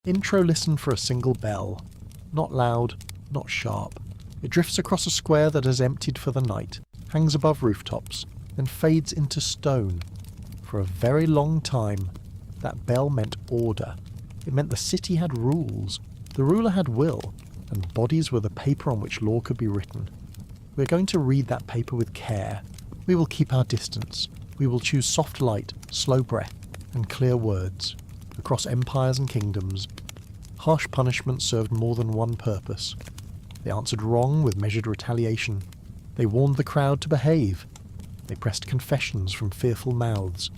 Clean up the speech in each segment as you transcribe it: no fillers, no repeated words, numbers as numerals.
Intro listened for a single bell. Not loud, not sharp. It drifts across a square that has emptied for the night, hangs above rooftops, then fades into stone. For a very long time, that bell meant order. It meant the city had rules, the ruler had will, and bodies were the paper on which law could be written. We're going to read that paper with care. We will keep our distance. We will choose soft light, slow breath, and clear words. Across empires and kingdoms, harsh punishment served more than one purpose. They answered wrong with measured retaliation. They warned the crowd to behave. They pressed confessions from fearful mouths.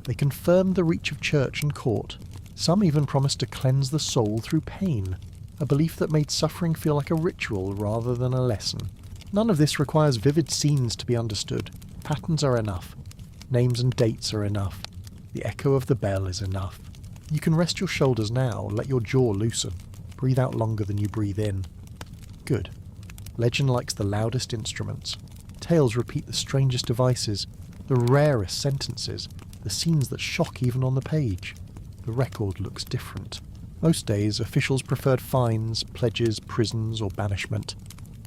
They confirmed the reach of church and court. Some even promised to cleanse the soul through pain, a belief that made suffering feel like a ritual rather than a lesson. None of this requires vivid scenes to be understood. Patterns are enough. Names and dates are enough. The echo of the bell is enough. You can rest your shoulders now, let your jaw loosen. Breathe out longer than you breathe in. Good. Legend likes the loudest instruments. Tales repeat the strangest devices, the rarest sentences, the scenes that shock even on the page. The record looks different. Most days, officials preferred fines, pledges, prisons, or banishment.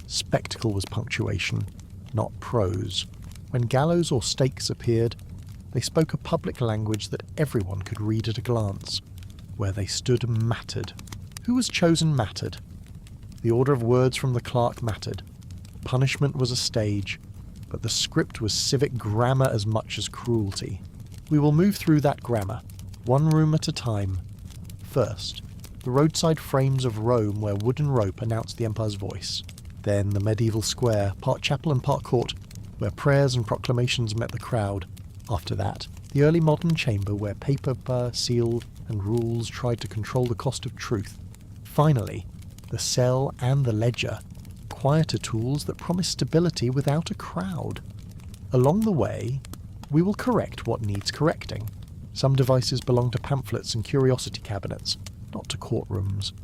Spectacle was punctuation, not prose. When gallows or stakes appeared, they spoke a public language that everyone could read at a glance. Where they stood mattered. Who was chosen mattered. The order of words from the clerk mattered. Punishment was a stage, but the script was civic grammar as much as cruelty. We will move through that grammar, one room at a time. First, the roadside frames of Rome where wooden rope announced the empire's voice. Then the medieval square, part chapel and part court, where prayers and proclamations met the crowd. After that, the early modern chamber where paper, seal, and rules tried to control the cost of truth. Finally, the cell and the ledger, quieter tools that promise stability without a crowd. Along the way, we will correct what needs correcting. Some devices belong to pamphlets and curiosity cabinets, not to courtrooms.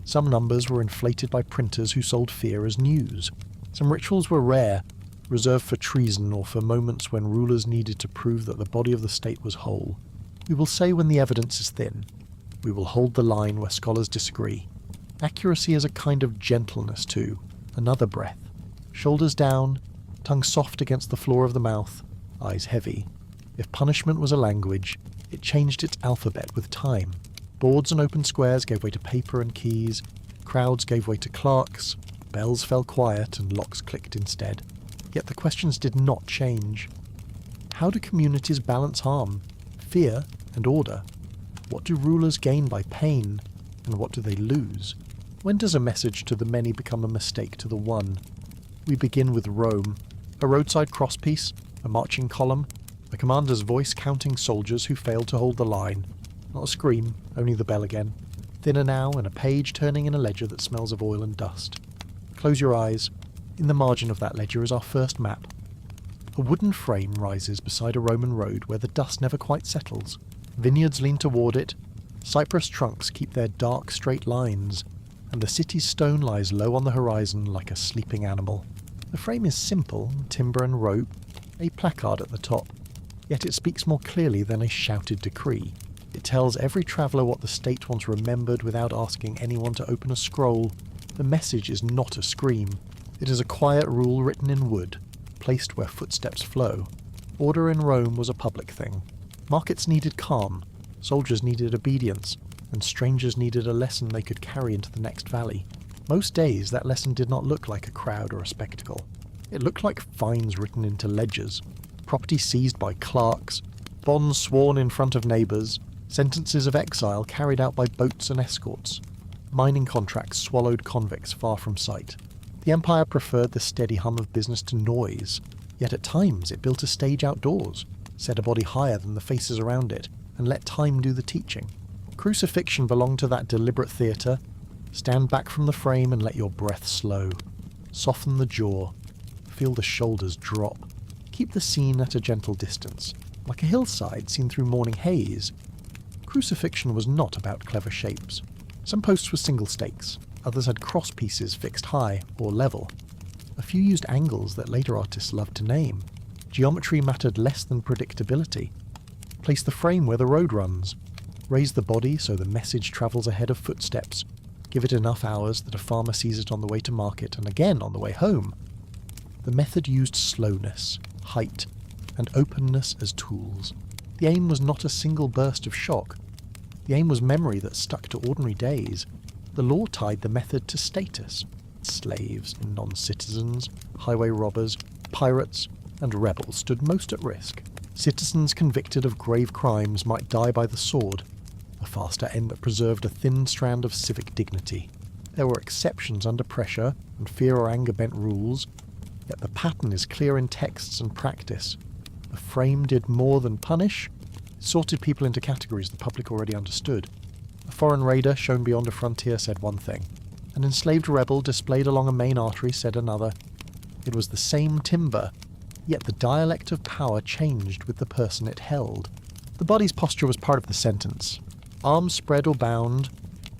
Some numbers were inflated by printers who sold fear as news. Some rituals were rare, reserved for treason or for moments when rulers needed to prove that the body of the state was whole. We will say when the evidence is thin. We will hold the line where scholars disagree. Accuracy is a kind of gentleness too, another breath. Shoulders down, tongue soft against the floor of the mouth, eyes heavy. If punishment was a language, it changed its alphabet with time. Boards and open squares gave way to paper and keys, crowds gave way to clerks, bells fell quiet and locks clicked instead. Yet the questions did not change. How do communities balance harm, fear, and order? What do rulers gain by pain, and what do they lose? When does a message to the many become a mistake to the one? We begin with Rome, a roadside crosspiece, a marching column, the commander's voice counting soldiers who failed to hold the line. Not a scream, only the bell again. Thinner now, and a page turning in a ledger that smells of oil and dust. Close your eyes. In the margin of that ledger is our first map. A wooden frame rises beside a Roman road where the dust never quite settles. Vineyards lean toward it, cypress trunks keep their dark straight lines, and the city's stone lies low on the horizon like a sleeping animal. The frame is simple, timber and rope, a placard at the top, yet it speaks more clearly than a shouted decree. It tells every traveller what the state once remembered without asking anyone to open a scroll. The message is not a scream. It is a quiet rule written in wood, placed where footsteps flow. Order in Rome was a public thing. Markets needed calm, soldiers needed obedience, and strangers needed a lesson they could carry into the next valley. Most days that lesson did not look like a crowd or a spectacle. It looked like fines written into ledgers, property seized by clerks, bonds sworn in front of neighbours, sentences of exile carried out by boats and escorts. Mining contracts swallowed convicts far from sight. The empire preferred the steady hum of business to noise, yet at times it built a stage outdoors, set a body higher than the faces around it, and let time do the teaching. Crucifixion belonged to that deliberate theatre. Stand back from the frame and let your breath slow. Soften the jaw. Feel the shoulders drop. Keep the scene at a gentle distance, like a hillside seen through morning haze. Crucifixion was not about clever shapes. Some posts were single stakes, others had cross pieces fixed high or level. A few used angles that later artists loved to name. Geometry mattered less than predictability. Place the frame where the road runs. Raise the body so the message travels ahead of footsteps. Give it enough hours that a farmer sees it on the way to market and again on the way home. The method used slowness, height, and openness as tools. The aim was not a single burst of shock. The aim was memory that stuck to ordinary days. The law tied the method to status. Slaves, non-citizens, highway robbers, pirates, and rebels stood most at risk. Citizens convicted of grave crimes might die by the sword, a faster end that preserved a thin strand of civic dignity. There were exceptions under pressure and fear or anger bent rules, yet the pattern is clear in texts and practice. The frame did more than punish. It sorted people into categories the public already understood. A foreign raider shown beyond a frontier said one thing. An enslaved rebel displayed along a main artery said another. It was the same timber, yet the dialect of power changed with the person it held. The body's posture was part of the sentence. Arms spread or bound,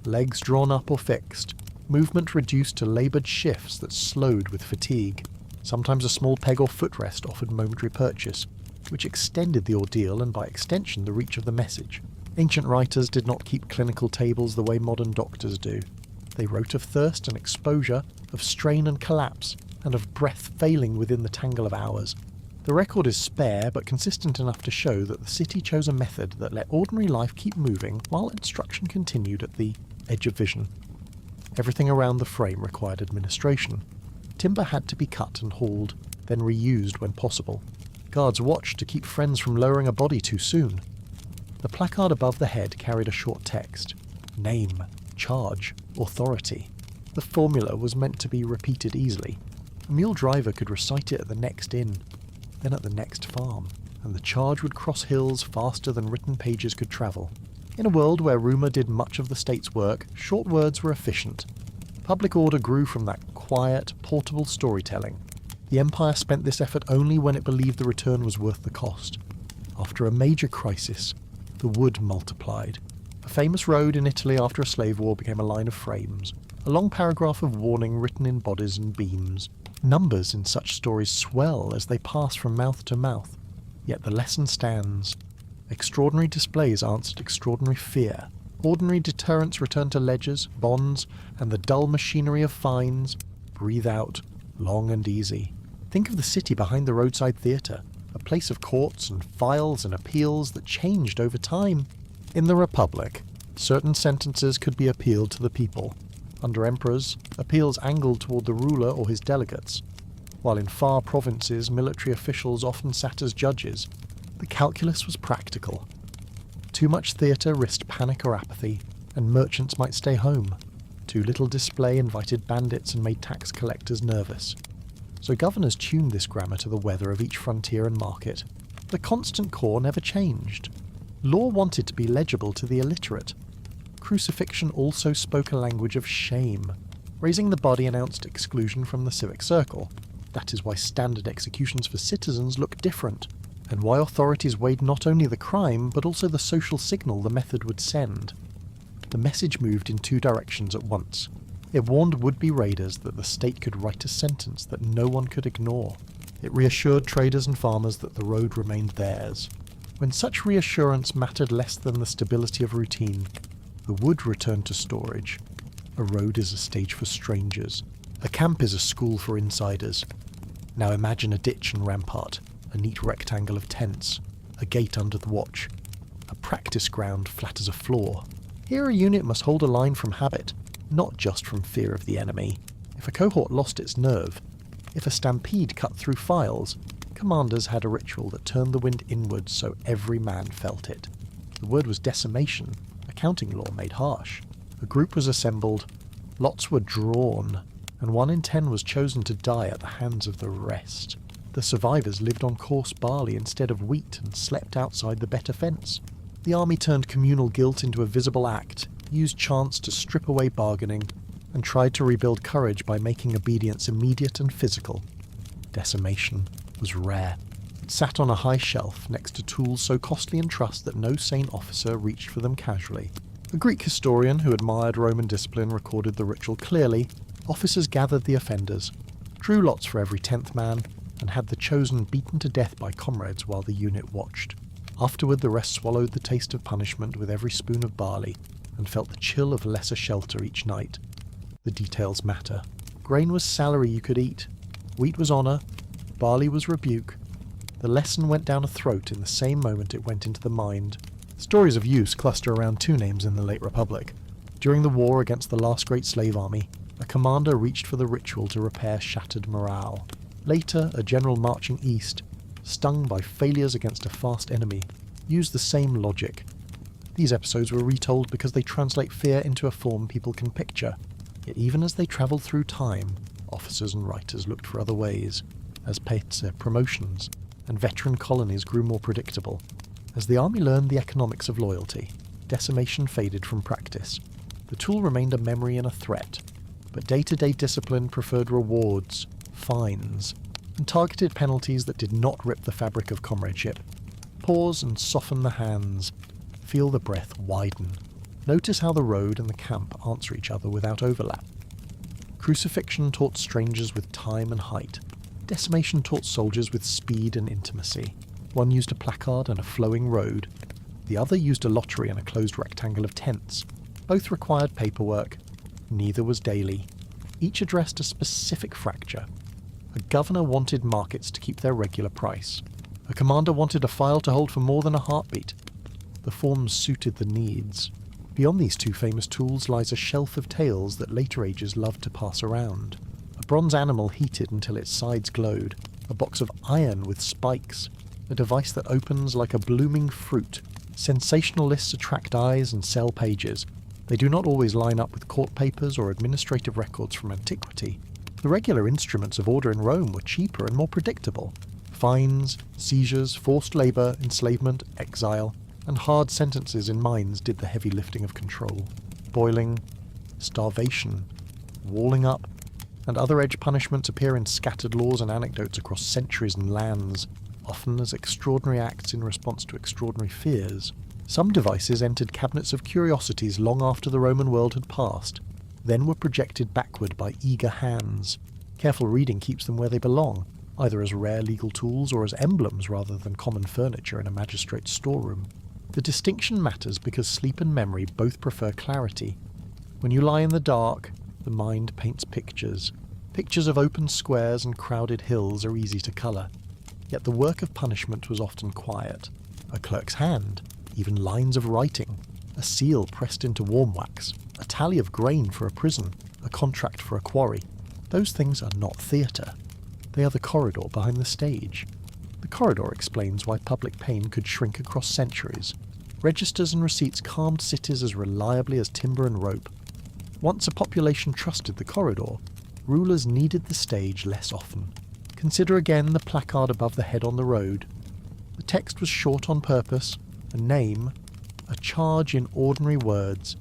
legs drawn up or fixed, movement reduced to laboured shifts that slowed with fatigue. Sometimes a small peg or footrest offered momentary purchase, which extended the ordeal and by extension the reach of the message. Ancient writers did not keep clinical tables the way modern doctors do. They wrote of thirst and exposure, of strain and collapse, and of breath failing within the tangle of hours. The record is spare but consistent enough to show that the city chose a method that let ordinary life keep moving while instruction continued at the edge of vision. Everything around the frame required administration. Timber had to be cut and hauled, then reused when possible. Guards watched to keep friends from lowering a body too soon. The placard above the head carried a short text. Name, charge, authority. The formula was meant to be repeated easily. A mule driver could recite it at the next inn, then at the next farm, and the charge would cross hills faster than written pages could travel. In a world where rumour did much of the state's work, short words were efficient. Public order grew from that quiet, portable storytelling. The empire spent this effort only when it believed the return was worth the cost. After a major crisis, the wood multiplied. A famous road in Italy after a slave war became a line of frames, a long paragraph of warning written in bodies and beams. Numbers in such stories swell as they pass from mouth to mouth, yet the lesson stands. Extraordinary displays answered extraordinary fear. Ordinary deterrents returned to ledgers, bonds, and the dull machinery of fines. Breathe out, long and easy. Think of the city behind the roadside theatre, a place of courts and files and appeals that changed over time. In the Republic, certain sentences could be appealed to the people. Under emperors, appeals angled toward the ruler or his delegates, while in far provinces military officials often sat as judges. The calculus was practical. Too much theatre risked panic or apathy, and merchants might stay home. Too little display invited bandits and made tax collectors nervous. So governors tuned this grammar to the weather of each frontier and market. The constant core never changed. Law wanted to be legible to the illiterate. Crucifixion also spoke a language of shame. Raising the body announced exclusion from the civic circle. That is why standard executions for citizens look different, and why authorities weighed not only the crime but also the social signal the method would send. The message moved in two directions at once. It warned would-be raiders that the state could write a sentence that no one could ignore. It reassured traders and farmers that the road remained theirs. When such reassurance mattered less than the stability of routine, the wood returned to storage. A road is a stage for strangers. A camp is a school for insiders. Now imagine a ditch and rampart, a neat rectangle of tents, a gate under the watch, a practice ground flat as a floor. Here a unit must hold a line from habit, not just from fear of the enemy. If a cohort lost its nerve, if a stampede cut through files, commanders had a ritual that turned the wind inwards so every man felt it. The word was decimation, accounting law made harsh. A group was assembled, lots were drawn, and 1 in 10 was chosen to die at the hands of the rest. The survivors lived on coarse barley instead of wheat and slept outside the better fence. The army turned communal guilt into a visible act, used chants to strip away bargaining, and tried to rebuild courage by making obedience immediate and physical. Decimation was rare. It sat on a high shelf next to tools so costly in trust that no sane officer reached for them casually. A Greek historian who admired Roman discipline recorded the ritual clearly. Officers gathered the offenders, drew lots for every 10th man, and had the chosen beaten to death by comrades while the unit watched. Afterward the rest swallowed the taste of punishment with every spoon of barley, and felt the chill of lesser shelter each night. The details matter. Grain was salary you could eat. Wheat was honour. Barley was rebuke. The lesson went down a throat in the same moment it went into the mind. Stories of use cluster around two names in the late Republic. During the war against the last great slave army, a commander reached for the ritual to repair shattered morale. Later, a general marching east, stung by failures against a fast enemy, used the same logic. These episodes were retold because they translate fear into a form people can picture. Yet even as they travelled through time, officers and writers looked for other ways. As promotions and veteran colonies grew more predictable. As the army learned the economics of loyalty, decimation faded from practice. The tool remained a memory and a threat, but day-to-day discipline preferred rewards, fines, and targeted penalties that did not rip the fabric of comradeship. Pause and soften the hands. Feel the breath widen. Notice how the road and the camp answer each other without overlap. Crucifixion taught strangers with time and height. Decimation taught soldiers with speed and intimacy. One used a placard and a flowing road. The other used a lottery and a closed rectangle of tents. Both required paperwork. Neither was daily. Each addressed a specific fracture. A governor wanted markets to keep their regular price. A commander wanted a file to hold for more than a heartbeat. The forms suited the needs. Beyond these two famous tools lies a shelf of tales that later ages loved to pass around. A bronze animal heated until its sides glowed. A box of iron with spikes. A device that opens like a blooming fruit. Sensational lists attract eyes and sell pages. They do not always line up with court papers or administrative records from antiquity. The regular instruments of order in Rome were cheaper and more predictable. Fines, seizures, forced labour, enslavement, exile, and hard sentences in mines did the heavy lifting of control. Boiling, starvation, walling up, and other edge punishments appear in scattered laws and anecdotes across centuries and lands, often as extraordinary acts in response to extraordinary fears. Some devices entered cabinets of curiosities long after the Roman world had passed, then were projected backward by eager hands. Careful reading keeps them where they belong, either as rare legal tools or as emblems rather than common furniture in a magistrate's storeroom. The distinction matters because sleep and memory both prefer clarity. When you lie in the dark, the mind paints pictures. Pictures of open squares and crowded hills are easy to colour. Yet the work of punishment was often quiet. A clerk's hand, even lines of writing, a seal pressed into warm wax, a tally of grain for a prison, a contract for a quarry. Those things are not theatre. They are the corridor behind the stage. The corridor explains why public pain could shrink across centuries. Registers and receipts calmed cities as reliably as timber and rope. Once a population trusted the corridor, rulers needed the stage less often. Consider again the placard above the head on the road. The text was short on purpose, a name, a charge in ordinary words.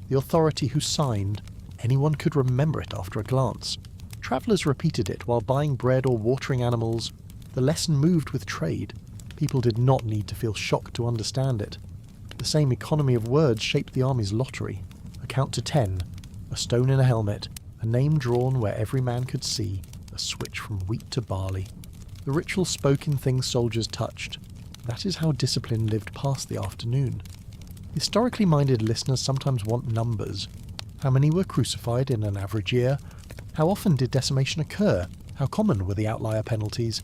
The authority who signed, anyone could remember it after a glance. Travellers repeated it while buying bread or watering animals. The lesson moved with trade. People did not need to feel shocked to understand it. The same economy of words shaped the army's lottery. A count to 10, a stone in a helmet, a name drawn where every man could see, a switch from wheat to barley. The ritual spoke in things soldiers touched. That is how discipline lived past the afternoon. Historically minded listeners sometimes want numbers. How many were crucified in an average year? How often did decimation occur? How common were the outlier penalties?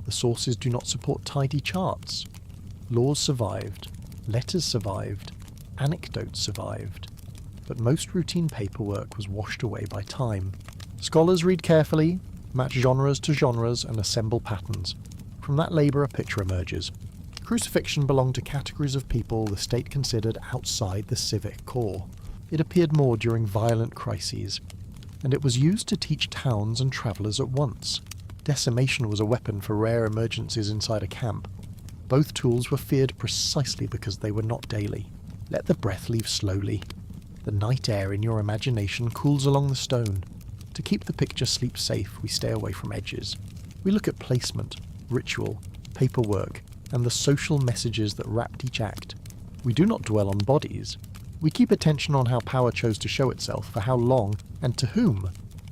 The sources do not support tidy charts. Laws survived. Letters survived. Anecdotes survived. But most routine paperwork was washed away by time. Scholars read carefully, match genres to genres, and assemble patterns. From that labour a picture emerges. Crucifixion belonged to categories of people the state considered outside the civic core. It appeared more during violent crises, and it was used to teach towns and travellers at once. Decimation was a weapon for rare emergencies inside a camp. Both tools were feared precisely because they were not daily. Let the breath leave slowly. The night air in your imagination cools along the stone. To keep the picture sleep safe, we stay away from edges. We look at placement, ritual, paperwork, and the social messages that wrapped each act. We do not dwell on bodies. We keep attention on how power chose to show itself, for how long, and to whom.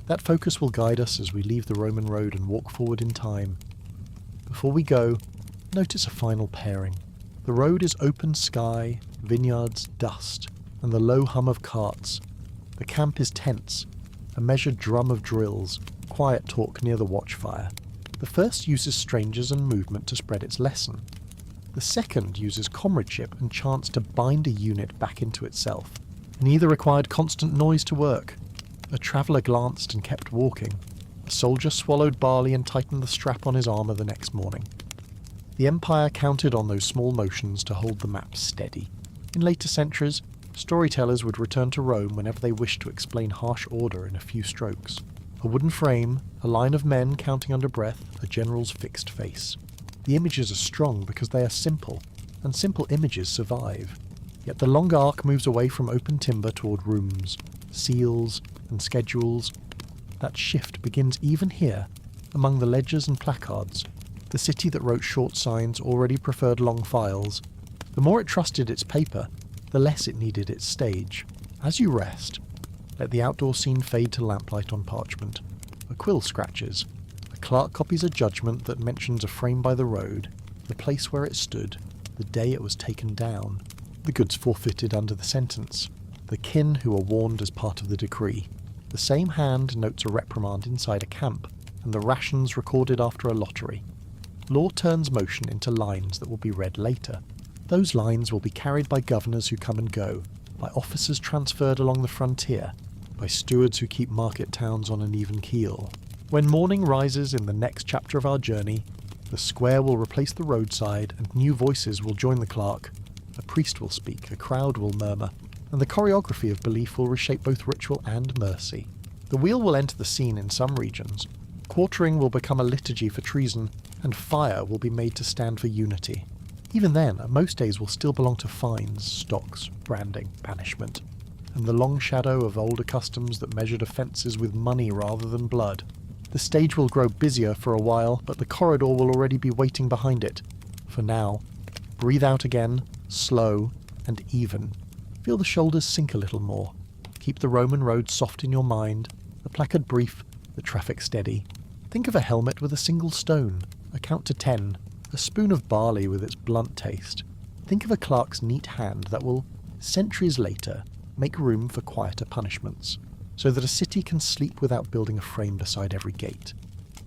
That focus will guide us as we leave the Roman road and walk forward in time. Before we go, notice a final pairing. The road is open sky, vineyards, dust, and the low hum of carts. The camp is tense, a measured drum of drills, quiet talk near the watchfire. The first uses strangers and movement to spread its lesson. The second uses comradeship and chance to bind a unit back into itself. Neither required constant noise to work. A traveller glanced and kept walking. A soldier swallowed barley and tightened the strap on his armour the next morning. The Empire counted on those small motions to hold the map steady. In later centuries, storytellers would return to Rome whenever they wished to explain harsh order in a few strokes. A wooden frame, a line of men counting under breath, a general's fixed face. The images are strong because they are simple, and simple images survive. Yet the long arc moves away from open timber toward rooms, seals, and schedules. That shift begins even here, among the ledgers and placards. The city that wrote short signs already preferred long files. The more it trusted its paper, the less it needed its stage. As you rest, let the outdoor scene fade to lamplight on parchment. A quill scratches. A clerk copies a judgment that mentions a frame by the road, the place where it stood, the day it was taken down. The goods forfeited under the sentence. The kin who are warned as part of the decree. The same hand notes a reprimand inside a camp, and the rations recorded after a lottery. Law turns motion into lines that will be read later. Those lines will be carried by governors who come and go, by officers transferred along the frontier, by stewards who keep market towns on an even keel. When morning rises in the next chapter of our journey, the square will replace the roadside and new voices will join the clerk. A priest will speak, a crowd will murmur, and the choreography of belief will reshape both ritual and mercy. The wheel will enter the scene in some regions. Quartering will become a liturgy for treason, and fire will be made to stand for unity. Even then, most days will still belong to fines, stocks, branding, banishment, and the long shadow of older customs that measured offences with money rather than blood. The stage will grow busier for a while, but the corridor will already be waiting behind it. For now, breathe out again, slow and even. Feel the shoulders sink a little more. Keep the Roman road soft in your mind, the placard brief, the traffic steady. Think of a helmet with a single stone, a count to 10, a spoon of barley with its blunt taste. Think of a clerk's neat hand that will, centuries later, make room for quieter punishments, so that a city can sleep without building a frame beside every gate.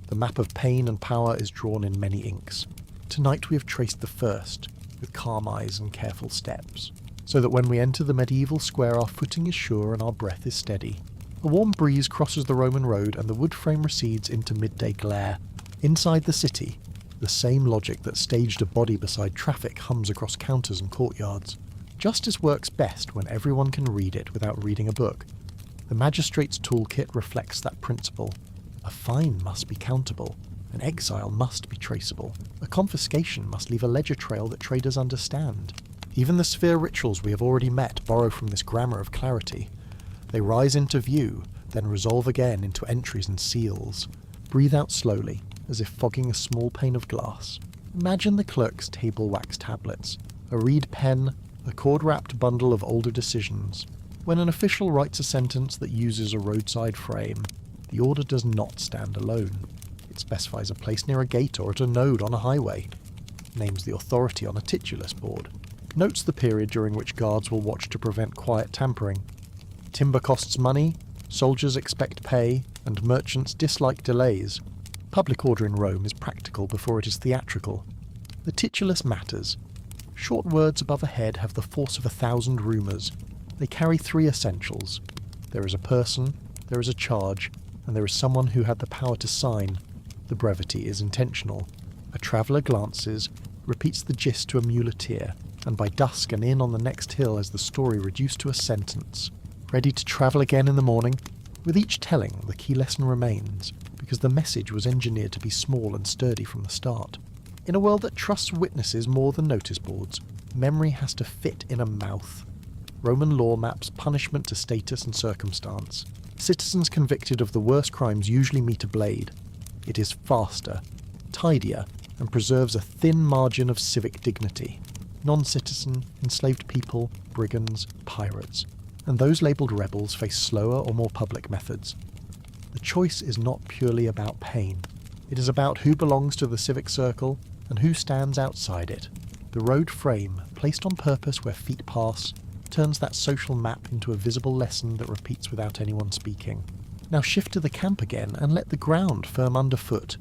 The map of pain and power is drawn in many inks. Tonight we have traced the first, with calm eyes and careful steps, so that when we enter the medieval square our footing is sure and our breath is steady. A warm breeze crosses the Roman road and the wood frame recedes into midday glare. Inside the city, the same logic that staged a body beside traffic hums across counters and courtyards. Justice works best when everyone can read it without reading a book. The magistrate's toolkit reflects that principle. A fine must be countable. An exile must be traceable. A confiscation must leave a ledger trail that traders understand. Even the sphere rituals we have already met borrow from this grammar of clarity. They rise into view, then resolve again into entries and seals. Breathe out slowly, as if fogging a small pane of glass. Imagine the clerk's table wax tablets, a reed pen, a cord-wrapped bundle of older decisions. When an official writes a sentence that uses a roadside frame, the order does not stand alone. It specifies a place near a gate or at a node on a highway, names the authority on a titulus board, notes the period during which guards will watch to prevent quiet tampering. Timber costs money, soldiers expect pay, and merchants dislike delays. Public order in Rome is practical before it is theatrical. The titulus matters. Short words above a head have the force of 1,000 rumours. They carry 3 essentials. There is a person, there is a charge, and there is someone who had the power to sign. The brevity is intentional. A traveller glances, repeats the gist to a muleteer, and by dusk and in on the next hill is the story reduced to a sentence. Ready to travel again in the morning? With each telling, the key lesson remains, because the message was engineered to be small and sturdy from the start. In a world that trusts witnesses more than notice boards, memory has to fit in a mouth. Roman law maps punishment to status and circumstance. Citizens convicted of the worst crimes usually meet a blade. It is faster, tidier, and preserves a thin margin of civic dignity. Non-citizen, enslaved people, brigands, pirates, and those labelled rebels face slower or more public methods. The choice is not purely about pain. It is about who belongs to the civic circle and who stands outside it. The road frame, placed on purpose where feet pass, turns that social map into a visible lesson that repeats without anyone speaking. Now shift to the camp again and let the ground firm underfoot.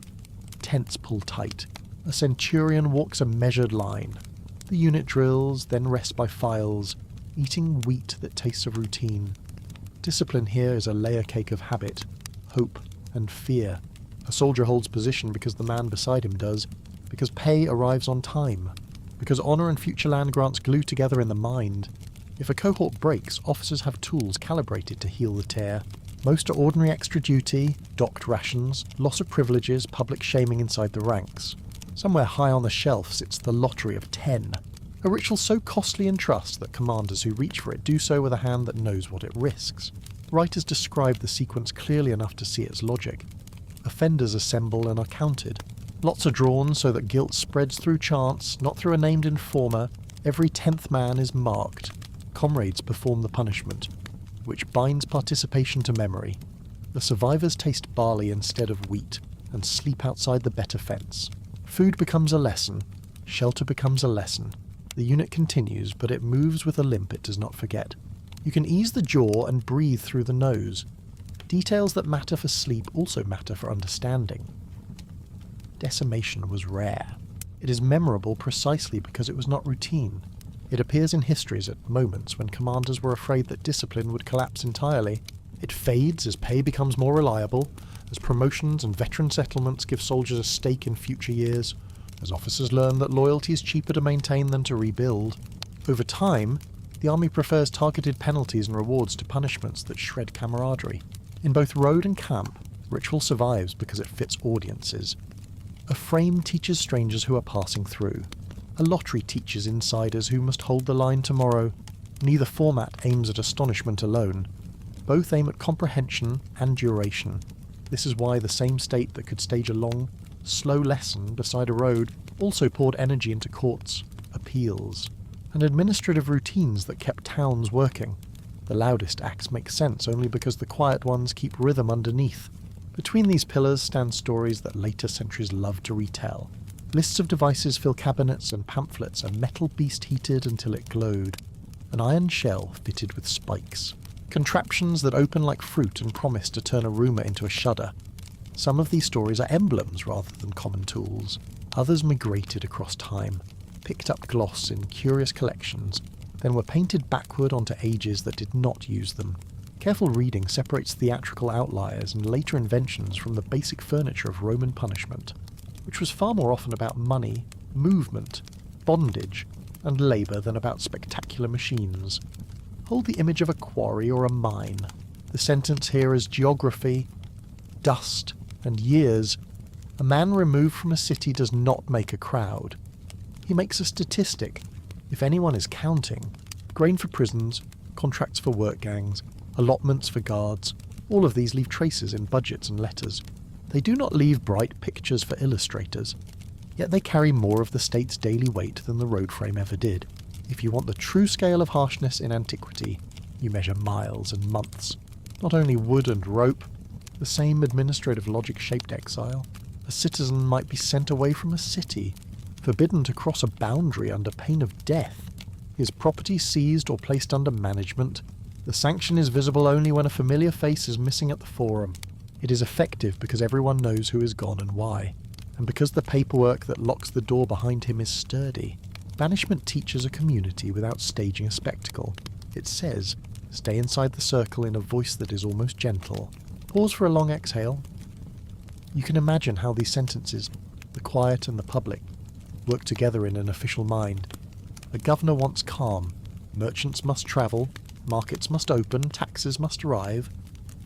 Tents pull tight. A centurion walks a measured line. The unit drills, then rests by files, eating wheat that tastes of routine. Discipline here is a layer cake of habit, hope, and fear. A soldier holds position because the man beside him does, because pay arrives on time, because honour and future land grants glue together in the mind. If a cohort breaks, officers have tools calibrated to heal the tear. Most are ordinary extra duty, docked rations, loss of privileges, public shaming inside the ranks. Somewhere high on the shelf sits the lottery of 10. A ritual so costly in trust that commanders who reach for it do so with a hand that knows what it risks. Writers describe the sequence clearly enough to see its logic. Offenders assemble and are counted. Lots are drawn so that guilt spreads through chance, not through a named informer. Every 10th man is marked. Comrades perform the punishment, which binds participation to memory. The survivors taste barley instead of wheat, and sleep outside the better fence. Food becomes a lesson. Shelter becomes a lesson. The unit continues, but it moves with a limp it does not forget. You can ease the jaw and breathe through the nose. Details that matter for sleep also matter for understanding. Decimation was rare. It is memorable precisely because it was not routine. It appears in histories at moments when commanders were afraid that discipline would collapse entirely. It fades as pay becomes more reliable, as promotions and veteran settlements give soldiers a stake in future years, as officers learn that loyalty is cheaper to maintain than to rebuild. Over time, the army prefers targeted penalties and rewards to punishments that shred camaraderie. In both road and camp, ritual survives because it fits audiences. A frame teaches strangers who are passing through. A lottery teaches insiders who must hold the line tomorrow. Neither format aims at astonishment alone. Both aim at comprehension and duration. This is why the same state that could stage a long, slow lesson beside a road also poured energy into courts, appeals, and administrative routines that kept towns working. The loudest acts make sense only because the quiet ones keep rhythm underneath. Between these pillars stand stories that later centuries loved to retell. Lists of devices fill cabinets and pamphlets, a metal beast heated until it glowed. An iron shell fitted with spikes. Contraptions that open like fruit and promise to turn a rumour into a shudder. Some of these stories are emblems rather than common tools. Others migrated across time, picked up gloss in curious collections, then were painted backward onto ages that did not use them. Careful reading separates theatrical outliers and later inventions from the basic furniture of Roman punishment, which was far more often about money, movement, bondage, and labour than about spectacular machines. Hold the image of a quarry or a mine. The sentence here is geography, dust, and years. A man removed from a city does not make a crowd. He makes a statistic, if anyone is counting. Grain for prisons, contracts for work gangs, allotments for guards, all of these leave traces in budgets and letters. They do not leave bright pictures for illustrators, yet they carry more of the state's daily weight than the road frame ever did. If you want the true scale of harshness in antiquity, you measure miles and months. Not only wood and rope, the same administrative logic shaped exile. A citizen might be sent away from a city, forbidden to cross a boundary under pain of death. His property seized or placed under management. The sanction is visible only when a familiar face is missing at the forum. It is effective because everyone knows who is gone and why, and because the paperwork that locks the door behind him is sturdy. Banishment teaches a community without staging a spectacle. It says, stay inside the circle in a voice that is almost gentle. Pause for a long exhale. You can imagine how these sentences, the quiet and the public, work together in an official mind. A governor wants calm. Merchants must travel. Markets must open. Taxes must arrive.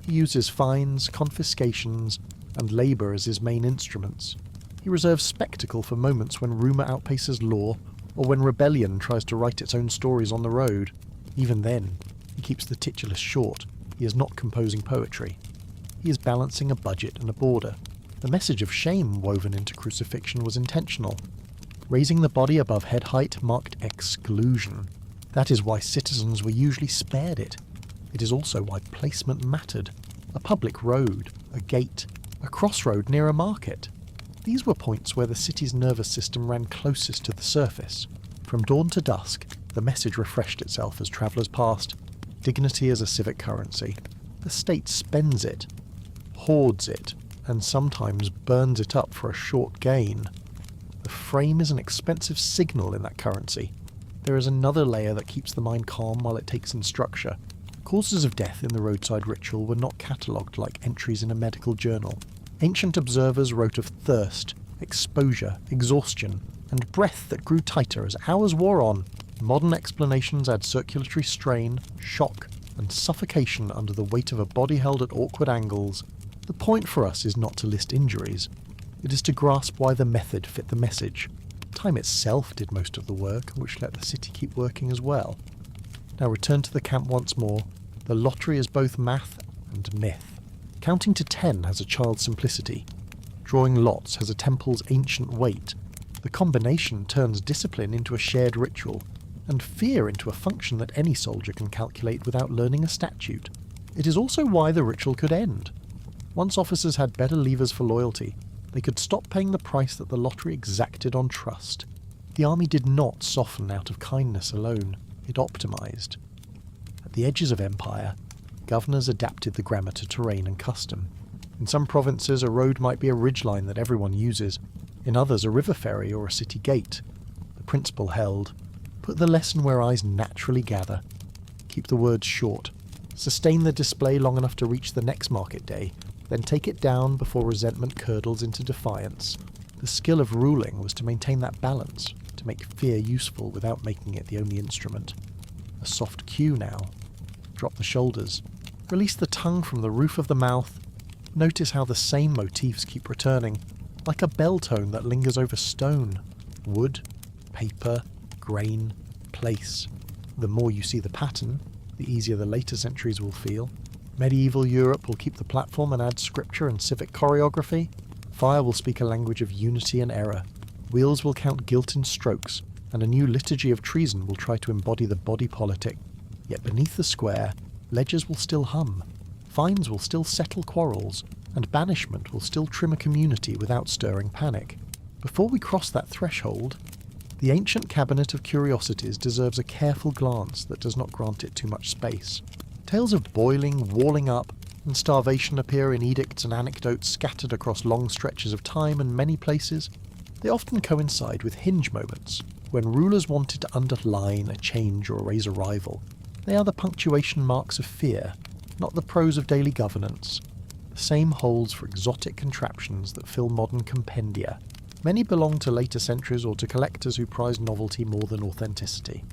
He uses fines, confiscations, and labour as his main instruments. He reserves spectacle for moments when rumour outpaces law, or when rebellion tries to write its own stories on the road. Even then, he keeps the titulus short. He is not composing poetry. He is balancing a budget and a border. The message of shame woven into crucifixion was intentional. Raising the body above head height marked exclusion. That is why citizens were usually spared it. It is also why placement mattered. A public road, a gate, a crossroad near a market. These were points where the city's nervous system ran closest to the surface. From dawn to dusk, the message refreshed itself as travellers passed. Dignity is a civic currency. The state spends it, hoards it, and sometimes burns it up for a short gain. The frame is an expensive signal in that currency. There is another layer that keeps the mind calm while it takes in structure. Causes of death in the roadside ritual were not catalogued like entries in a medical journal. Ancient observers wrote of thirst, exposure, exhaustion, and breath that grew tighter as hours wore on. Modern explanations add circulatory strain, shock, and suffocation under the weight of a body held at awkward angles. The point for us is not to list injuries. It is to grasp why the method fit the message. Time itself did most of the work, which let the city keep working as well. Now return to the camp once more. The lottery is both math and myth. Counting to 10 has a child's simplicity. Drawing lots has a temple's ancient weight. The combination turns discipline into a shared ritual, and fear into a function that any soldier can calculate without learning a statute. It is also why the ritual could end. Once officers had better levers for loyalty, they could stop paying the price that the lottery exacted on trust. The army did not soften out of kindness alone, it optimised. At the edges of empire, governors adapted the grammar to terrain and custom. In some provinces, a road might be a ridgeline that everyone uses. In others, a river ferry or a city gate. The principle held: put the lesson where eyes naturally gather. Keep the words short. Sustain the display long enough to reach the next market day, then take it down before resentment curdles into defiance. The skill of ruling was to maintain that balance, to make fear useful without making it the only instrument. A soft cue now. Drop the shoulders. Release the tongue from the roof of the mouth. Notice how the same motifs keep returning, like a bell tone that lingers over stone, wood, paper, grain, place. The more you see the pattern, the easier the later centuries will feel. Medieval Europe will keep the platform and add scripture and civic choreography. Fire will speak a language of unity and error. Wheels will count guilt in strokes, and a new liturgy of treason will try to embody the body politic. Yet beneath the square, ledgers will still hum, fines will still settle quarrels, and banishment will still trim a community without stirring panic. Before we cross that threshold, the ancient cabinet of curiosities deserves a careful glance that does not grant it too much space. Tales of boiling, walling up, and starvation appear in edicts and anecdotes scattered across long stretches of time and many places. They often coincide with hinge moments, when rulers wanted to underline a change or raise a rival. They are the punctuation marks of fear, not the prose of daily governance. The same holds for exotic contraptions that fill modern compendia. Many belong to later centuries or to collectors who prize novelty more than authenticity.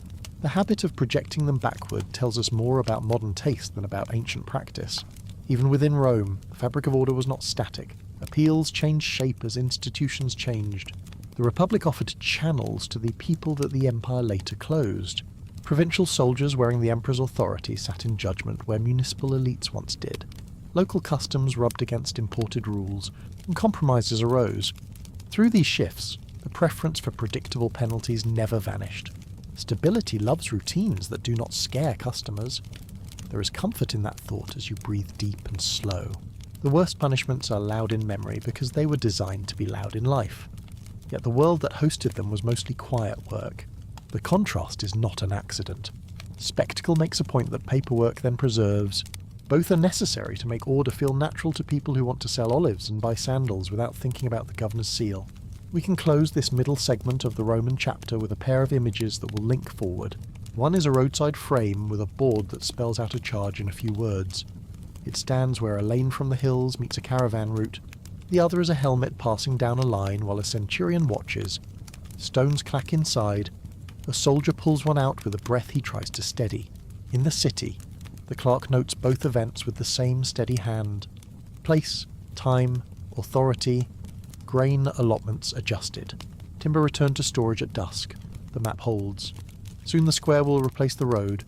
The habit of projecting them backward tells us more about modern taste than about ancient practice. Even within Rome, the fabric of order was not static. Appeals changed shape as institutions changed. The Republic offered channels to the people that the empire later closed. Provincial soldiers wearing the emperor's authority sat in judgment where municipal elites once did. Local customs rubbed against imported rules, and compromises arose. Through these shifts, the preference for predictable penalties never vanished. Stability loves routines that do not scare customers. There is comfort in that thought as you breathe deep and slow. The worst punishments are loud in memory because they were designed to be loud in life. Yet the world that hosted them was mostly quiet work. The contrast is not an accident. Spectacle makes a point that paperwork then preserves. Both are necessary to make order feel natural to people who want to sell olives and buy sandals without thinking about the governor's seal. We can close this middle segment of the Roman chapter with a pair of images that will link forward. One is a roadside frame with a board that spells out a charge in a few words. It stands where a lane from the hills meets a caravan route. The other is a helmet passing down a line while a centurion watches. Stones clack inside. A soldier pulls one out with a breath he tries to steady. In the city, the clerk notes both events with the same steady hand. Place, time, authority, grain allotments adjusted. Timber returned to storage at dusk. The map holds. Soon the square will replace the road.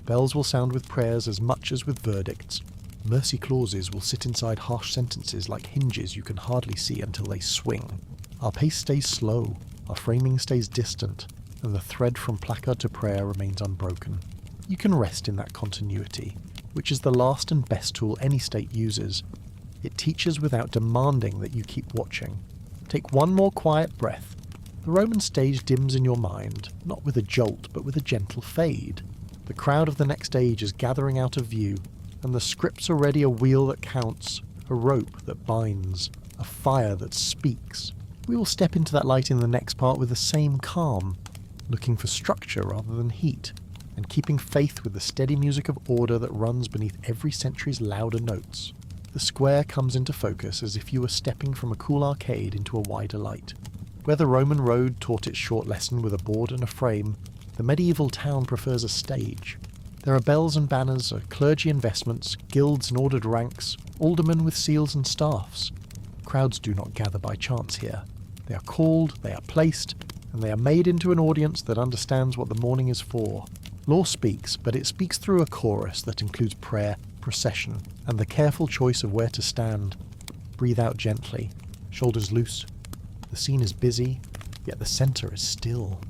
Bells will sound with prayers as much as with verdicts. Mercy clauses will sit inside harsh sentences like hinges you can hardly see until they swing. Our pace stays slow, our framing stays distant, and the thread from placard to prayer remains unbroken. You can rest in that continuity, which is the last and best tool any state uses. It teaches without demanding that you keep watching. Take one more quiet breath. The Roman stage dims in your mind, not with a jolt, but with a gentle fade. The crowd of the next age is gathering out of view, and the script's already a wheel that counts, a rope that binds, a fire that speaks. We will step into that light in the next part with the same calm, looking for structure rather than heat, and keeping faith with the steady music of order that runs beneath every century's louder notes. The square comes into focus as if you were stepping from a cool arcade into a wider light. Where the Roman road taught its short lesson with a board and a frame, the medieval town prefers a stage. There are bells and banners, clergy and vestments, guilds and ordered ranks, aldermen with seals and staffs. Crowds do not gather by chance here. They are called, they are placed, and they are made into an audience that understands what the morning is for. Law speaks, but it speaks through a chorus that includes prayer, procession, and the careful choice of where to stand. Breathe out gently, shoulders loose. The scene is busy, yet the centre is still.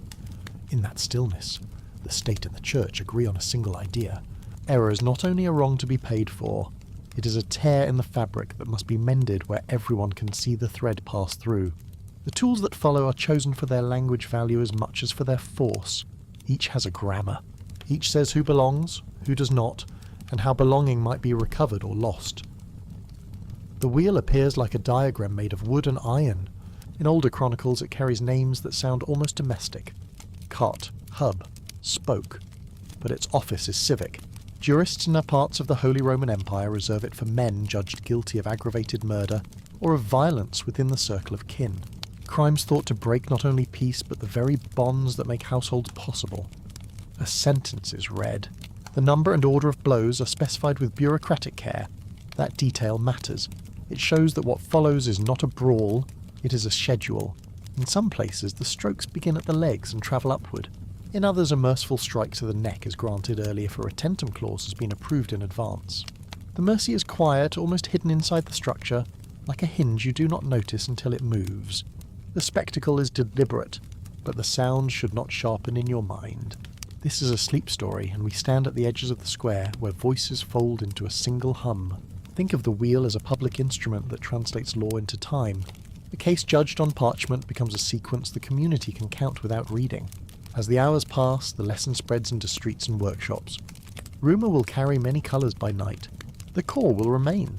In that stillness, the state and the church agree on a single idea. Error is not only a wrong to be paid for, it is a tear in the fabric that must be mended where everyone can see the thread pass through. The tools that follow are chosen for their language value as much as for their force. Each has a grammar. Each says who belongs, who does not, and how belonging might be recovered or lost. The wheel appears like a diagram made of wood and iron. In older chronicles it carries names that sound almost domestic. Cot, hub, spoke. But its office is civic. Jurists in the parts of the Holy Roman Empire reserve it for men judged guilty of aggravated murder or of violence within the circle of kin. Crimes thought to break not only peace but the very bonds that make households possible. A sentence is read. The number and order of blows are specified with bureaucratic care. That detail matters. It shows that what follows is not a brawl, it is a schedule. In some places the strokes begin at the legs and travel upward. In others a merciful strike to the neck is granted early if a retentum clause has been approved in advance. The mercy is quiet, almost hidden inside the structure, like a hinge you do not notice until it moves. The spectacle is deliberate, but the sound should not sharpen in your mind. This is a sleep story, and we stand at the edges of the square where voices fold into a single hum. Think of the wheel as a public instrument that translates law into time. A case judged on parchment becomes a sequence the community can count without reading. As the hours pass, the lesson spreads into streets and workshops. Rumour will carry many colours by night. The core will remain,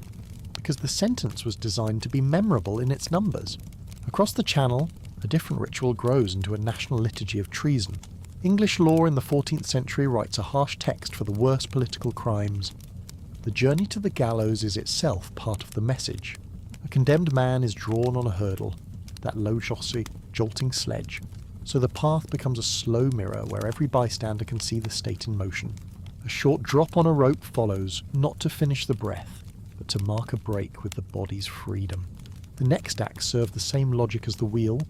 because the sentence was designed to be memorable in its numbers. Across the Channel, a different ritual grows into a national liturgy of treason. English law in the 14th century writes a harsh text for the worst political crimes. The journey to the gallows is itself part of the message. A condemned man is drawn on a hurdle, that low chassis, jolting sledge, so the path becomes a slow mirror where every bystander can see the state in motion. A short drop on a rope follows, not to finish the breath, but to mark a break with the body's freedom. The next act served the same logic as the wheel,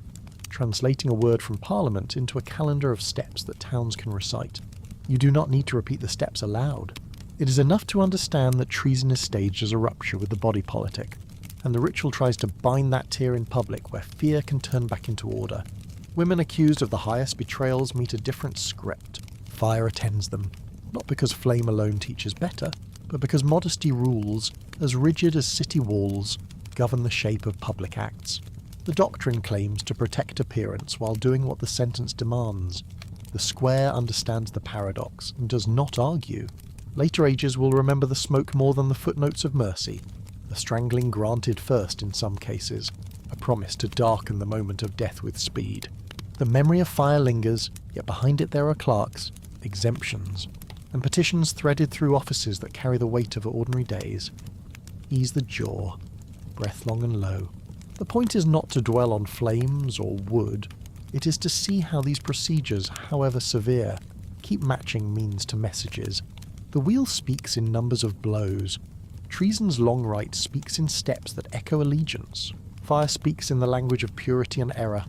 translating a word from Parliament into a calendar of steps that towns can recite. You do not need to repeat the steps aloud. It is enough to understand that treason is staged as a rupture with the body politic, and the ritual tries to bind that tear in public where fear can turn back into order. Women accused of the highest betrayals meet a different script. Fire attends them, not because flame alone teaches better, but because modesty rules, as rigid as city walls, govern the shape of public acts. The doctrine claims to protect appearance while doing what the sentence demands. The square understands the paradox and does not argue. Later ages will remember the smoke more than the footnotes of mercy, the strangling granted first in some cases, a promise to darken the moment of death with speed. The memory of fire lingers, yet behind it there are clerks, exemptions, and petitions threaded through offices that carry the weight of ordinary days. Ease the jaw, breath long and low. The point is not to dwell on flames or wood, it is to see how these procedures, however severe, keep matching means to messages. The wheel speaks in numbers of blows. Treason's long rite speaks in steps that echo allegiance. Fire speaks in the language of purity and error.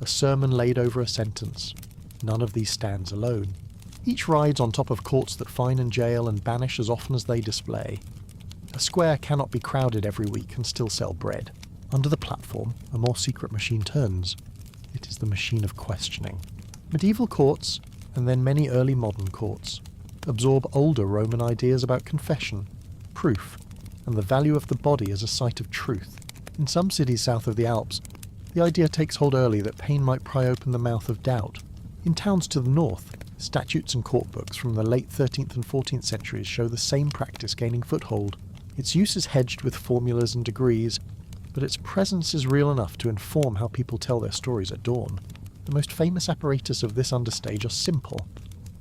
A sermon laid over a sentence. None of these stands alone. Each rides on top of courts that fine and jail and banish as often as they display. A square cannot be crowded every week and still sell bread. Under the platform, a more secret machine turns. It is the machine of questioning. Medieval courts, and then many early modern courts, absorb older Roman ideas about confession, proof, and the value of the body as a site of truth. In some cities south of the Alps, The idea takes hold early that pain might pry open the mouth of doubt. In towns to the north, statutes and court books from the late 13th and 14th centuries show the same practice gaining foothold. Its use is hedged with formulas and degrees, but its presence is real enough to inform how people tell their stories at dawn. The most famous apparatus of this understage are simple: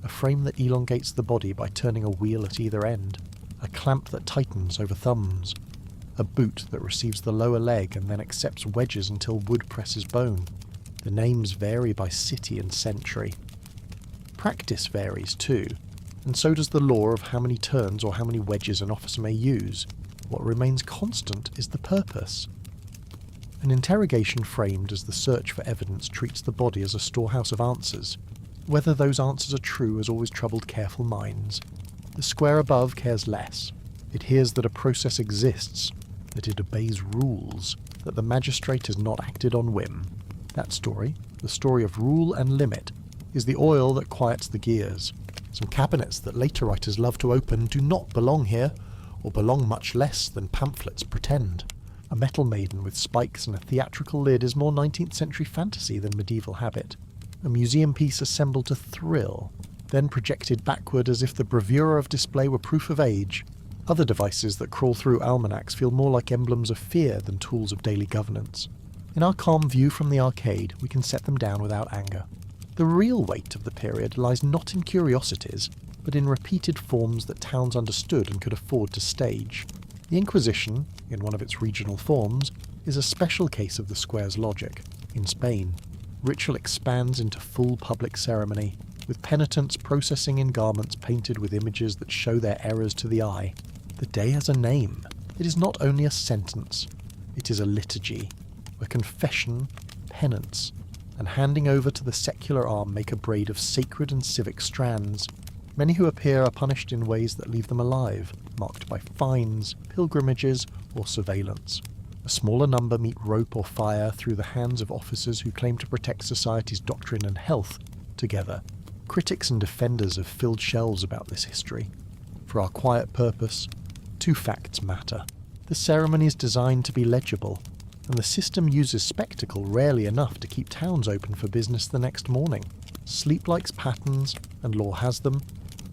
a frame that elongates the body by turning a wheel at either end, a clamp that tightens over thumbs, a boot that receives the lower leg and then accepts wedges until wood presses bone. The names vary by city and century. Practice varies too, and so does the law of how many turns or how many wedges an officer may use. What remains constant is the purpose. An interrogation framed as the search for evidence treats the body as a storehouse of answers. Whether those answers are true has always troubled careful minds. The square above cares less. It hears that a process exists, that it obeys rules, that the magistrate has not acted on whim. That story, the story of rule and limit, is the oil that quiets the gears. Some cabinets that later writers love to open do not belong here, or belong much less than pamphlets pretend. A metal maiden with spikes and a theatrical lid is more 19th century fantasy than medieval habit. A museum piece assembled to thrill, then projected backward as if the bravura of display were proof of age. Other devices that crawl through almanacs feel more like emblems of fear than tools of daily governance. In our calm view from the arcade, we can set them down without anger. The real weight of the period lies not in curiosities, but in repeated forms that towns understood and could afford to stage. The Inquisition, in one of its regional forms, is a special case of the square's logic. In Spain, ritual expands into full public ceremony, with penitents processing in garments painted with images that show their errors to the eye. The day has a name. It is not only a sentence, it is a liturgy, where confession, penance, and handing over to the secular arm make a braid of sacred and civic strands. Many who appear are punished in ways that leave them alive, marked by fines, pilgrimages, or surveillance. A smaller number meet rope or fire through the hands of officers who claim to protect society's doctrine and health together. Critics and defenders have filled shelves about this history. For our quiet purpose, two facts matter. The ceremony is designed to be legible, and the system uses spectacle rarely enough to keep towns open for business the next morning. Sleep likes patterns, and law has them.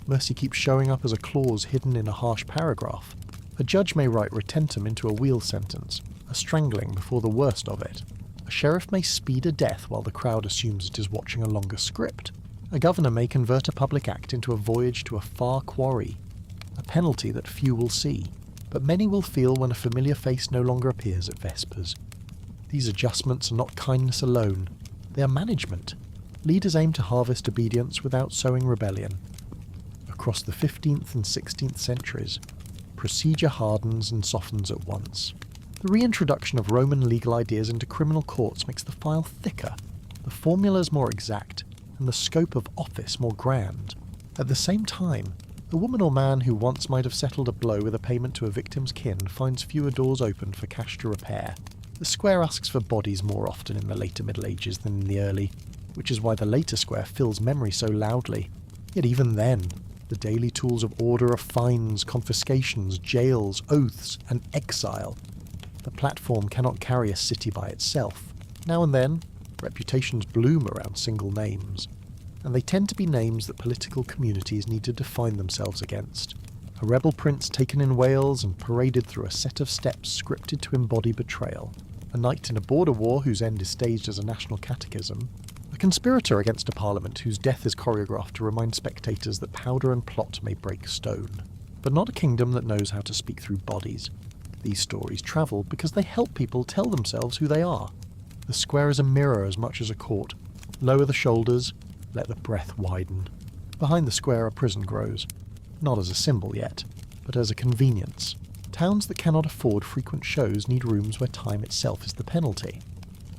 Mercy keeps showing up as a clause hidden in a harsh paragraph. A judge may write retentum into a wheel sentence, a strangling before the worst of it. A sheriff may speed a death while the crowd assumes it is watching a longer script. A governor may convert a public act into a voyage to a far quarry, a penalty that few will see, but many will feel when a familiar face no longer appears at Vespers. These adjustments are not kindness alone, they are management. Leaders aim to harvest obedience without sowing rebellion. Across the 15th and 16th centuries, procedure hardens and softens at once. The reintroduction of Roman legal ideas into criminal courts makes the file thicker, the formulas more exact, and the scope of office more grand. At the same time, a woman or man who once might have settled a blow with a payment to a victim's kin finds fewer doors open for cash to repair. The square asks for bodies more often in the later Middle Ages than in the early, which is why the later square fills memory so loudly. Yet even then, the daily tools of order are fines, confiscations, jails, oaths, and exile. The platform cannot carry a city by itself. Now and then, reputations bloom around single names, and they tend to be names that political communities need to define themselves against. A rebel prince taken in Wales and paraded through a set of steps scripted to embody betrayal. A knight in a border war whose end is staged as a national catechism. A conspirator against a parliament whose death is choreographed to remind spectators that powder and plot may break stone. But not a kingdom that knows how to speak through bodies. These stories travel because they help people tell themselves who they are. The square is a mirror as much as a court. Lower the shoulders, let the breath widen. Behind the square a prison grows, not as a symbol yet, but as a convenience. Towns that cannot afford frequent shows need rooms where time itself is the penalty.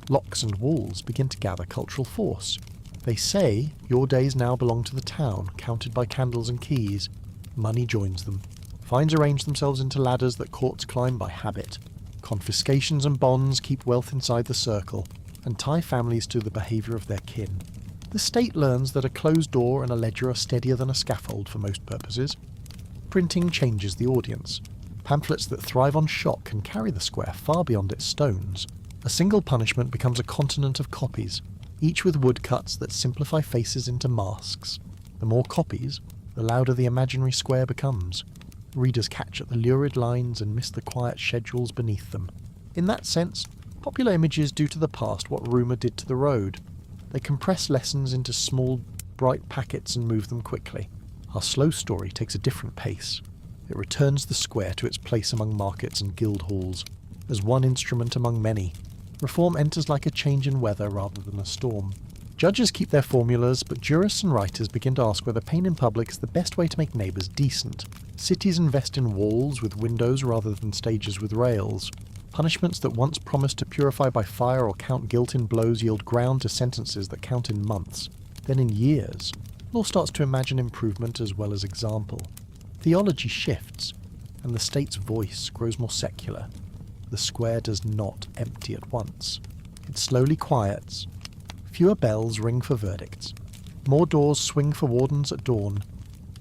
Locks and walls begin to gather cultural force. They say your days now belong to the town, counted by candles and keys. Money joins them. Fines arrange themselves into ladders that courts climb by habit. Confiscations and bonds keep wealth inside the circle, and tie families to the behaviour of their kin. The state learns that a closed door and a ledger are steadier than a scaffold for most purposes. Printing changes the audience. Pamphlets that thrive on shock can carry the square far beyond its stones. A single punishment becomes a continent of copies, each with woodcuts that simplify faces into masks. The more copies, the louder the imaginary square becomes. Readers catch at the lurid lines and miss the quiet schedules beneath them. In that sense, popular images do to the past what rumour did to the road. They compress lessons into small, bright packets and move them quickly. Our slow story takes a different pace. It returns the square to its place among markets and guild halls, as one instrument among many. Reform enters like a change in weather rather than a storm. Judges keep their formulas, but jurists and writers begin to ask whether pain in public is the best way to make neighbours decent. Cities invest in walls with windows rather than stages with rails. Punishments that once promised to purify by fire or count guilt in blows yield ground to sentences that count in months, then in years. Law starts to imagine improvement as well as example. Theology shifts, and the state's voice grows more secular. The square does not empty at once. It slowly quiets. Fewer bells ring for verdicts. More doors swing for wardens at dawn.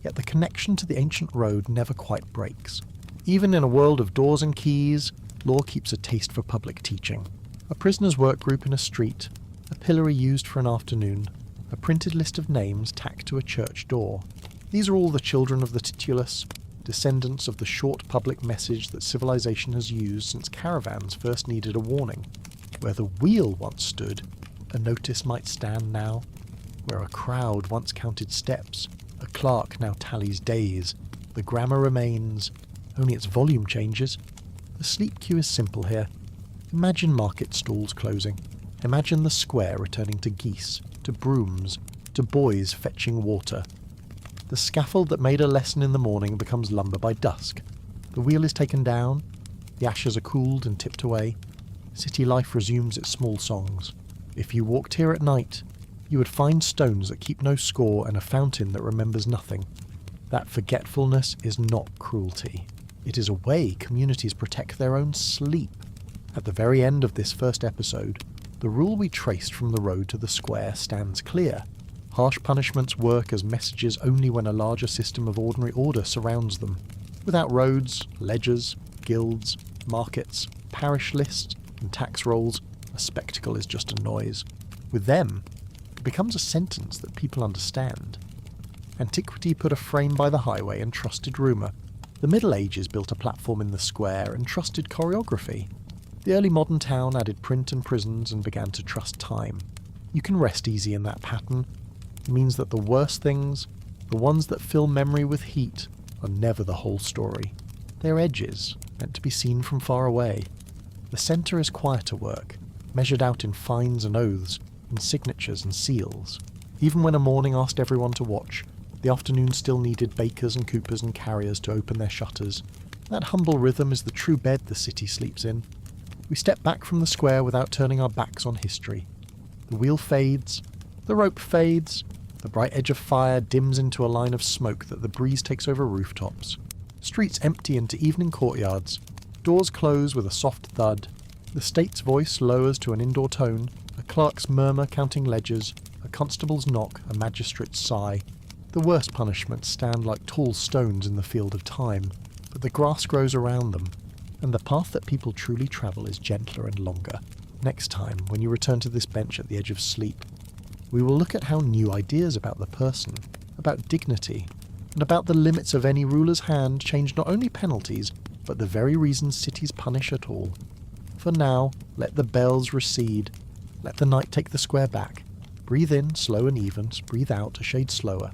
Yet the connection to the ancient road never quite breaks. Even in a world of doors and keys, law keeps a taste for public teaching. A prisoner's work group in a street, a pillory used for an afternoon, a printed list of names tacked to a church door. These are all the children of the titulus, descendants of the short public message that civilization has used since caravans first needed a warning. Where the wheel once stood, a notice might stand now. Where a crowd once counted steps, a clerk now tallies days. The grammar remains, only its volume changes. The sleep cue is simple here. Imagine market stalls closing. Imagine the square returning to geese, to brooms, to boys fetching water. The scaffold that made a lesson in the morning becomes lumber by dusk. The wheel is taken down, the ashes are cooled and tipped away. City life resumes its small songs. If you walked here at night, you would find stones that keep no score and a fountain that remembers nothing. That forgetfulness is not cruelty. It is a way communities protect their own sleep. At the very end of this first episode, the rule we traced from the road to the square stands clear. Harsh punishments work as messages only when a larger system of ordinary order surrounds them. Without roads, ledgers, guilds, markets, parish lists, and tax rolls, a spectacle is just a noise. With them, it becomes a sentence that people understand. Antiquity put a frame by the highway and trusted rumour. The Middle Ages built a platform in the square and trusted choreography. The early modern town added print and prisons and began to trust time. You can rest easy in that pattern. It means that the worst things, the ones that fill memory with heat, are never the whole story. They're edges, meant to be seen from far away. The centre is quieter work, measured out in fines and oaths, in signatures and seals. Even when a morning asked everyone to watch, the afternoon still needed bakers and coopers and carriers to open their shutters. That humble rhythm is the true bed the city sleeps in. We step back from the square without turning our backs on history. The wheel fades, the rope fades, the bright edge of fire dims into a line of smoke that the breeze takes over rooftops. Streets empty into evening courtyards. Doors close with a soft thud. The state's voice lowers to an indoor tone, a clerk's murmur counting ledgers, a constable's knock, a magistrate's sigh. The worst punishments stand like tall stones in the field of time, but the grass grows around them, and the path that people truly travel is gentler and longer. Next time, when you return to this bench at the edge of sleep, we will look at how new ideas about the person, about dignity, and about the limits of any ruler's hand change not only penalties, but the very reasons cities punish at all. For now, let the bells recede. Let the night take the square back. Breathe in, slow and even, breathe out, a shade slower.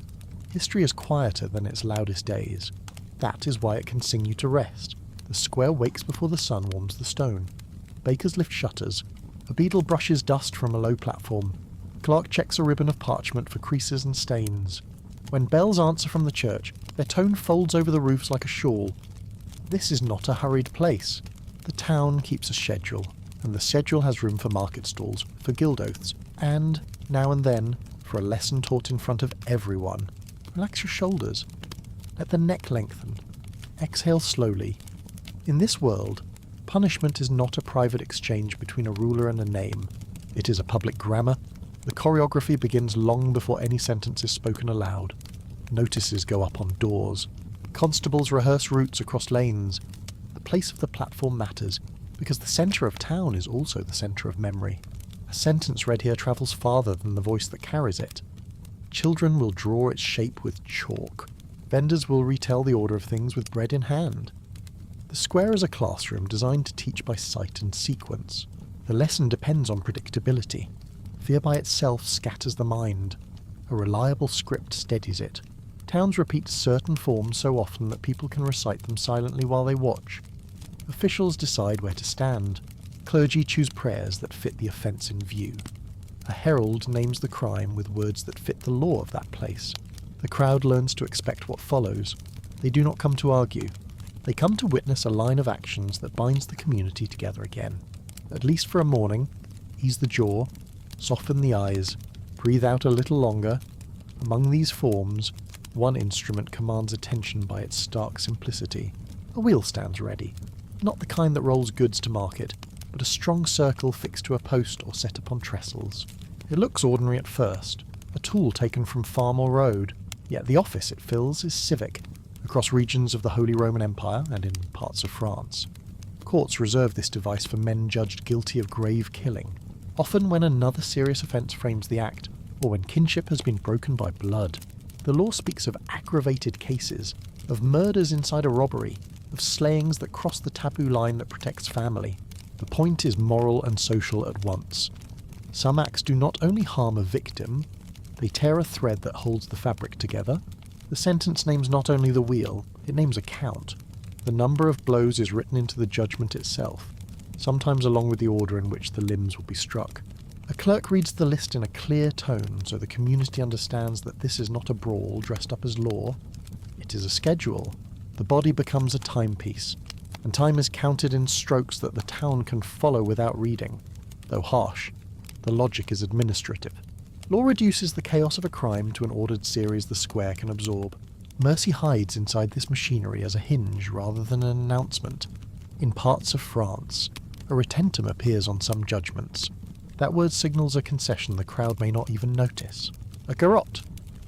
History is quieter than its loudest days. That is why it can sing you to rest. The square wakes before the sun warms the stone. Bakers lift shutters. A beadle brushes dust from a low platform. Clerk checks a ribbon of parchment for creases and stains. When bells answer from the church, their tone folds over the roofs like a shawl. This is not a hurried place. The town keeps a schedule, and the schedule has room for market stalls, for guild oaths, and, now and then, for a lesson taught in front of everyone. Relax your shoulders. Let the neck lengthen. Exhale slowly. In this world, punishment is not a private exchange between a ruler and a name. It is a public grammar. The choreography begins long before any sentence is spoken aloud. Notices go up on doors. Constables rehearse routes across lanes. The place of the platform matters. because the centre of town is also the centre of memory. A sentence read here travels farther than the voice that carries it. Children will draw its shape with chalk. Vendors will retell the order of things with bread in hand. The square is a classroom designed to teach by sight and sequence. The lesson depends on predictability. Fear by itself scatters the mind. A reliable script steadies it. Towns repeat certain forms so often that people can recite them silently while they watch. Officials decide where to stand. Clergy choose prayers that fit the offence in view. A herald names the crime with words that fit the law of that place. The crowd learns to expect what follows. They do not come to argue. They come to witness a line of actions that binds the community together again. At least for a morning, ease the jaw, soften the eyes, breathe out a little longer. Among these forms, one instrument commands attention by its stark simplicity. A wheel stands ready, not the kind that rolls goods to market, but a strong circle fixed to a post or set upon trestles. It looks ordinary at first, a tool taken from farm or road, yet the office it fills is civic, across regions of the Holy Roman Empire and in parts of France. Courts reserve this device for men judged guilty of grave killing, often when another serious offence frames the act, or when kinship has been broken by blood. The law speaks of aggravated cases, of murders inside a robbery, of slayings that cross the taboo line that protects family. The point is moral and social at once. Some acts do not only harm a victim, they tear a thread that holds the fabric together. The sentence names not only the wheel, it names a count. The number of blows is written into the judgment itself, sometimes along with the order in which the limbs will be struck. A clerk reads the list in a clear tone so the community understands that this is not a brawl dressed up as law. It is a schedule. The body becomes a timepiece, and time is counted in strokes that the town can follow without reading. Though harsh, the logic is administrative. Law reduces the chaos of a crime to an ordered series the square can absorb. Mercy hides inside this machinery as a hinge rather than an announcement. In parts of France, a retentum appears on some judgments. That word signals a concession the crowd may not even notice. A garrote,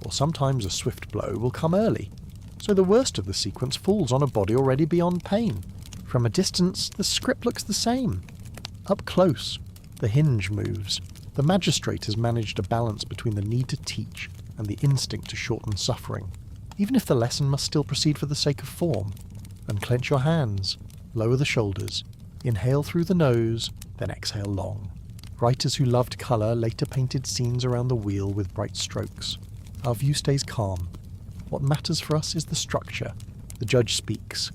or sometimes a swift blow, will come early, so the worst of the sequence falls on a body already beyond pain. From a distance, the script looks the same. Up close, the hinge moves. The magistrate has managed a balance between the need to teach and the instinct to shorten suffering, even if the lesson must still proceed for the sake of form. Unclench your hands, lower the shoulders, inhale through the nose, then exhale long. Writers who loved colour later painted scenes around the wheel with bright strokes. Our view stays calm. What matters for us is the structure. The judge speaks.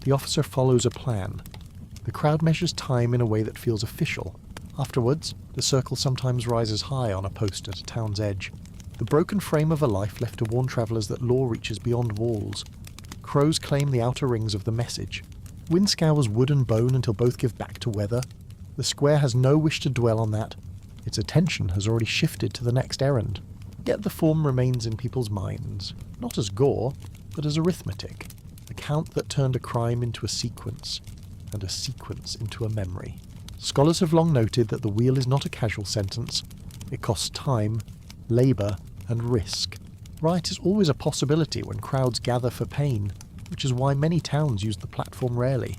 The officer follows a plan. The crowd measures time in a way that feels official. Afterwards, the circle sometimes rises high on a post at a town's edge. The broken frame of a life left to warn travellers that law reaches beyond walls. Crows claim the outer rings of the message. Wind scours wood and bone until both give back to weather. The square has no wish to dwell on that. Its attention has already shifted to the next errand. Yet the form remains in people's minds, not as gore, but as arithmetic. A count that turned a crime into a sequence, and a sequence into a memory. Scholars have long noted that the wheel is not a casual sentence. It costs time, labour, and risk. Riot is always a possibility when crowds gather for pain, which is why many towns use the platform rarely,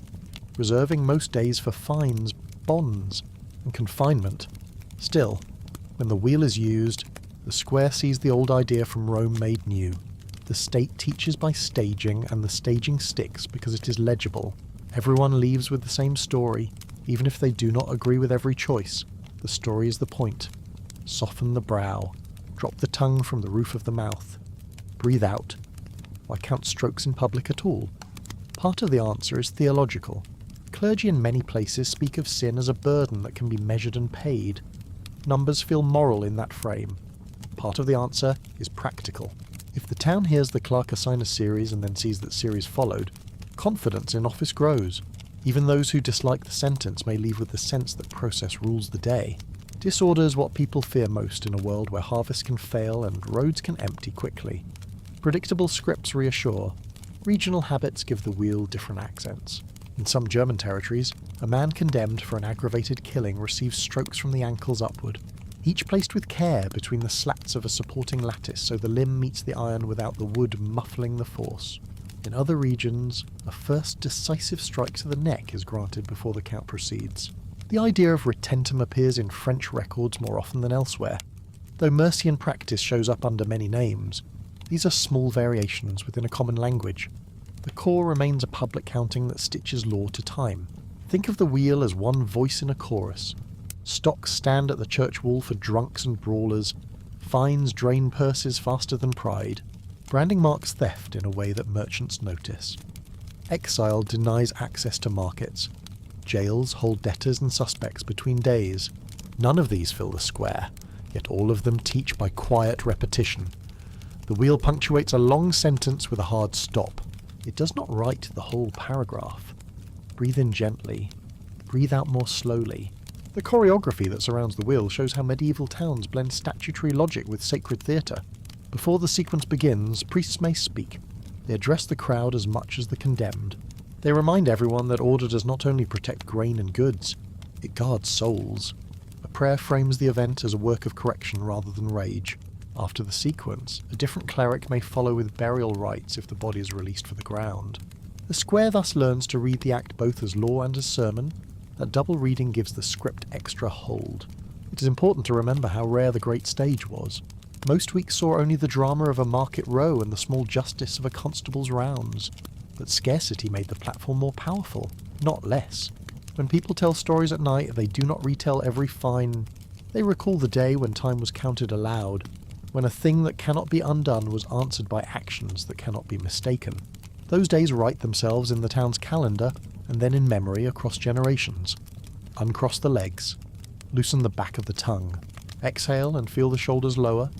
reserving most days for fines, bonds, and confinement. Still, when the wheel is used, the square sees the old idea from Rome made new. The state teaches by staging, and the staging sticks because it is legible. Everyone leaves with the same story, even if they do not agree with every choice. The story is the point. Soften the brow. Drop the tongue from the roof of the mouth. Breathe out. Why count strokes in public at all? Part of the answer is theological. Clergy in many places speak of sin as a burden that can be measured and paid. Numbers feel moral in that frame. Part of the answer is practical. If the town hears the clerk assign a series and then sees that series followed, confidence in office grows. Even those who dislike the sentence may leave with the sense that process rules the day. Disorder is what people fear most in a world where harvests can fail and roads can empty quickly. Predictable scripts reassure. Regional habits give the wheel different accents. In some German territories, a man condemned for an aggravated killing receives strokes from the ankles upward, each placed with care between the slats of a supporting lattice so the limb meets the iron without the wood muffling the force. In other regions, a first decisive strike to the neck is granted before the count proceeds. The idea of retentum appears in French records more often than elsewhere. Though mercy in practice shows up under many names, these are small variations within a common language. The core remains a public counting that stitches law to time. Think of the wheel as one voice in a chorus. Stocks stand at the church wall for drunks and brawlers. Fines drain purses faster than pride. Branding marks theft in a way that merchants notice. Exile denies access to markets. Jails hold debtors and suspects between days. None of these fill the square, yet all of them teach by quiet repetition. The wheel punctuates a long sentence with a hard stop. It does not write the whole paragraph. Breathe in gently. Breathe out more slowly. The choreography that surrounds the wheel shows how medieval towns blend statutory logic with sacred theatre. Before the sequence begins, priests may speak. They address the crowd as much as the condemned. They remind everyone that order does not only protect grain and goods, it guards souls. A prayer frames the event as a work of correction rather than rage. After the sequence, a different cleric may follow with burial rites if the body is released for the ground. The square thus learns to read the act both as law and as sermon. That double reading gives the script extra hold. It is important to remember how rare the great stage was. Most weeks saw only the drama of a market row and the small justice of a constable's rounds. But scarcity made the platform more powerful, not less. When people tell stories at night, they do not retell every fine. They recall the day when time was counted aloud, when a thing that cannot be undone was answered by actions that cannot be mistaken. Those days write themselves in the town's calendar, and then in memory across generations. Uncross the legs. Loosen the back of the tongue. Exhale and feel the shoulders lower.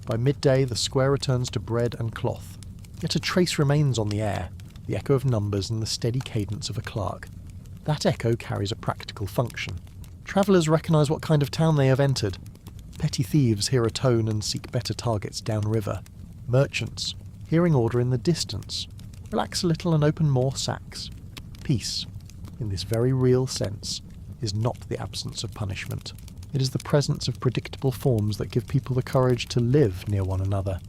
By midday, the square returns to bread and cloth. Yet a trace remains on the air, the echo of numbers and the steady cadence of a clerk. That echo carries a practical function. Travellers recognise what kind of town they have entered. Petty thieves hear a tone and seek better targets downriver. Merchants, hearing order in the distance, relax a little and open more sacks. Peace, in this very real sense, is not the absence of punishment. It is the presence of predictable forms that give people the courage to live near one another.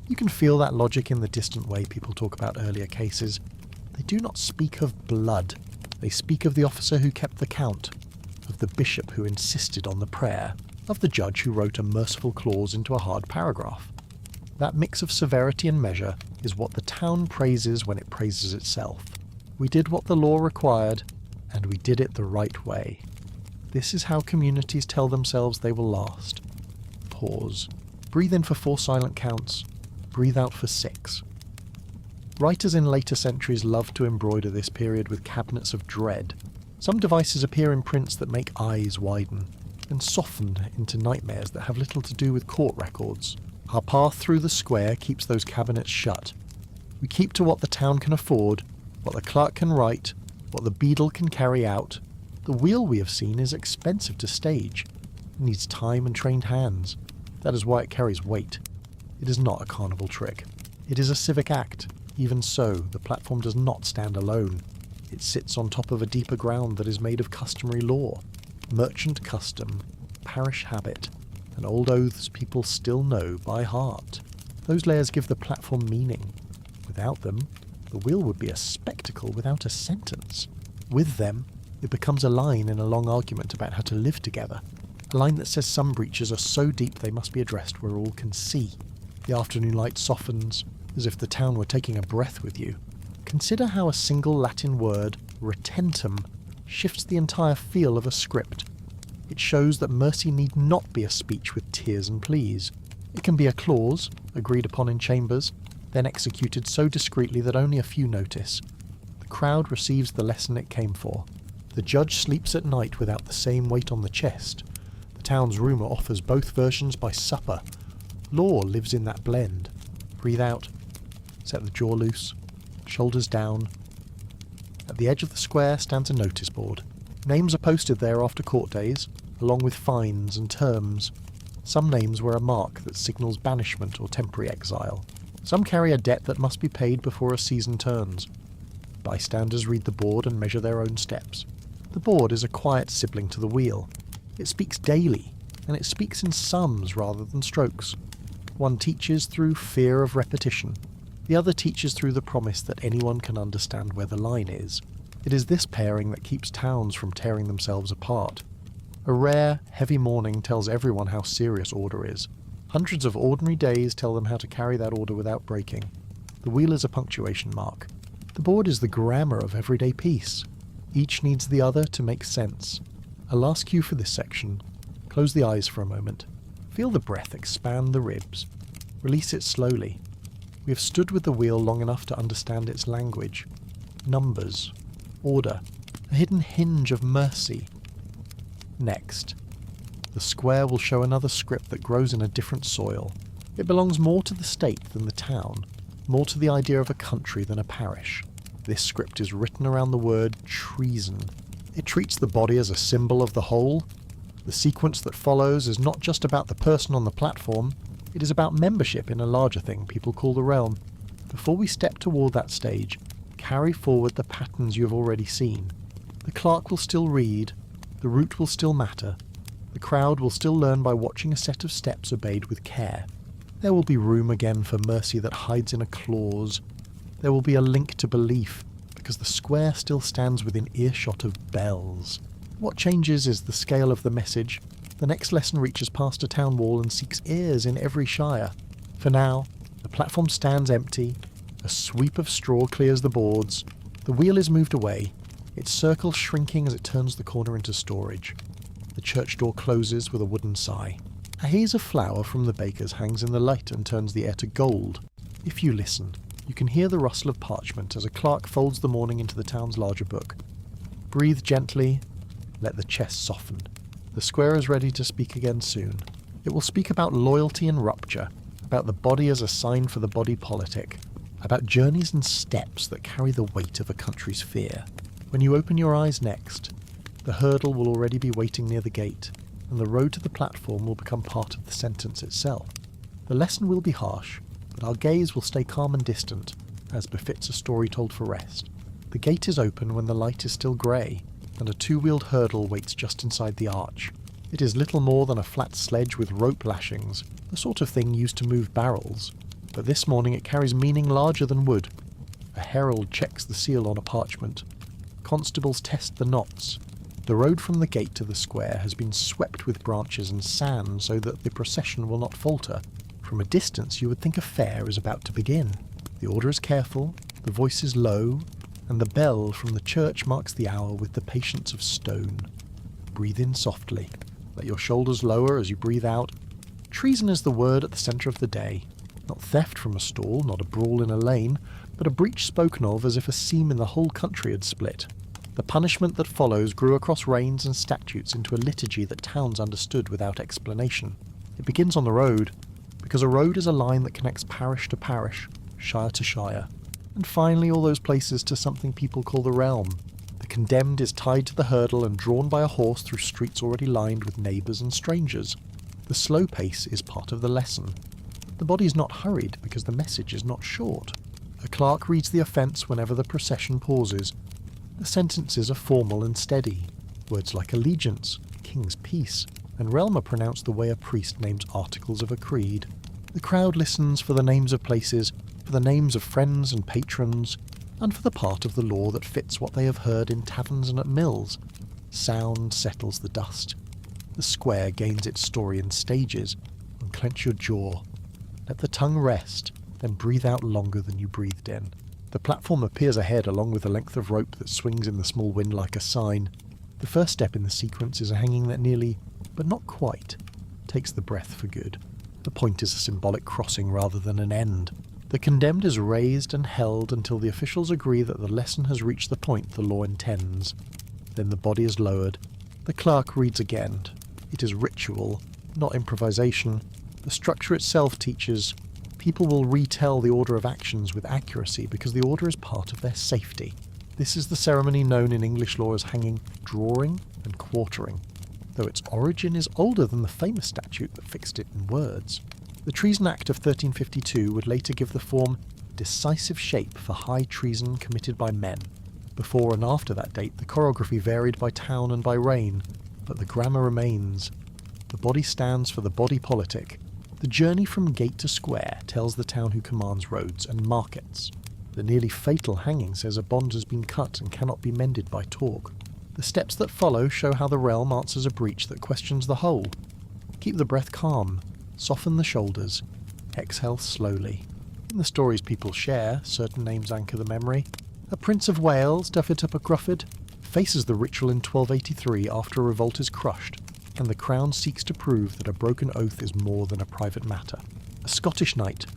You can feel that logic in the distant way people talk about earlier cases. They do not speak of blood. They speak of the officer who kept the count, of the bishop who insisted on the prayer, of the judge who wrote a merciful clause into a hard paragraph. That mix of severity and measure is what the town praises when it praises itself. We did what the law required, and we did it the right way. This is how communities tell themselves they will last. Pause. Breathe in for 4 silent counts. Breathe out for 6. Writers in later centuries loved to embroider this period with cabinets of dread. Some devices appear in prints that make eyes widen, and soften into nightmares that have little to do with court records. Our path through the square keeps those cabinets shut. We keep to what the town can afford, what the clerk can write, what the beadle can carry out. The wheel we have seen is expensive to stage. It needs time and trained hands. That is why it carries weight. It is not a carnival trick. It is a civic act. Even so, the platform does not stand alone. It sits on top of a deeper ground that is made of customary law, merchant custom, parish habit, and old oaths people still know by heart. Those layers give the platform meaning. Without them, the wheel would be a spectacle without a sentence. With them, it becomes a line in a long argument about how to live together. A line that says some breaches are so deep they must be addressed where all can see. The afternoon light softens, as if the town were taking a breath with you. Consider how a single Latin word, retentum, shifts the entire feel of a script. It shows that mercy need not be a speech with tears and pleas. It can be a clause, agreed upon in chambers, then executed so discreetly that only a few notice. The crowd receives the lesson it came for. The judge sleeps at night without the same weight on the chest. The town's rumour offers both versions by supper. Law lives in that blend. Breathe out. Set the jaw loose. Shoulders down. At the edge of the square stands a notice board. Names are posted there after court days, along with fines and terms. Some names wear a mark that signals banishment or temporary exile. Some carry a debt that must be paid before a season turns. Bystanders read the board and measure their own steps. The board is a quiet sibling to the wheel. It speaks daily, and it speaks in sums rather than strokes. One teaches through fear of repetition. The other teaches through the promise that anyone can understand where the line is. It is this pairing that keeps towns from tearing themselves apart. A rare, heavy morning tells everyone how serious order is. Hundreds of ordinary days tell them how to carry that order without breaking. The wheel is a punctuation mark. The board is the grammar of everyday peace. Each needs the other to make sense. A last cue for this section. Close the eyes for a moment. Feel the breath expand the ribs. Release it slowly. We have stood with the wheel long enough to understand its language. Numbers. Order. A hidden hinge of mercy. Next. The square will show another script that grows in a different soil. It belongs more to the state than the town, more to the idea of a country than a parish. This script is written around the word treason. It treats the body as a symbol of the whole. The sequence that follows is not just about the person on the platform, it is about membership in a larger thing people call the realm. Before we step toward that stage, carry forward the patterns you have already seen. The clerk will still read, the route will still matter, the crowd will still learn by watching a set of steps obeyed with care. There will be room again for mercy that hides in a clause. There will be a link to belief, because the square still stands within earshot of bells. What changes is the scale of the message. The next lesson reaches past a town wall and seeks ears in every shire. For now, the platform stands empty. A sweep of straw clears the boards. The wheel is moved away, its circle shrinking as it turns the corner into storage. The church door closes with a wooden sigh. A haze of flour from the baker's hangs in the light and turns the air to gold. If you listen, you can hear the rustle of parchment as a clerk folds the morning into the town's larger book. Breathe gently, let the chest soften. The square is ready to speak again soon. It will speak about loyalty and rupture, about the body as a sign for the body politic, about journeys and steps that carry the weight of a country's fear. When you open your eyes next, the hurdle will already be waiting near the gate, and the road to the platform will become part of the sentence itself. The lesson will be harsh, but our gaze will stay calm and distant, as befits a story told for rest. The gate is open when the light is still grey, and a two-wheeled hurdle waits just inside the arch. It is little more than a flat sledge with rope lashings, the sort of thing used to move barrels, but this morning it carries meaning larger than wood. A herald checks the seal on a parchment. Constables test the knots. The road from the gate to the square has been swept with branches and sand so that the procession will not falter. From a distance you would think a fair is about to begin. The order is careful, the voice is low, and the bell from the church marks the hour with the patience of stone. Breathe in softly. Let your shoulders lower as you breathe out. Treason is the word at the centre of the day. Not theft from a stall, not a brawl in a lane, but a breach spoken of as if a seam in the whole country had split. The punishment that follows grew across reigns and statutes into a liturgy that towns understood without explanation. It begins on the road, because a road is a line that connects parish to parish, shire to shire, and finally all those places to something people call the realm. The condemned is tied to the hurdle and drawn by a horse through streets already lined with neighbours and strangers. The slow pace is part of the lesson. The body is not hurried because the message is not short. A clerk reads the offence whenever the procession pauses. The sentences are formal and steady. Words like allegiance, king's peace, and realm are pronounced the way a priest names articles of a creed. The crowd listens for the names of places, for the names of friends and patrons, and for the part of the law that fits what they have heard in taverns and at mills. Sound settles the dust. The square gains its story in stages. Unclench your jaw. Let the tongue rest, then breathe out longer than you breathed in. The platform appears ahead along with a length of rope that swings in the small wind like a sign. The first step in the sequence is a hanging that nearly, but not quite, takes the breath for good. The point is a symbolic crossing rather than an end. The condemned is raised and held until the officials agree that the lesson has reached the point the law intends. Then the body is lowered. The clerk reads again. It is ritual, not improvisation. The structure itself teaches people will retell the order of actions with accuracy because the order is part of their safety. This is the ceremony known in English law as hanging, drawing, and quartering, though its origin is older than the famous statute that fixed it in words. The Treason Act of 1352 would later give the form decisive shape for high treason committed by men. Before and after that date, the choreography varied by town and by reign, but the grammar remains. The body stands for the body politic, The journey from gate to square tells the town who commands roads and markets. The nearly fatal hanging says a bond has been cut and cannot be mended by talk. The steps that follow show how the realm answers a breach that questions the whole. Keep the breath calm, soften the shoulders, exhale slowly. In the stories people share, certain names anchor the memory. A Prince of Wales, Dyfed ap Gruffydd, faces the ritual in 1283 after a revolt is crushed, and the crown seeks to prove that a broken oath is more than a private matter. A Scottish knight,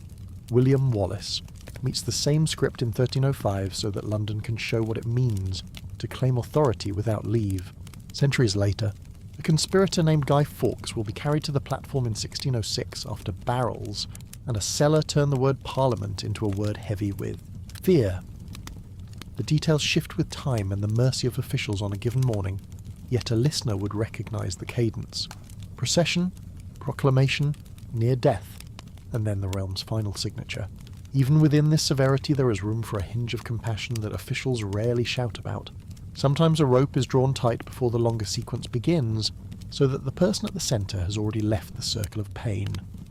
William Wallace, meets the same script in 1305 so that London can show what it means to claim authority without leave. Centuries later, a conspirator named Guy Fawkes will be carried to the platform in 1606 after barrels, and a seller turned the word Parliament into a word heavy with fear. The details shift with time and the mercy of officials on a given morning, yet a listener would recognise the cadence. Procession, proclamation, near death, and then the realm's final signature. Even within this severity there is room for a hinge of compassion that officials rarely shout about. Sometimes a rope is drawn tight before the longer sequence begins, so that the person at the centre has already left the circle of pain.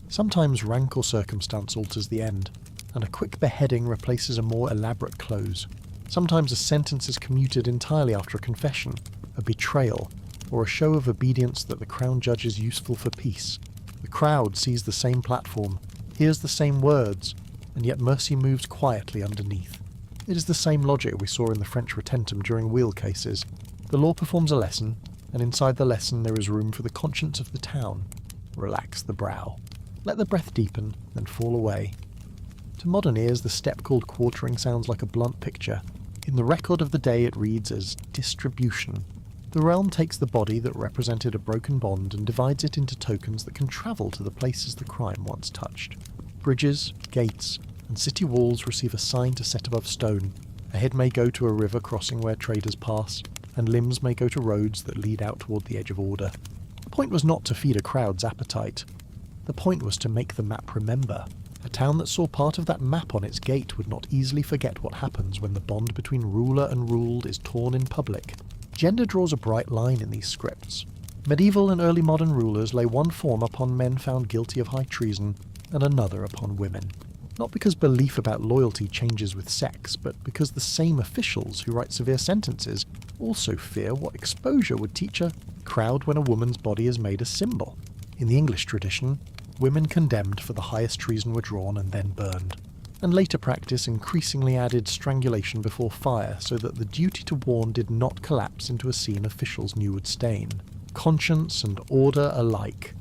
Sometimes rank or circumstance alters the end, and a quick beheading replaces a more elaborate close. Sometimes a sentence is commuted entirely after a confession, a betrayal, or a show of obedience that the crown judges useful for peace. The crowd sees the same platform, hears the same words, and yet mercy moves quietly underneath. It is the same logic we saw in the French retentum during wheel cases. The law performs a lesson, and inside the lesson there is room for the conscience of the town. Relax the brow. Let the breath deepen, then fall away. To modern ears, the step called quartering sounds like a blunt picture. In the record of the day it reads as distribution. The realm takes the body that represented a broken bond and divides it into tokens that can travel to the places the crime once touched. Bridges, gates, and city walls receive a sign to set above stone. A head may go to a river crossing where traders pass, and limbs may go to roads that lead out toward the edge of order. The point was not to feed a crowd's appetite. The point was to make the map remember. A town that saw part of that map on its gate would not easily forget what happens when the bond between ruler and ruled is torn in public. Gender draws a bright line in these scripts. Medieval and early modern rulers lay one form upon men found guilty of high treason, and another upon women. Not because belief about loyalty changes with sex, but because the same officials who write severe sentences also fear what exposure would teach a crowd when a woman's body is made a symbol. In the English tradition, women condemned for the highest treason were drawn and then burned, and later practice increasingly added strangulation before fire so that the duty to warn did not collapse into a scene officials knew would stain. Conscience and order alike.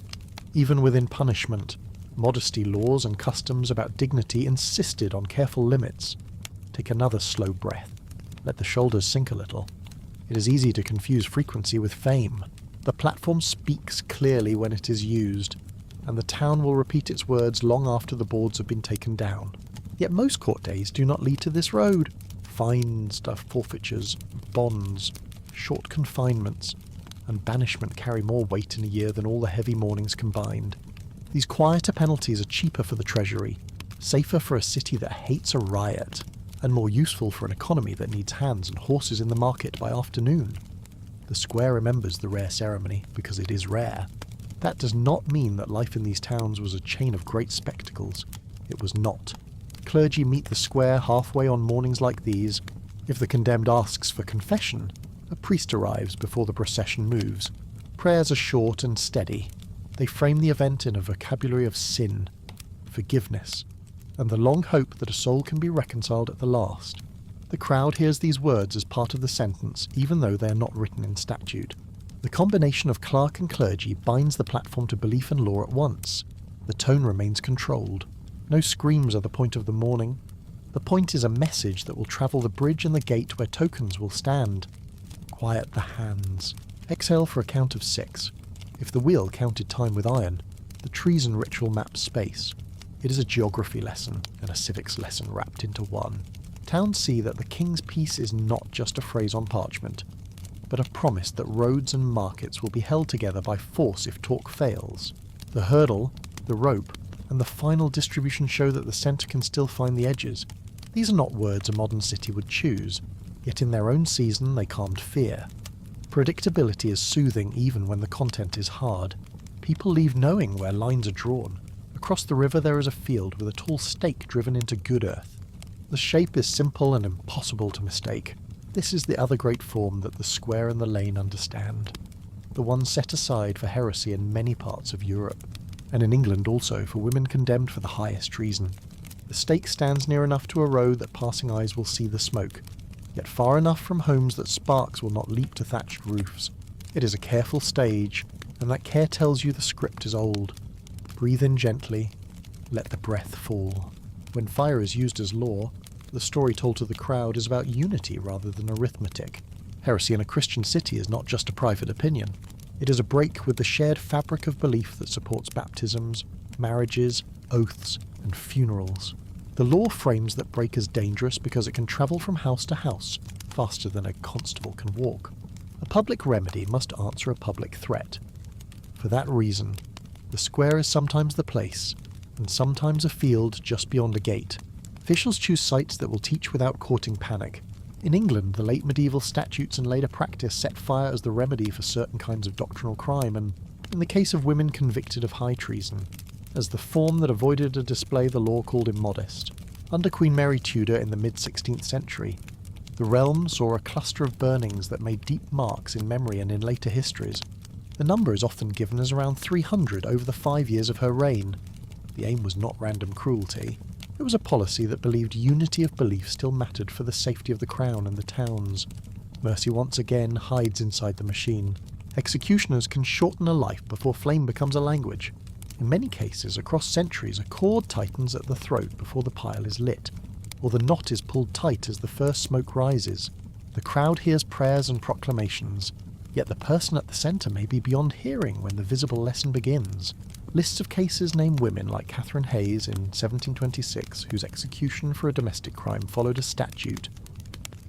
Even within punishment, modesty laws and customs about dignity insisted on careful limits. Take another slow breath. Let the shoulders sink a little. It is easy to confuse frequency with fame. The platform speaks clearly when it is used, and the town will repeat its words long after the boards have been taken down. Yet most court days do not lead to this road. Fines, forfeitures, bonds, short confinements, and banishment carry more weight in a year than all the heavy mournings combined. These quieter penalties are cheaper for the treasury, safer for a city that hates a riot, and more useful for an economy that needs hands and horses in the market by afternoon. The square remembers the rare ceremony because it is rare. That does not mean that life in these towns was a chain of great spectacles. It was not. Clergy meet the square halfway on mornings like these. If the condemned asks for confession, a priest arrives before the procession moves. Prayers are short and steady. They frame the event in a vocabulary of sin, forgiveness, and the long hope that a soul can be reconciled at the last. The crowd hears these words as part of the sentence, even though they are not written in statute. The combination of clerk and clergy binds the platform to belief and law at once. The tone remains controlled. No screams are the point of the mourning. The point is a message that will travel the bridge and the gate where tokens will stand. Quiet the hands. Exhale for a count of 6. If the wheel counted time with iron, the treason ritual maps space. It is a geography lesson and a civics lesson wrapped into one. Towns see that the king's peace is not just a phrase on parchment, but a promise that roads and markets will be held together by force if talk fails. The hurdle, the rope, and the final distribution show that the centre can still find the edges. These are not words a modern city would choose, yet in their own season they calmed fear. Predictability is soothing even when the content is hard. People leave knowing where lines are drawn. A Across the river there is a field with a tall stake driven into good earth. The shape is simple and impossible to mistake. This is the other great form that the square and the lane understand, the one set aside for heresy in many parts of Europe, and in England also for women condemned for the highest treason. The stake stands near enough to a road that passing eyes will see the smoke, yet far enough from homes that sparks will not leap to thatched roofs. It is a careful stage, and that care tells you the script is old. Breathe in gently, let the breath fall. When fire is used as law, the story told to the crowd is about unity rather than arithmetic. Heresy in a Christian city is not just a private opinion. It is a break with the shared fabric of belief that supports baptisms, marriages, oaths, and funerals. The law frames that break as dangerous because it can travel from house to house faster than a constable can walk. A public remedy must answer a public threat. For that reason, the square is sometimes the place, and sometimes a field just beyond a gate. Officials choose sites that will teach without courting panic. In England, the late medieval statutes and later practice set fire as the remedy for certain kinds of doctrinal crime, and, in the case of women convicted of high treason, as the form that avoided a display the law called immodest. Under Queen Mary Tudor in the mid-16th century, the realm saw a cluster of burnings that made deep marks in memory and in later histories. The number is often given as around 300 over the 5 years of her reign. The aim was not random cruelty. It was a policy that believed unity of belief still mattered for the safety of the crown and the towns. Mercy once again hides inside the machine. Executioners can shorten a life before flame becomes a language. In many cases, across centuries, a cord tightens at the throat before the pile is lit, or the knot is pulled tight as the first smoke rises. The crowd hears prayers and proclamations, yet the person at the centre may be beyond hearing when the visible lesson begins. Lists of cases name women like Catherine Hayes in 1726, whose execution for a domestic crime followed a statute,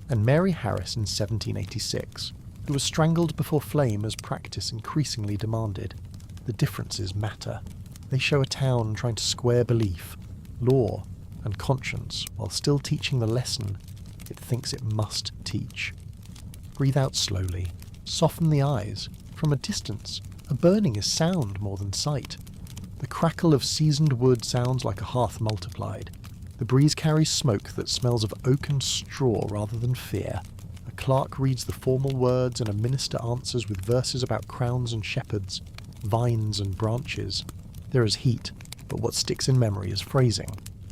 and Mary Harris in 1786, who was strangled before flame as practice increasingly demanded. The differences matter. They show a town trying to square belief, law, and conscience while still teaching the lesson it thinks it must teach. Breathe out slowly. Soften the eyes. From a distance, a burning is sound more than sight. The crackle of seasoned wood sounds like a hearth multiplied. The breeze carries smoke that smells of oak and straw rather than fear. A clerk reads the formal words and a minister answers with verses about crowns and shepherds, vines and branches. There is heat, but what sticks in memory is phrasing.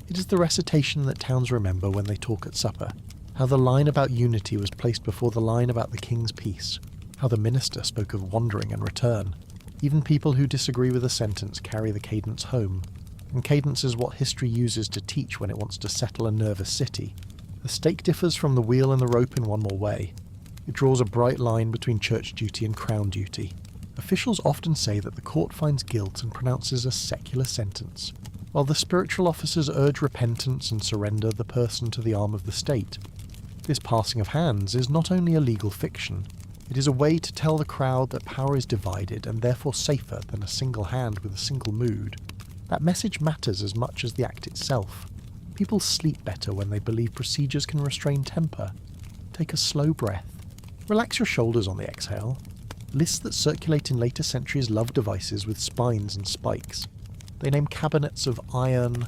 It is the recitation that towns remember when they talk at supper. How the line about unity was placed before the line about the king's peace. How the minister spoke of wandering and return. Even people who disagree with a sentence carry the cadence home. And cadence is what history uses to teach when it wants to settle a nervous city. The stake differs from the wheel and the rope in one more way. It draws a bright line between church duty and crown duty. Officials often say that the court finds guilt and pronounces a secular sentence, while the spiritual officers urge repentance and surrender the person to the arm of the state. This passing of hands is not only a legal fiction, it is a way to tell the crowd that power is divided and therefore safer than a single hand with a single mood. That message matters as much as the act itself. People sleep better when they believe procedures can restrain temper. Take a slow breath. Relax your shoulders on the exhale. Lists that circulate in later centuries love devices with spines and spikes. They name cabinets of iron,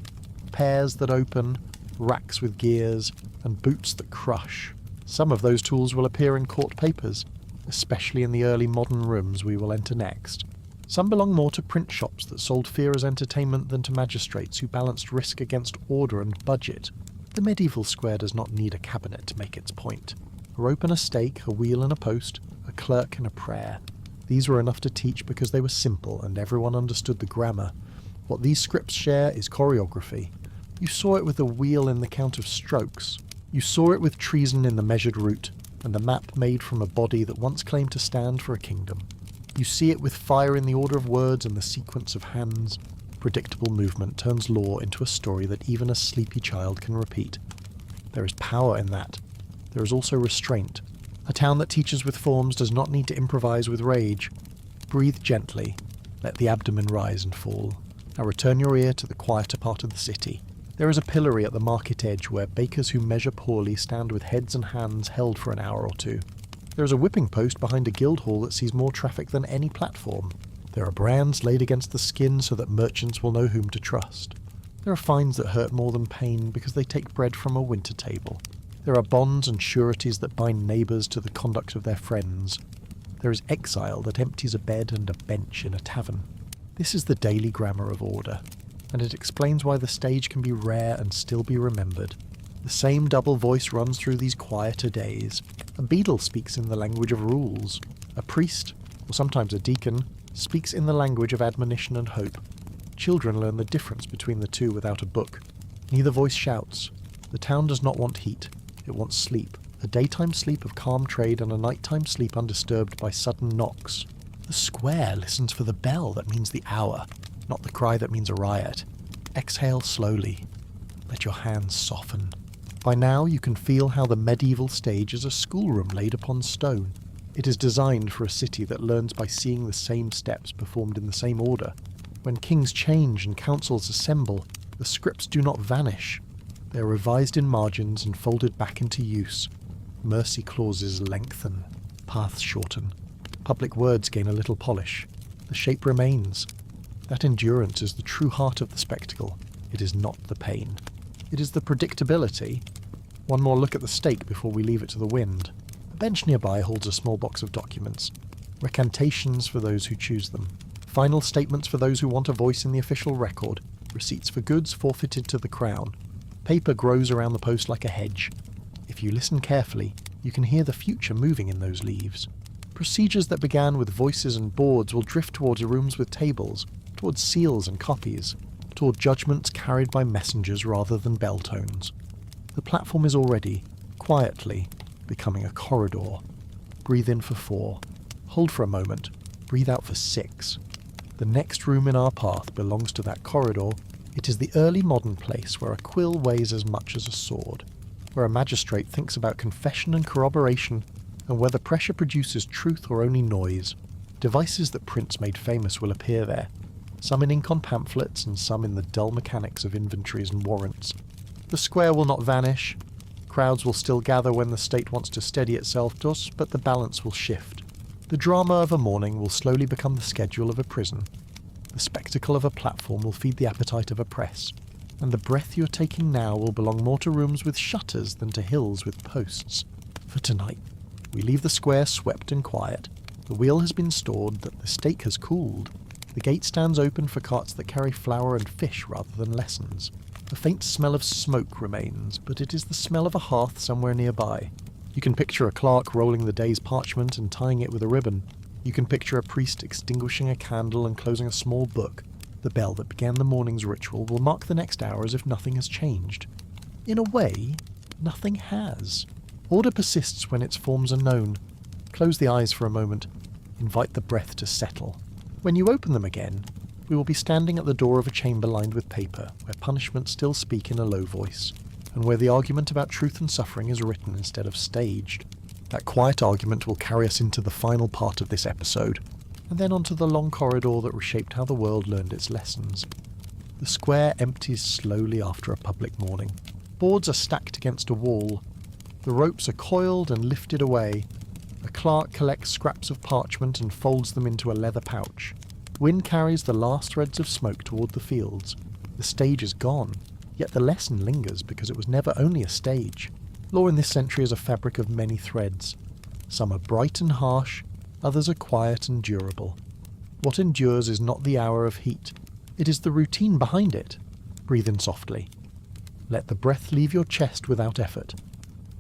pears that open, racks with gears, and boots that crush. Some of those tools will appear in court papers, especially in the early modern rooms we will enter next. Some belong more to print shops that sold fear as entertainment than to magistrates who balanced risk against order and budget. The medieval square does not need a cabinet to make its point. A rope and a stake, a wheel and a post, a clerk and a prayer. These were enough to teach because they were simple and everyone understood the grammar. What these scripts share is choreography. You saw it with the wheel in the count of strokes. You saw it with treason in the measured route, and the map made from a body that once claimed to stand for a kingdom. You see it with fire in the order of words and the sequence of hands. Predictable movement turns law into a story that even a sleepy child can repeat. There is power in that. There is also restraint. A town that teaches with forms does not need to improvise with rage. Breathe gently. Let the abdomen rise and fall. Now return your ear to the quieter part of the city. There is a pillory at the market edge where bakers who measure poorly stand with heads and hands held for an hour or two. There is a whipping post behind a guild hall that sees more traffic than any platform. There are brands laid against the skin so that merchants will know whom to trust. There are fines that hurt more than pain because they take bread from a winter table. There are bonds and sureties that bind neighbours to the conduct of their friends. There is exile that empties a bed and a bench in a tavern. This is the daily grammar of order, and it explains why the stage can be rare and still be remembered. The same double voice runs through these quieter days. A beadle speaks in the language of rules. A priest, or sometimes a deacon, speaks in the language of admonition and hope. Children learn the difference between the two without a book. Neither voice shouts. The town does not want heat. It wants sleep. A daytime sleep of calm trade and a nighttime sleep undisturbed by sudden knocks. The square listens for the bell that means the hour, not the cry that means a riot. Exhale slowly. Let your hands soften. By now you can feel how the medieval stage is a schoolroom laid upon stone. It is designed for a city that learns by seeing the same steps performed in the same order. When kings change and councils assemble, the scripts do not vanish. They are revised in margins and folded back into use. Mercy clauses lengthen. Paths shorten. Public words gain a little polish. The shape remains. That endurance is the true heart of the spectacle. It is not the pain. It is the predictability. One more look at the stake before we leave it to the wind. A bench nearby holds a small box of documents. Recantations for those who choose them. Final statements for those who want a voice in the official record. Receipts for goods forfeited to the crown. Paper grows around the post like a hedge. If you listen carefully, you can hear the future moving in those leaves. Procedures that began with voices and boards will drift towards rooms with tables, towards seals and copies, toward judgments carried by messengers rather than bell tones. The platform is already, quietly, becoming a corridor. Breathe in for 4. Hold for a moment. Breathe out for 6. The next room in our path belongs to that corridor. It is the early modern place where a quill weighs as much as a sword, where a magistrate thinks about confession and corroboration, and whether pressure produces truth or only noise. Devices that prints made famous will appear there, some in ink on pamphlets and some in the dull mechanics of inventories and warrants. The square will not vanish. Crowds will still gather when the state wants to steady itself, but the balance will shift. The drama of a morning will slowly become the schedule of a prison. The spectacle of a platform will feed the appetite of a press, and the breath you are taking now will belong more to rooms with shutters than to hills with posts. For tonight, we leave the square swept and quiet. The wheel has been stored, the stake has cooled. The gate stands open for carts that carry flour and fish rather than lessons. A faint smell of smoke remains, but it is the smell of a hearth somewhere nearby. You can picture a clerk rolling the day's parchment and tying it with a ribbon. You can picture a priest extinguishing a candle and closing a small book. The bell that began the morning's ritual will mark the next hour as if nothing has changed. In a way, nothing has. Order persists when its forms are known. Close the eyes for a moment. Invite the breath to settle. When you open them again, we will be standing at the door of a chamber lined with paper, where punishments still speak in a low voice, and where the argument about truth and suffering is written instead of staged. That quiet argument will carry us into the final part of this episode, and then onto the long corridor that reshaped how the world learned its lessons. The square empties slowly after a public morning. Boards are stacked against a wall. The ropes are coiled and lifted away. A clerk collects scraps of parchment and folds them into a leather pouch. Wind carries the last threads of smoke toward the fields. The stage is gone, yet the lesson lingers because it was never only a stage. Law in this century is a fabric of many threads. Some are bright and harsh, others are quiet and durable. What endures is not the hour of heat. It is the routine behind it. Breathe in softly. Let the breath leave your chest without effort.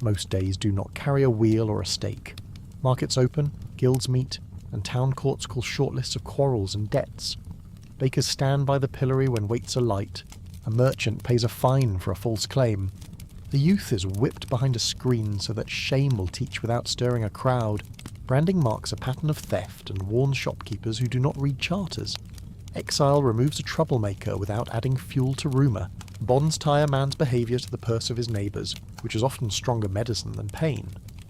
Most days do not carry a wheel or a stake. Markets open, guilds meet, and town courts call short lists of quarrels and debts. Bakers stand by the pillory when weights are light. A merchant pays a fine for a false claim. The youth is whipped behind a screen so that shame will teach without stirring a crowd. Branding marks a pattern of theft and warns shopkeepers who do not read charters. Exile removes a troublemaker without adding fuel to rumour. Bonds tie a man's behaviour to the purse of his neighbours, which is often stronger medicine than pain.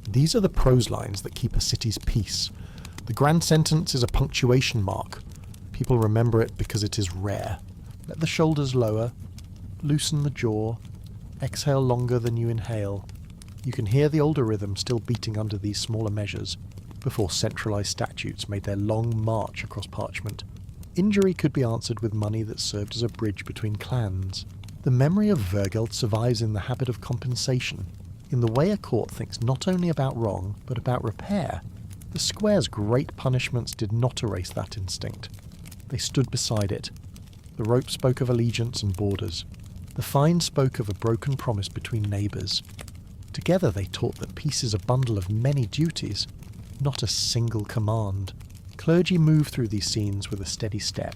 These are the prose lines that keep a city's peace. The grand sentence is a punctuation mark. People remember it because it is rare. Let the shoulders lower. Loosen the jaw. Exhale longer than you inhale. You can hear the older rhythm still beating under these smaller measures, before centralised statutes made their long march across parchment. Injury could be answered with money that served as a bridge between clans. The memory of Vergeld survives in the habit of compensation, in the way a court thinks not only about wrong, but about repair. The square's great punishments did not erase that instinct. They stood beside it. The rope spoke of allegiance and borders. The fine spoke of a broken promise between neighbours. Together they taught that peace is a bundle of many duties, not a single command. Clergy move through these scenes with a steady step.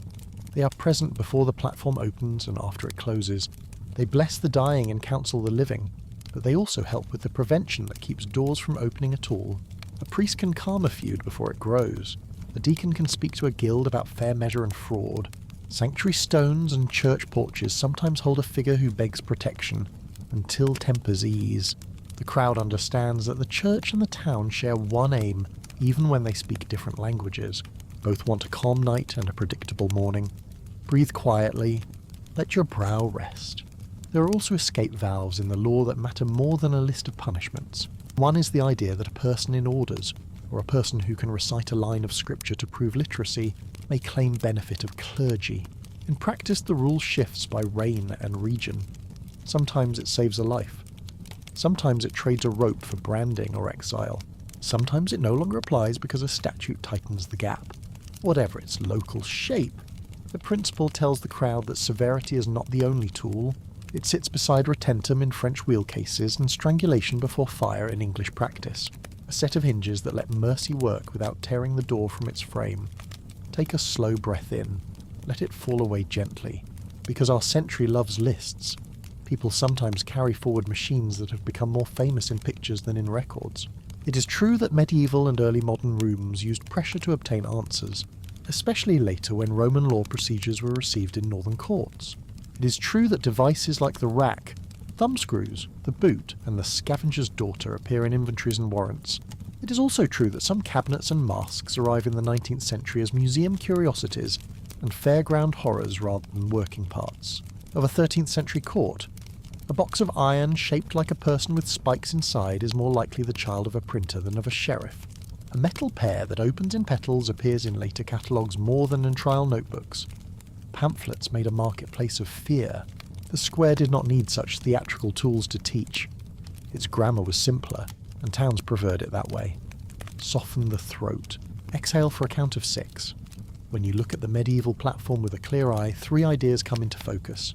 They are present before the platform opens and after it closes. They bless the dying and counsel the living, but they also help with the prevention that keeps doors from opening at all. A priest can calm a feud before it grows. A deacon can speak to a guild about fair measure and fraud. Sanctuary stones and church porches sometimes hold a figure who begs protection, until tempers ease. The crowd understands that the church and the town share one aim, even when they speak different languages. Both want a calm night and a predictable morning. Breathe quietly. Let your brow rest. There are also escape valves in the law that matter more than a list of punishments. One is the idea that a person in orders, or a person who can recite a line of scripture to prove literacy, may claim benefit of clergy. In practice, the rule shifts by reign and region. Sometimes it saves a life. Sometimes it trades a rope for branding or exile. Sometimes it no longer applies because a statute tightens the gap. Whatever its local shape, the principle tells the crowd that severity is not the only tool. It sits beside retentum in French wheel cases and strangulation before fire in English practice. A set of hinges that let mercy work without tearing the door from its frame. Take a slow breath in. Let it fall away gently. Because our century loves lists. People sometimes carry forward machines that have become more famous in pictures than in records. It is true that medieval and early modern rooms used pressure to obtain answers, especially later when Roman law procedures were received in northern courts. It is true that devices like the rack, thumbscrews, the boot, and the scavenger's daughter appear in inventories and warrants. It is also true that some cabinets and masks arrive in the 19th century as museum curiosities and fairground horrors rather than working parts. Of a 13th century court, a box of iron shaped like a person with spikes inside is more likely the child of a printer than of a sheriff. A metal pear that opens in petals appears in later catalogues more than in trial notebooks. Pamphlets made a marketplace of fear. The square did not need such theatrical tools to teach. Its grammar was simpler, and towns preferred it that way. Soften the throat. Exhale for a count of 6. When you look at the medieval platform with a clear eye, 3 ideas come into focus.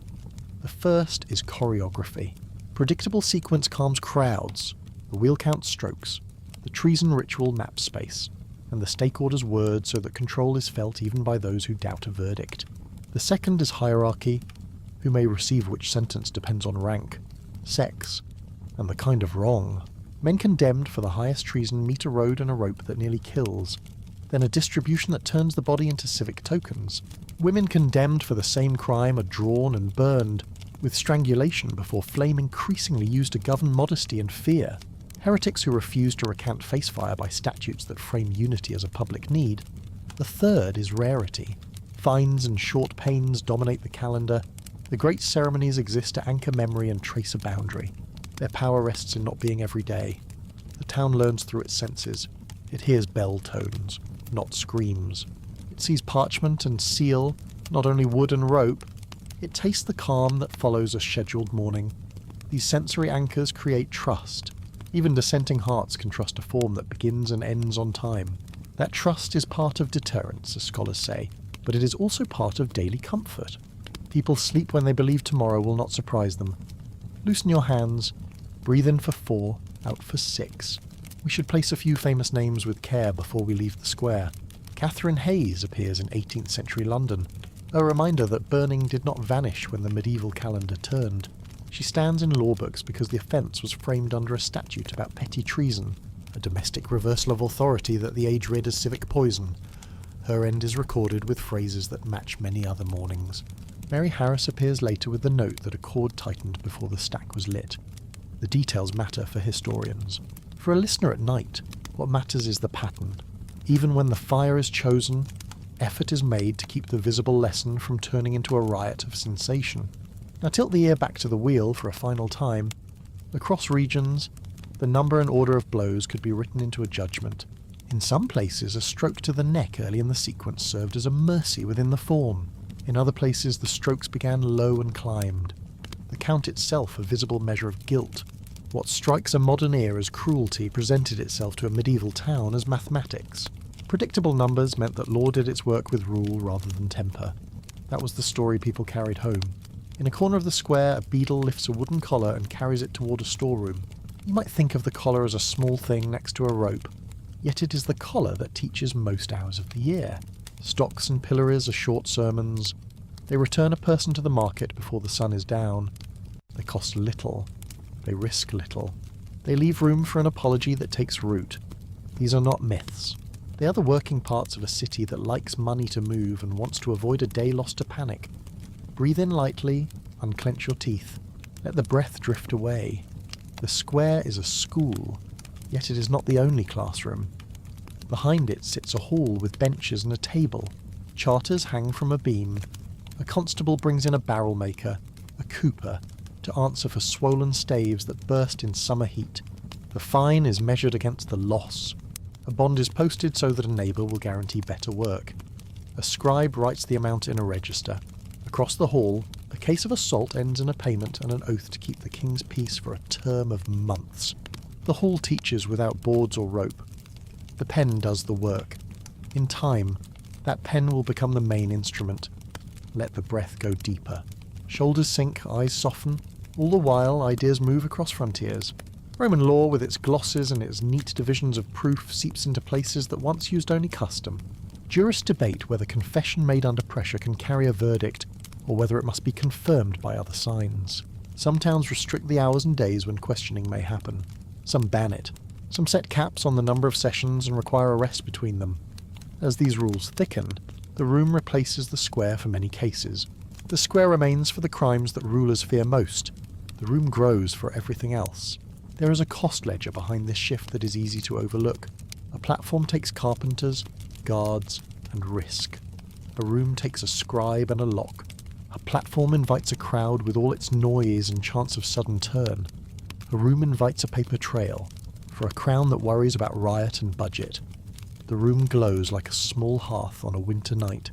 The first is choreography. Predictable sequence calms crowds. The wheel counts strokes. The treason ritual maps space. And the stake orders words so that control is felt even by those who doubt a verdict. The second is hierarchy. Who may receive which sentence depends on rank, sex, and the kind of wrong. Men condemned for the highest treason meet a road and a rope that nearly kills. Then a distribution that turns the body into civic tokens. Women condemned for the same crime are drawn and burned, with strangulation before flame increasingly used to govern modesty and fear. Heretics who refuse to recant face fire by statutes that frame unity as a public need. The third is rarity. Fines and short pains dominate the calendar. The great ceremonies exist to anchor memory and trace a boundary. Their power rests in not being every day. The town learns through its senses. It hears bell tones, not screams. It sees parchment and seal, not only wood and rope. It tastes the calm that follows a scheduled morning. These sensory anchors create trust. Even dissenting hearts can trust a form that begins and ends on time. That trust is part of deterrence, as scholars say, but it is also part of daily comfort. People sleep when they believe tomorrow will not surprise them. Loosen your hands. Breathe in for 4, out for 6. We should place a few famous names with care before we leave the square. Catherine Hayes appears in 18th century London, a reminder that burning did not vanish when the medieval calendar turned. She stands in law books because the offence was framed under a statute about petty treason, a domestic reversal of authority that the age read as civic poison. Her end is recorded with phrases that match many other mornings. Mary Harris appears later with the note that a cord tightened before the stack was lit. The details matter for historians. For a listener at night, what matters is the pattern. Even when the fire is chosen, effort is made to keep the visible lesson from turning into a riot of sensation. Now tilt the ear back to the wheel for a final time. Across regions, the number and order of blows could be written into a judgment. In some places, a stroke to the neck early in the sequence served as a mercy within the form. In other places, the strokes began low and climbed. The count itself a visible measure of guilt. What strikes a modern ear as cruelty presented itself to a medieval town as mathematics. Predictable numbers meant that law did its work with rule rather than temper. That was the story people carried home. In a corner of the square, a beadle lifts a wooden collar and carries it toward a storeroom. You might think of the collar as a small thing next to a rope, yet it is the collar that teaches most hours of the year. Stocks and pillories are short sermons. They return a person to the market before the sun is down. They cost little. They risk little. They leave room for an apology that takes root. These are not myths. They are the working parts of a city that likes money to move and wants to avoid a day lost to panic. Breathe in lightly, unclench your teeth. Let the breath drift away. The square is a school, yet it is not the only classroom. Behind it sits a hall with benches and a table. Charters hang from a beam. A constable brings in a barrel maker, a cooper, to answer for swollen staves that burst in summer heat. The fine is measured against the loss. A bond is posted so that a neighbour will guarantee better work. A scribe writes the amount in a register. Across the hall, a case of assault ends in a payment and an oath to keep the king's peace for a term of months. The hall teaches without boards or rope. The pen does the work. In time, that pen will become the main instrument. Let the breath go deeper. Shoulders sink, eyes soften. All the while, ideas move across frontiers. Roman law, with its glosses and its neat divisions of proof, seeps into places that once used only custom. Jurists debate whether confession made under pressure can carry a verdict, or whether it must be confirmed by other signs. Some towns restrict the hours and days when questioning may happen. Some ban it. Some set caps on the number of sessions and require a rest between them. As these rules thicken, the room replaces the square for many cases. The square remains for the crimes that rulers fear most. The room grows for everything else. There is a cost ledger behind this shift that is easy to overlook. A platform takes carpenters, guards, and risk. A room takes a scribe and a lock. A platform invites a crowd with all its noise and chance of sudden turn. A room invites a paper trail, for a crown that worries about riot and budget. The room glows like a small hearth on a winter night.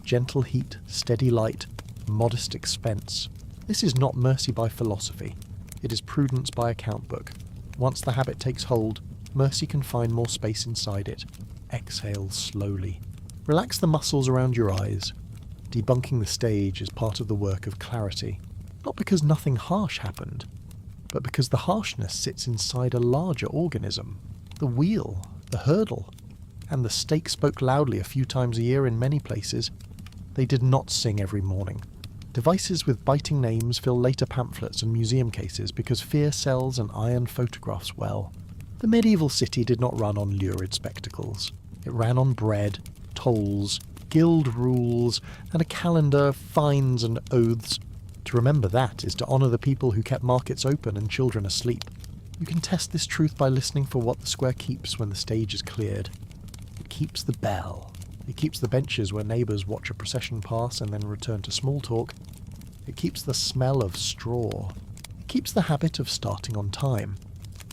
Gentle heat, steady light, modest expense. This is not mercy by philosophy. It is prudence by account book. Once the habit takes hold, mercy can find more space inside it. Exhale slowly. Relax the muscles around your eyes. Debunking the stage is part of the work of clarity. Not because nothing harsh happened, but because the harshness sits inside a larger organism. The wheel, the hurdle, and the stake spoke loudly a few times a year in many places. They did not sing every morning. Devices with biting names fill later pamphlets and museum cases because fear sells and iron photographs well. The medieval city did not run on lurid spectacles. It ran on bread, tolls, guild rules, and a calendar of fines and oaths. To remember that is to honour the people who kept markets open and children asleep. You can test this truth by listening for what the square keeps when the stage is cleared. It keeps the bell. It keeps the benches where neighbours watch a procession pass and then return to small talk. It keeps the smell of straw. It keeps the habit of starting on time.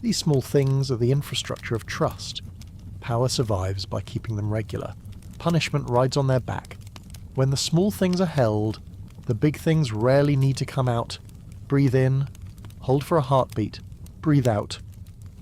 These small things are the infrastructure of trust. Power survives by keeping them regular. Punishment rides on their back. When the small things are held, the big things rarely need to come out. Breathe in, hold for a heartbeat, breathe out.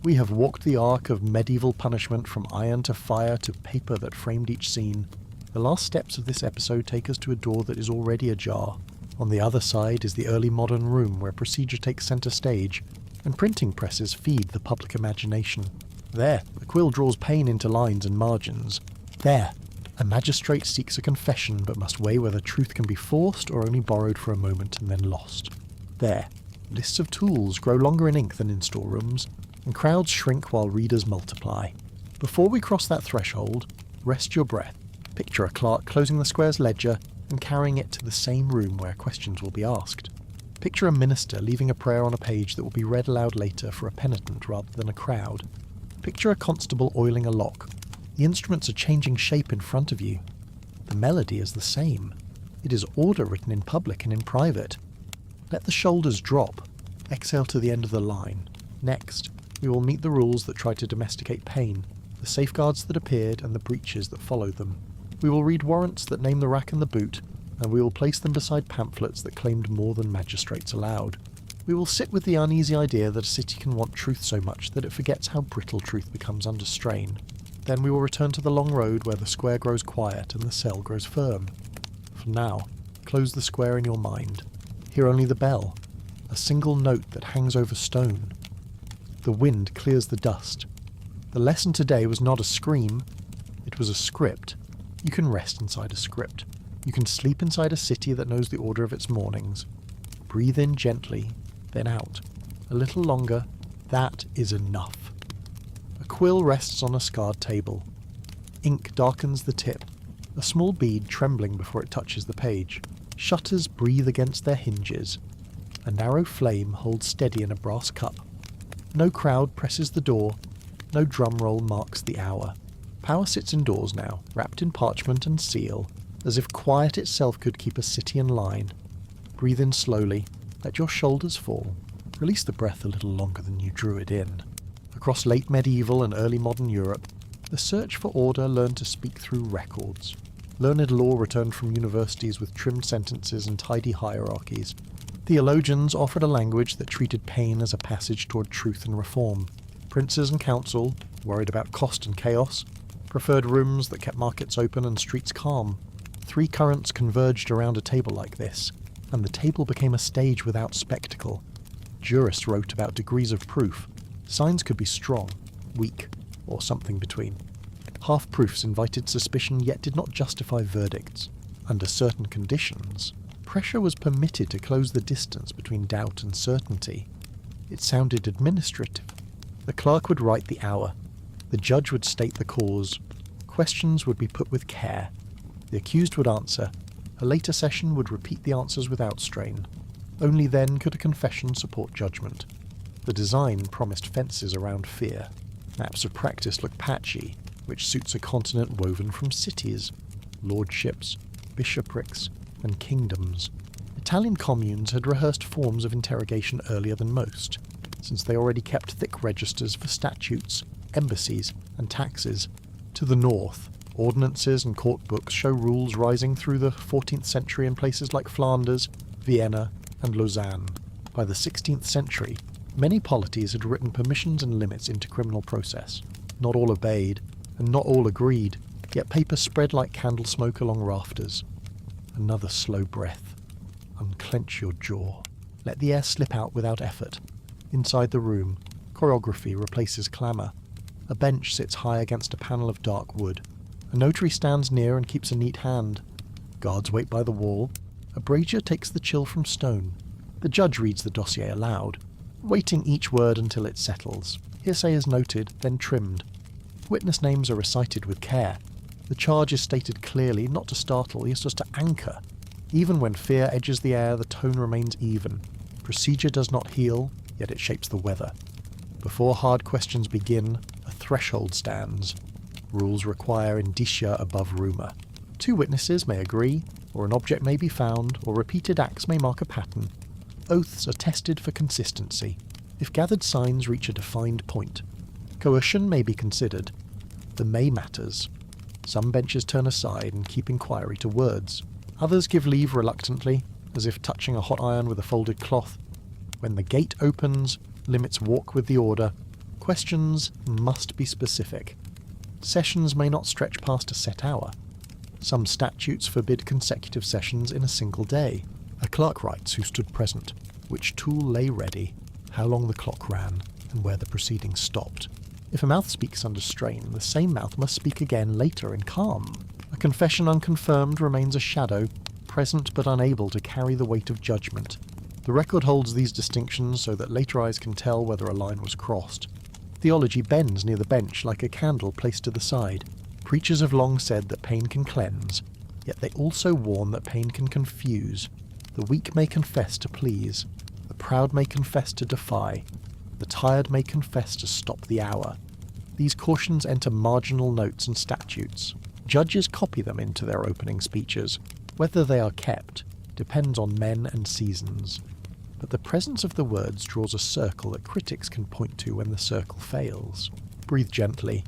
We have walked the arc of medieval punishment from iron to fire to paper that framed each scene. The last steps of this episode take us to a door that is already ajar. On the other side is the early modern room where procedure takes centre stage, and printing presses feed the public imagination. There, the quill draws pain into lines and margins. There, a magistrate seeks a confession but must weigh whether truth can be forced or only borrowed for a moment and then lost. There, lists of tools grow longer in ink than in storerooms, and crowds shrink while readers multiply. Before we cross that threshold, rest your breath. Picture a clerk closing the square's ledger and carrying it to the same room where questions will be asked. Picture a minister leaving a prayer on a page that will be read aloud later for a penitent rather than a crowd. Picture a constable oiling a lock. The instruments are changing shape in front of you. The melody is the same. It is order written in public and in private. Let the shoulders drop. Exhale to the end of the line. Next, we will meet the rules that try to domesticate pain. the safeguards that appeared and the breaches that followed them. We will read warrants that name the rack and the boot, and we will place them beside pamphlets that claimed more than magistrates allowed. We will sit with the uneasy idea that a city can want truth so much that it forgets how brittle truth becomes under strain. Then we will return to the long road where the square grows quiet and the cell grows firm. For now, close the square in your mind. Hear only the bell, a single note that hangs over stone. The wind clears the dust. The lesson today was not a scream, it was a script. You can rest inside a script. You can sleep inside a city that knows the order of its mornings. Breathe in gently, then out. A little longer, that is enough. A quill rests on a scarred table. Ink darkens the tip, a small bead trembling before it touches the page. Shutters breathe against their hinges. A narrow flame holds steady in a brass cup. No crowd presses the door, no drum roll marks the hour. Power sits indoors now, wrapped in parchment and seal, as if quiet itself could keep a city in line. Breathe in slowly, let your shoulders fall, release the breath a little longer than you drew it in. Across late medieval and early modern Europe, the search for order learned to speak through records. Learned law returned from universities with trimmed sentences and tidy hierarchies. Theologians offered a language that treated pain as a passage toward truth and reform. Princes and council, worried about cost and chaos, preferred rooms that kept markets open and streets calm. Three currents converged around a table like this, and the table became a stage without spectacle. Jurists wrote about degrees of proof. Signs could be strong, weak, or something between. Half-proofs invited suspicion yet did not justify verdicts. Under certain conditions, pressure was permitted to close the distance between doubt and certainty. It sounded administrative. The clerk would write the hour. The judge would state the cause. Questions would be put with care. The accused would answer. A later session would repeat the answers without strain. Only then could a confession support judgment. The design promised fences around fear. Maps of practice looked patchy, which suits a continent woven from cities, lordships, bishoprics, and kingdoms. Italian communes had rehearsed forms of interrogation earlier than most, since they already kept thick registers for statutes, embassies, and taxes. To the north, ordinances and court books show rules rising through the 14th century in places like Flanders, Vienna, and Lausanne. By the 16th century, many polities had written permissions and limits into criminal process. Not all obeyed, and not all agreed, yet paper spread like candle smoke along rafters. Another slow breath. Unclench your jaw. Let the air slip out without effort. Inside the room, choreography replaces clamour. A bench sits high against a panel of dark wood. A notary stands near and keeps a neat hand. Guards wait by the wall. A brazier takes the chill from stone. The judge reads the dossier aloud, weighting each word until it settles. Hearsay is noted, then trimmed. Witness names are recited with care. The charge is stated clearly, not to startle, yes, just to anchor. Even when fear edges the air, the tone remains even. Procedure does not heal, yet it shapes the weather. Before hard questions begin, a threshold stands. Rules require indicia above rumour. Two witnesses may agree, or an object may be found, or repeated acts may mark a pattern. Oaths are tested for consistency, if gathered signs reach a defined point. Coercion may be considered. The may matters. Some benches turn aside and keep inquiry to words. Others give leave reluctantly, as if touching a hot iron with a folded cloth. When the gate opens, limits walk with the order. Questions must be specific. Sessions may not stretch past a set hour. Some statutes forbid consecutive sessions in a single day. A clerk writes who stood present, which tool lay ready, how long the clock ran, and where the proceedings stopped. If a mouth speaks under strain, the same mouth must speak again later in calm. A confession unconfirmed remains a shadow, present but unable to carry the weight of judgment. The record holds these distinctions so that later eyes can tell whether a line was crossed. Theology bends near the bench like a candle placed to the side. Preachers have long said that pain can cleanse, yet they also warn that pain can confuse. The weak may confess to please. The proud may confess to defy. The tired may confess to stop the hour. These cautions enter marginal notes and statutes. Judges copy them into their opening speeches. Whether they are kept depends on men and seasons. But the presence of the words draws a circle that critics can point to when the circle fails. Breathe gently.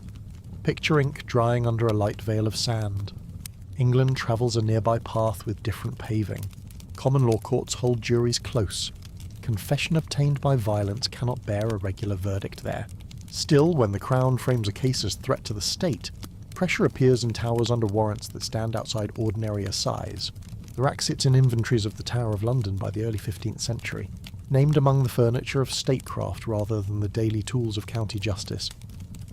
Picture ink drying under a light veil of sand. England travels a nearby path with different paving. Common law courts hold juries close. Confession obtained by violence cannot bear a regular verdict there. Still, when the Crown frames a case as threat to the state, pressure appears in towers under warrants that stand outside ordinary assize. The rack sits in inventories of the Tower of London by the early 15th century, named among the furniture of statecraft rather than the daily tools of county justice.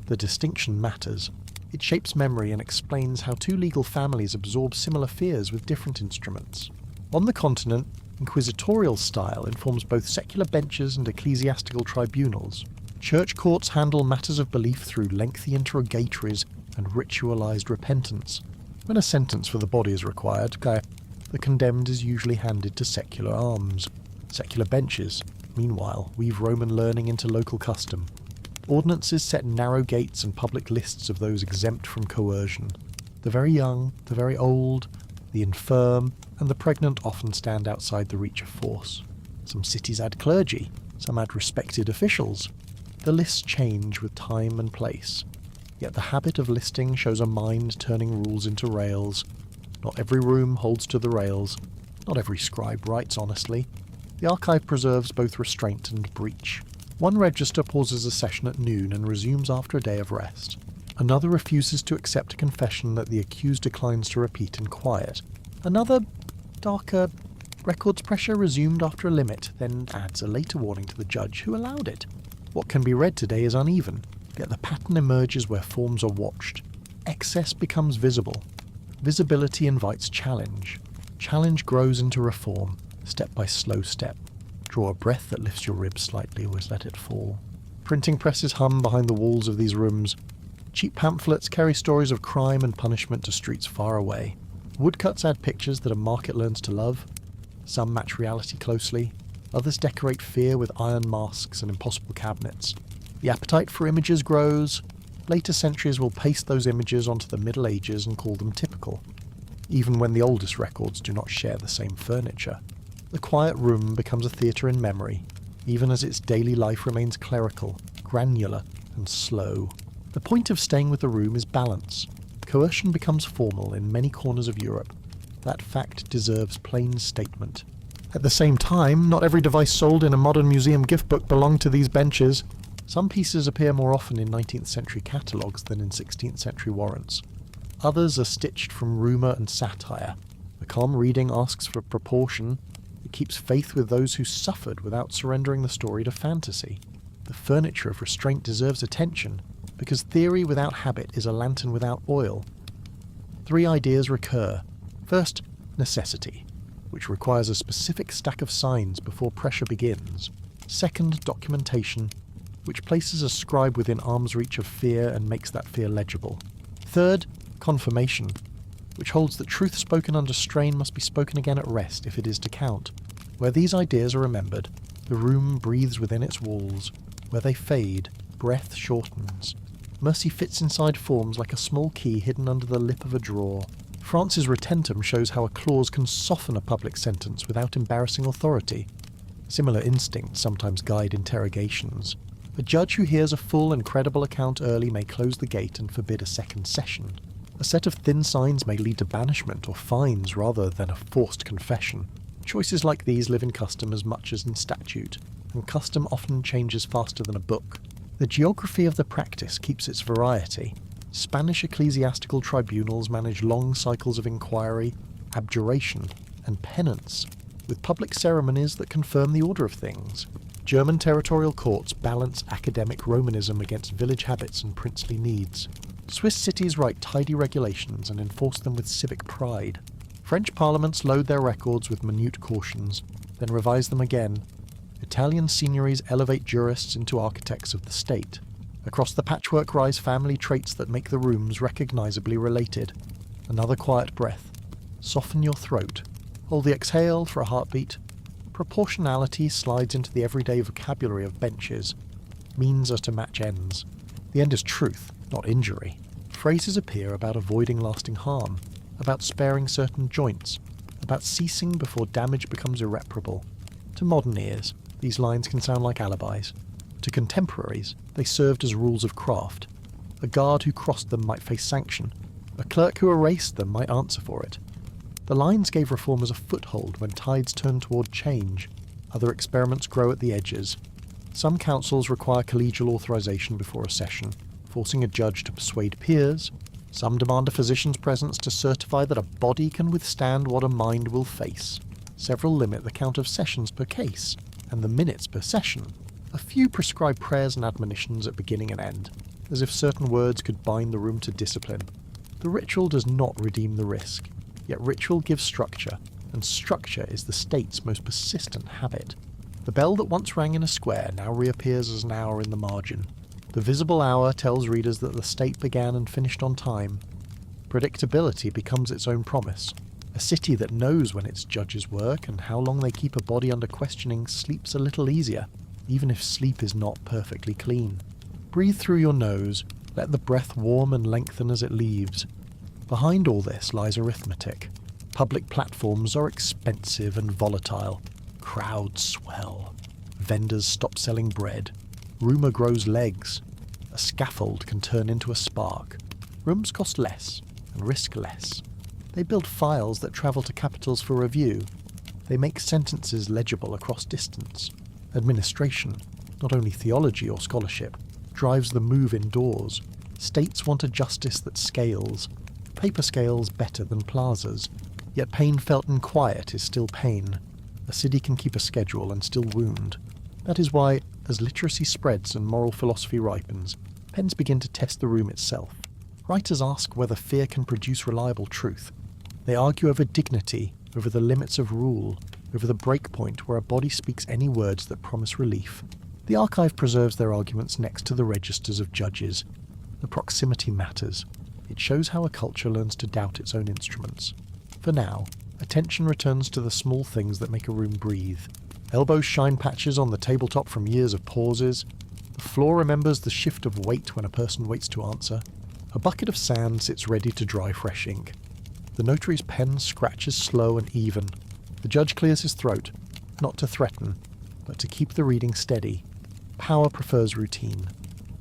The distinction matters. It shapes memory and explains how two legal families absorb similar fears with different instruments. On the continent, inquisitorial style informs both secular benches and ecclesiastical tribunals. Church courts handle matters of belief through lengthy interrogatories and ritualized repentance. When a sentence for the body is required, the condemned is usually handed to secular arms. Secular benches, meanwhile, weave Roman learning into local custom. Ordinances set narrow gates and public lists of those exempt from coercion. The very young, the very old, the infirm, and the pregnant often stand outside the reach of force. Some cities add clergy, some add respected officials. The lists change with time and place. Yet the habit of listing shows a mind turning rules into rails. Not every room holds to the rails. Not every scribe writes honestly. The archive preserves both restraint and breach. One register pauses a session at noon and resumes after a day of rest. Another refuses to accept a confession that the accused declines to repeat in quiet. Another, darker, records pressure resumed after a limit, then adds a later warning to the judge who allowed it. What can be read today is uneven, yet the pattern emerges where forms are watched. Excess becomes visible. Visibility invites challenge. Challenge grows into reform, step by slow step. Draw a breath that lifts your ribs slightly, always let it fall. Printing presses hum behind the walls of these rooms. Cheap pamphlets carry stories of crime and punishment to streets far away. Woodcuts add pictures that a market learns to love. Some match reality closely. Others decorate fear with iron masks and impossible cabinets. The appetite for images grows. Later centuries will paste those images onto the Middle Ages and call them typical, even when the oldest records do not share the same furniture. The quiet room becomes a theatre in memory, even as its daily life remains clerical, granular, and slow. The point of staying with the room is balance. Coercion becomes formal in many corners of Europe. That fact deserves plain statement. At the same time, not every device sold in a modern museum gift book belonged to these benches. Some pieces appear more often in 19th century catalogues than in 16th century warrants. Others are stitched from rumour and satire. The calm reading asks for proportion. It keeps faith with those who suffered without surrendering the story to fantasy. The furniture of restraint deserves attention, because theory without habit is a lantern without oil. 3 ideas recur. First, necessity, which requires a specific stack of signs before pressure begins. Second, documentation, which places a scribe within arm's reach of fear and makes that fear legible. Third, confirmation, which holds that truth spoken under strain must be spoken again at rest if it is to count. Where these ideas are remembered, the room breathes within its walls. Where they fade, breath shortens. Mercy fits inside forms like a small key hidden under the lip of a drawer. France's retentum shows how a clause can soften a public sentence without embarrassing authority. Similar instincts sometimes guide interrogations. A judge who hears a full and credible account early may close the gate and forbid a second session. A set of thin signs may lead to banishment or fines rather than a forced confession. Choices like these live in custom as much as in statute, and custom often changes faster than a book. The geography of the practice keeps its variety. Spanish ecclesiastical tribunals manage long cycles of inquiry, abjuration, and penance, with public ceremonies that confirm the order of things. German territorial courts balance academic Romanism against village habits and princely needs. Swiss cities write tidy regulations and enforce them with civic pride. French parliaments load their records with minute cautions, then revise them again. Italian signories elevate jurists into architects of the state. Across the patchwork rise family traits that make the rooms recognisably related. Another quiet breath. Soften your throat. Hold the exhale for a heartbeat. Proportionality slides into the everyday vocabulary of benches. Means are to match ends. The end is truth, not injury. Phrases appear about avoiding lasting harm, about sparing certain joints, about ceasing before damage becomes irreparable. To modern ears, these lines can sound like alibis. To contemporaries, they served as rules of craft. A guard who crossed them might face sanction. A clerk who erased them might answer for it. The lines gave reformers a foothold when tides turned toward change. Other experiments grow at the edges. Some councils require collegial authorization before a session, forcing a judge to persuade peers. Some demand a physician's presence to certify that a body can withstand what a mind will face. Several limit the count of sessions per case, and the minutes per session. A few prescribe prayers and admonitions at beginning and end, as if certain words could bind the room to discipline. The ritual does not redeem the risk, yet ritual gives structure, and structure is the state's most persistent habit. The bell that once rang in a square now reappears as an hour in the margin. The visible hour tells readers that the state began and finished on time. Predictability becomes its own promise. A city that knows when its judges work and how long they keep a body under questioning sleeps a little easier, even if sleep is not perfectly clean. Breathe through your nose, let the breath warm and lengthen as it leaves. Behind all this lies arithmetic. Public platforms are expensive and volatile. Crowds swell. Vendors stop selling bread. Rumour grows legs. A scaffold can turn into a spark. Rooms cost less and risk less. They build files that travel to capitals for review. They make sentences legible across distance. Administration, not only theology or scholarship, drives the move indoors. States want a justice that scales. Paper scales better than plazas. Yet pain felt in quiet is still pain. A city can keep a schedule and still wound. That is why, as literacy spreads and moral philosophy ripens, pens begin to test the room itself. Writers ask whether fear can produce reliable truth. They argue over dignity, over the limits of rule, over the breakpoint where a body speaks any words that promise relief. The archive preserves their arguments next to the registers of judges. The proximity matters. It shows how a culture learns to doubt its own instruments. For now, attention returns to the small things that make a room breathe. Elbows shine patches on the tabletop from years of pauses. The floor remembers the shift of weight when a person waits to answer. A bucket of sand sits ready to dry fresh ink. The notary's pen scratches slow and even. The judge clears his throat, not to threaten, but to keep the reading steady. Power prefers routine.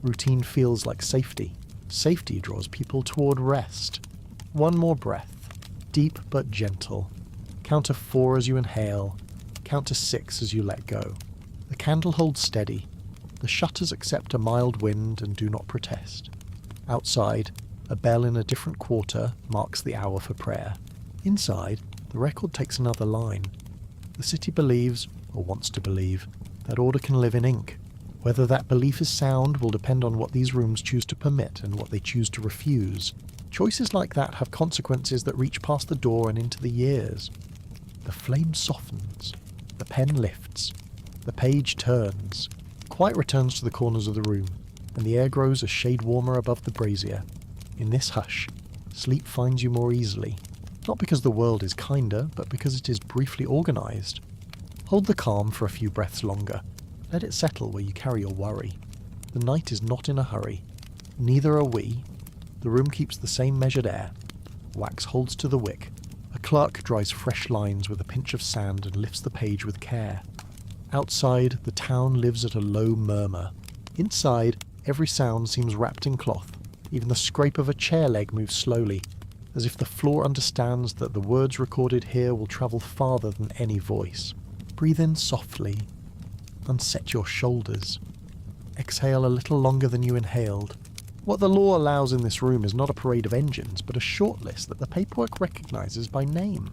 Routine feels like safety. Safety draws people toward rest. One more breath. Deep but gentle. Count to 4 as you inhale. Count to 6 as you let go. The candle holds steady. The shutters accept a mild wind and do not protest. Outside, a bell in a different quarter marks the hour for prayer. Inside, the record takes another line. The city believes, or wants to believe, that order can live in ink. Whether that belief is sound will depend on what these rooms choose to permit and what they choose to refuse. Choices like that have consequences that reach past the door and into the years. The flame softens. The pen lifts. The page turns. Quiet returns to the corners of the room, and the air grows a shade warmer above the brazier. In this hush, sleep finds you more easily. Not because the world is kinder, but because it is briefly organised. Hold the calm for a few breaths longer. Let it settle where you carry your worry. The night is not in a hurry. Neither are we. The room keeps the same measured air. Wax holds to the wick. A clerk dries fresh lines with a pinch of sand and lifts the page with care. Outside, the town lives at a low murmur. Inside, every sound seems wrapped in cloth. Even the scrape of a chair leg moves slowly, as if the floor understands that the words recorded here will travel farther than any voice. Breathe in softly. Unset your shoulders. Exhale a little longer than you inhaled. What the law allows in this room is not a parade of engines, but a short list that the paperwork recognises by name.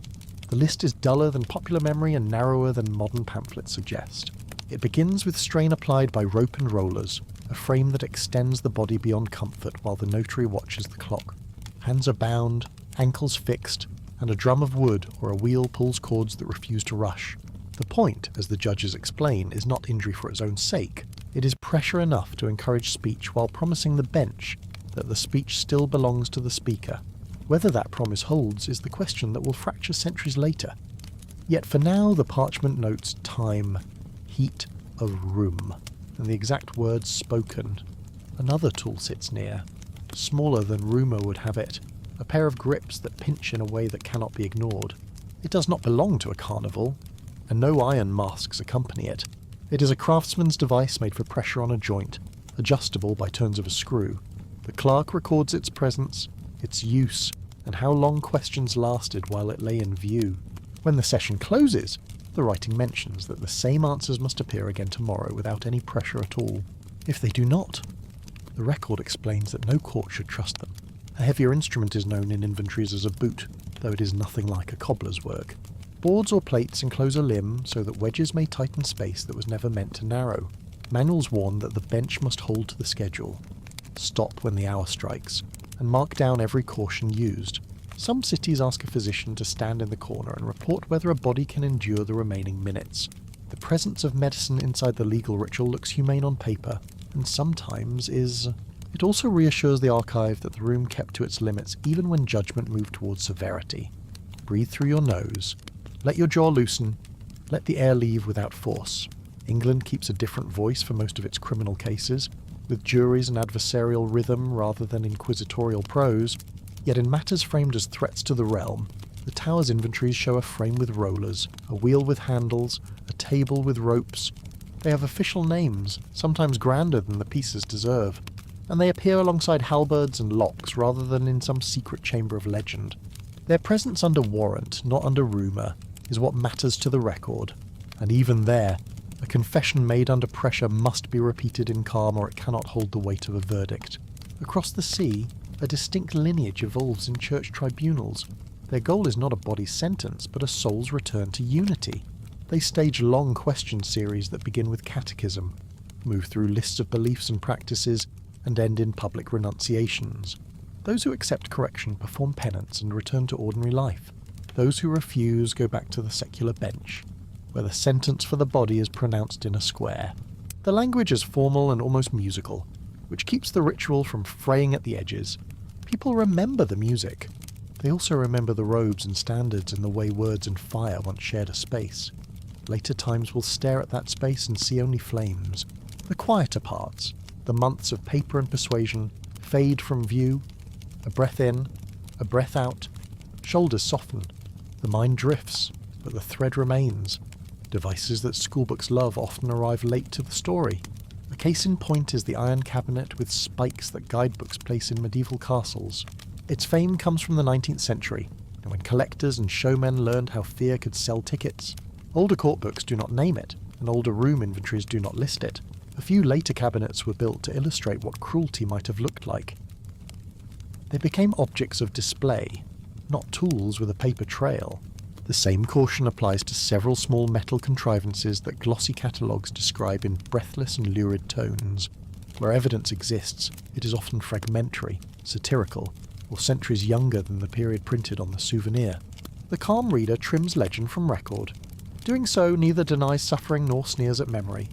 The list is duller than popular memory and narrower than modern pamphlets suggest. It begins with strain applied by rope and rollers, a frame that extends the body beyond comfort while the notary watches the clock. Hands are bound, ankles fixed, and a drum of wood or a wheel pulls cords that refuse to rush. The point, as the judges explain, is not injury for its own sake. It is pressure enough to encourage speech while promising the bench that the speech still belongs to the speaker. Whether that promise holds is the question that will fracture centuries later. Yet for now the parchment notes time, heat of room, and the exact words spoken. Another tool sits near, smaller than rumour would have it, a pair of grips that pinch in a way that cannot be ignored. It does not belong to a carnival, and no iron masks accompany it. It is a craftsman's device made for pressure on a joint, adjustable by turns of a screw. The clerk records its presence, its use, and how long questions lasted while it lay in view. When the session closes, the writing mentions that the same answers must appear again tomorrow without any pressure at all. If they do not, the record explains that no court should trust them. A heavier instrument is known in inventories as a boot, though it is nothing like a cobbler's work. Boards or plates enclose a limb so that wedges may tighten space that was never meant to narrow. Manuals warn that the bench must hold to the schedule, stop when the hour strikes, and mark down every caution used. Some cities ask a physician to stand in the corner and report whether a body can endure the remaining minutes. The presence of medicine inside the legal ritual looks humane on paper, and sometimes is. It also reassures the archive that the room kept to its limits even when judgment moved towards severity. Breathe through your nose. Let your jaw loosen. Let the air leave without force. England keeps a different voice for most of its criminal cases, with juries and adversarial rhythm rather than inquisitorial prose. Yet in matters framed as threats to the realm, the Tower's inventories show a frame with rollers, a wheel with handles, a table with ropes. They have official names, sometimes grander than the pieces deserve, and they appear alongside halberds and locks rather than in some secret chamber of legend. Their presence under warrant, not under rumour, is what matters to the record, and even there, a confession made under pressure must be repeated in calm or it cannot hold the weight of a verdict. Across the sea, a distinct lineage evolves in church tribunals. Their goal is not a body's sentence, but a soul's return to unity. They stage long question series that begin with catechism, move through lists of beliefs and practices, and end in public renunciations. Those who accept correction perform penance and return to ordinary life. Those who refuse go back to the secular bench, where the sentence for the body is pronounced in a square. The language is formal and almost musical, which keeps the ritual from fraying at the edges. People remember the music. They also remember the robes and standards and the way words and fire once shared a space. Later times will stare at that space and see only flames. The quieter parts, the months of paper and persuasion, fade from view. A breath in, a breath out. Shoulders soften. The mind drifts, but the thread remains. Devices that schoolbooks love often arrive late to the story. A case in point is the iron cabinet with spikes that guidebooks place in medieval castles. Its fame comes from the 19th century, and when collectors and showmen learned how fear could sell tickets. Older court books do not name it, and older room inventories do not list it. A few later cabinets were built to illustrate what cruelty might have looked like. They became objects of display, not tools with a paper trail. The same caution applies to several small metal contrivances that glossy catalogues describe in breathless and lurid tones. Where evidence exists, it is often fragmentary, satirical, or centuries younger than the period printed on the souvenir. The calm reader trims legend from record. Doing so neither denies suffering nor sneers at memory.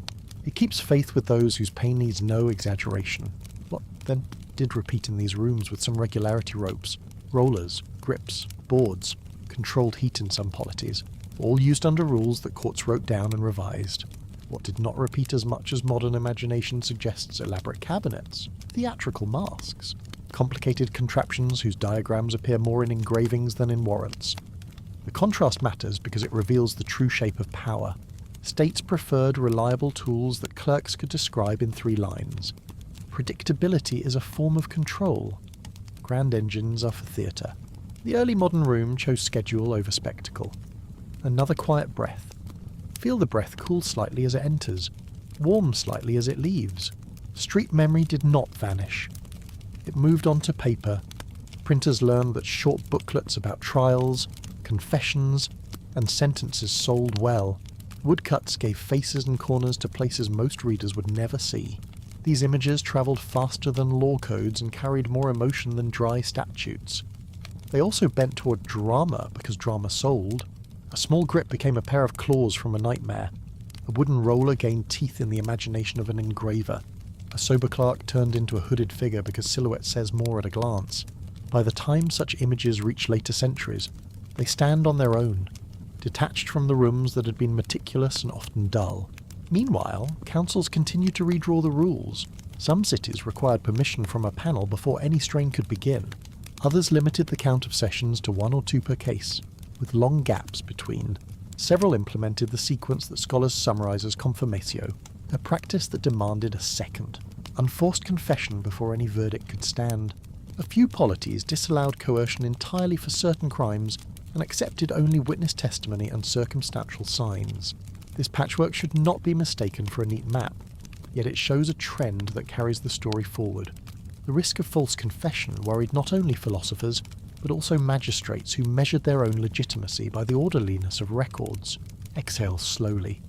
It keeps faith with those whose pain needs no exaggeration. What, then, did repeat in these rooms with some regularity? Ropes, rollers, grips, boards, controlled heat in some polities, all used under rules that courts wrote down and revised. What did not repeat as much as modern imagination suggests? Elaborate cabinets, theatrical masks, complicated contraptions whose diagrams appear more in engravings than in warrants. The contrast matters because it reveals the true shape of power. States preferred reliable tools that clerks could describe in 3 lines. Predictability is a form of control. Grand engines are for theatre. The early modern room chose schedule over spectacle. Another quiet breath. Feel the breath cool slightly as it enters, warm slightly as it leaves. Street memory did not vanish. It moved on to paper. Printers learned that short booklets about trials, confessions, and sentences sold well. Woodcuts gave faces and corners to places most readers would never see. These images travelled faster than law codes and carried more emotion than dry statutes. They also bent toward drama because drama sold. A small grip became a pair of claws from a nightmare. A wooden roller gained teeth in the imagination of an engraver. A sober clerk turned into a hooded figure because silhouette says more at a glance. By the time such images reach later centuries, they stand on their own, detached from the rooms that had been meticulous and often dull. Meanwhile, councils continued to redraw the rules. Some cities required permission from a panel before any strain could begin. Others limited the count of sessions to 1 or 2 per case, with long gaps between. Several implemented the sequence that scholars summarize as confirmatio, a practice that demanded a second. unforced confession before any verdict could stand. A few polities disallowed coercion entirely for certain crimes and accepted only witness testimony and circumstantial signs. This patchwork should not be mistaken for a neat map, yet it shows a trend that carries the story forward. The risk of false confession worried not only philosophers, but also magistrates who measured their own legitimacy by the orderliness of records. Exhale slowly.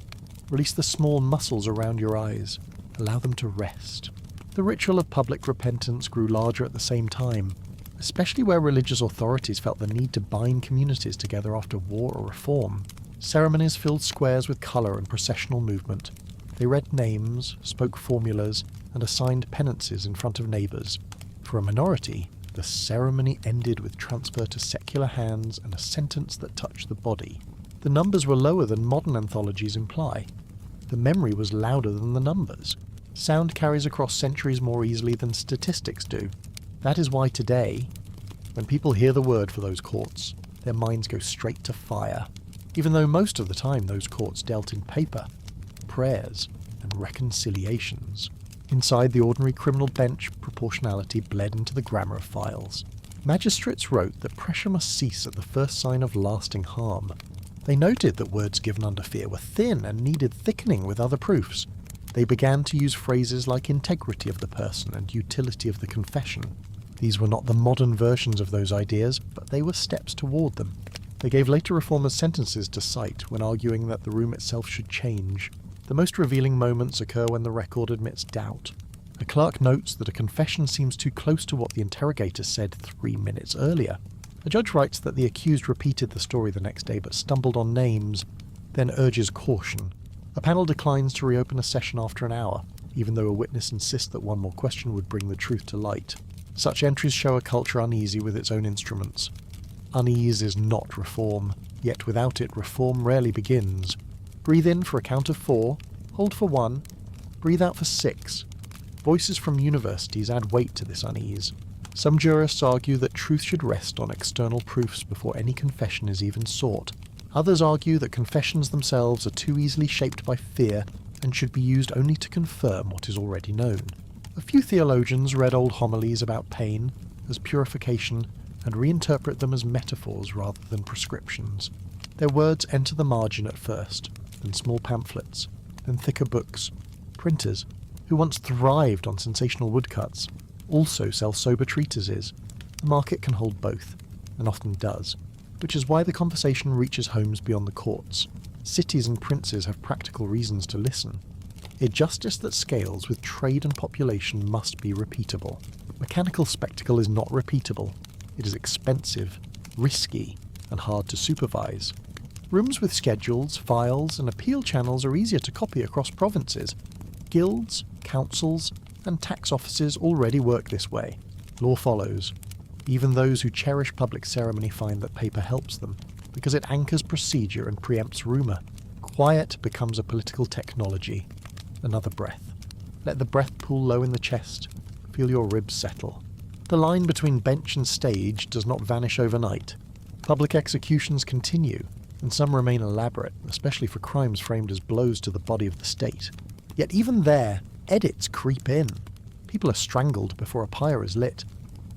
Release the small muscles around your eyes. Allow them to rest. The ritual of public repentance grew larger at the same time, especially where religious authorities felt the need to bind communities together after war or reform. Ceremonies filled squares with colour and processional movement. They read names, spoke formulas, and assigned penances in front of neighbours. For a minority, the ceremony ended with transfer to secular hands and a sentence that touched the body. The numbers were lower than modern anthologies imply. The memory was louder than the numbers. Sound carries across centuries more easily than statistics do. That is why today, when people hear the word for those courts, their minds go straight to fire, even though most of the time those courts dealt in paper, prayers, and reconciliations. Inside the ordinary criminal bench, proportionality bled into the grammar of files. Magistrates wrote that pressure must cease at the first sign of lasting harm. They noted that words given under fear were thin and needed thickening with other proofs. They began to use phrases like integrity of the person and utility of the confession. These were not the modern versions of those ideas, but they were steps toward them. They gave later reformers sentences to cite when arguing that the room itself should change. The most revealing moments occur when the record admits doubt. A clerk notes that a confession seems too close to what the interrogator said 3 minutes earlier. A judge writes that the accused repeated the story the next day but stumbled on names, then urges caution. A panel declines to reopen a session after an hour, even though a witness insists that one more question would bring the truth to light. Such entries show a culture uneasy with its own instruments. Unease is not reform, yet without it reform rarely begins. Breathe in for a count of 4, hold for 1, breathe out for 6. Voices from universities add weight to this unease. Some jurists argue that truth should rest on external proofs before any confession is even sought. Others argue that confessions themselves are too easily shaped by fear and should be used only to confirm what is already known. A few theologians read old homilies about pain as purification and reinterpret them as metaphors rather than prescriptions. Their words enter the margin at first, then small pamphlets, then thicker books. Printers, who once thrived on sensational woodcuts, also sell sober treatises. The market can hold both, and often does, which is why the conversation reaches homes beyond the courts. Cities and princes have practical reasons to listen. A justice that scales with trade and population must be repeatable. Mechanical spectacle is not repeatable. It is expensive, risky, and hard to supervise. Rooms with schedules, files, and appeal channels are easier to copy across provinces. Guilds, councils, and tax offices already work this way. Law follows. Even those who cherish public ceremony find that paper helps them, because it anchors procedure and preempts rumour. Quiet becomes a political technology. Another breath. Let the breath pool low in the chest. Feel your ribs settle. The line between bench and stage does not vanish overnight. Public executions continue, and some remain elaborate, especially for crimes framed as blows to the body of the state. Yet even there, edits creep in. People are strangled before a pyre is lit.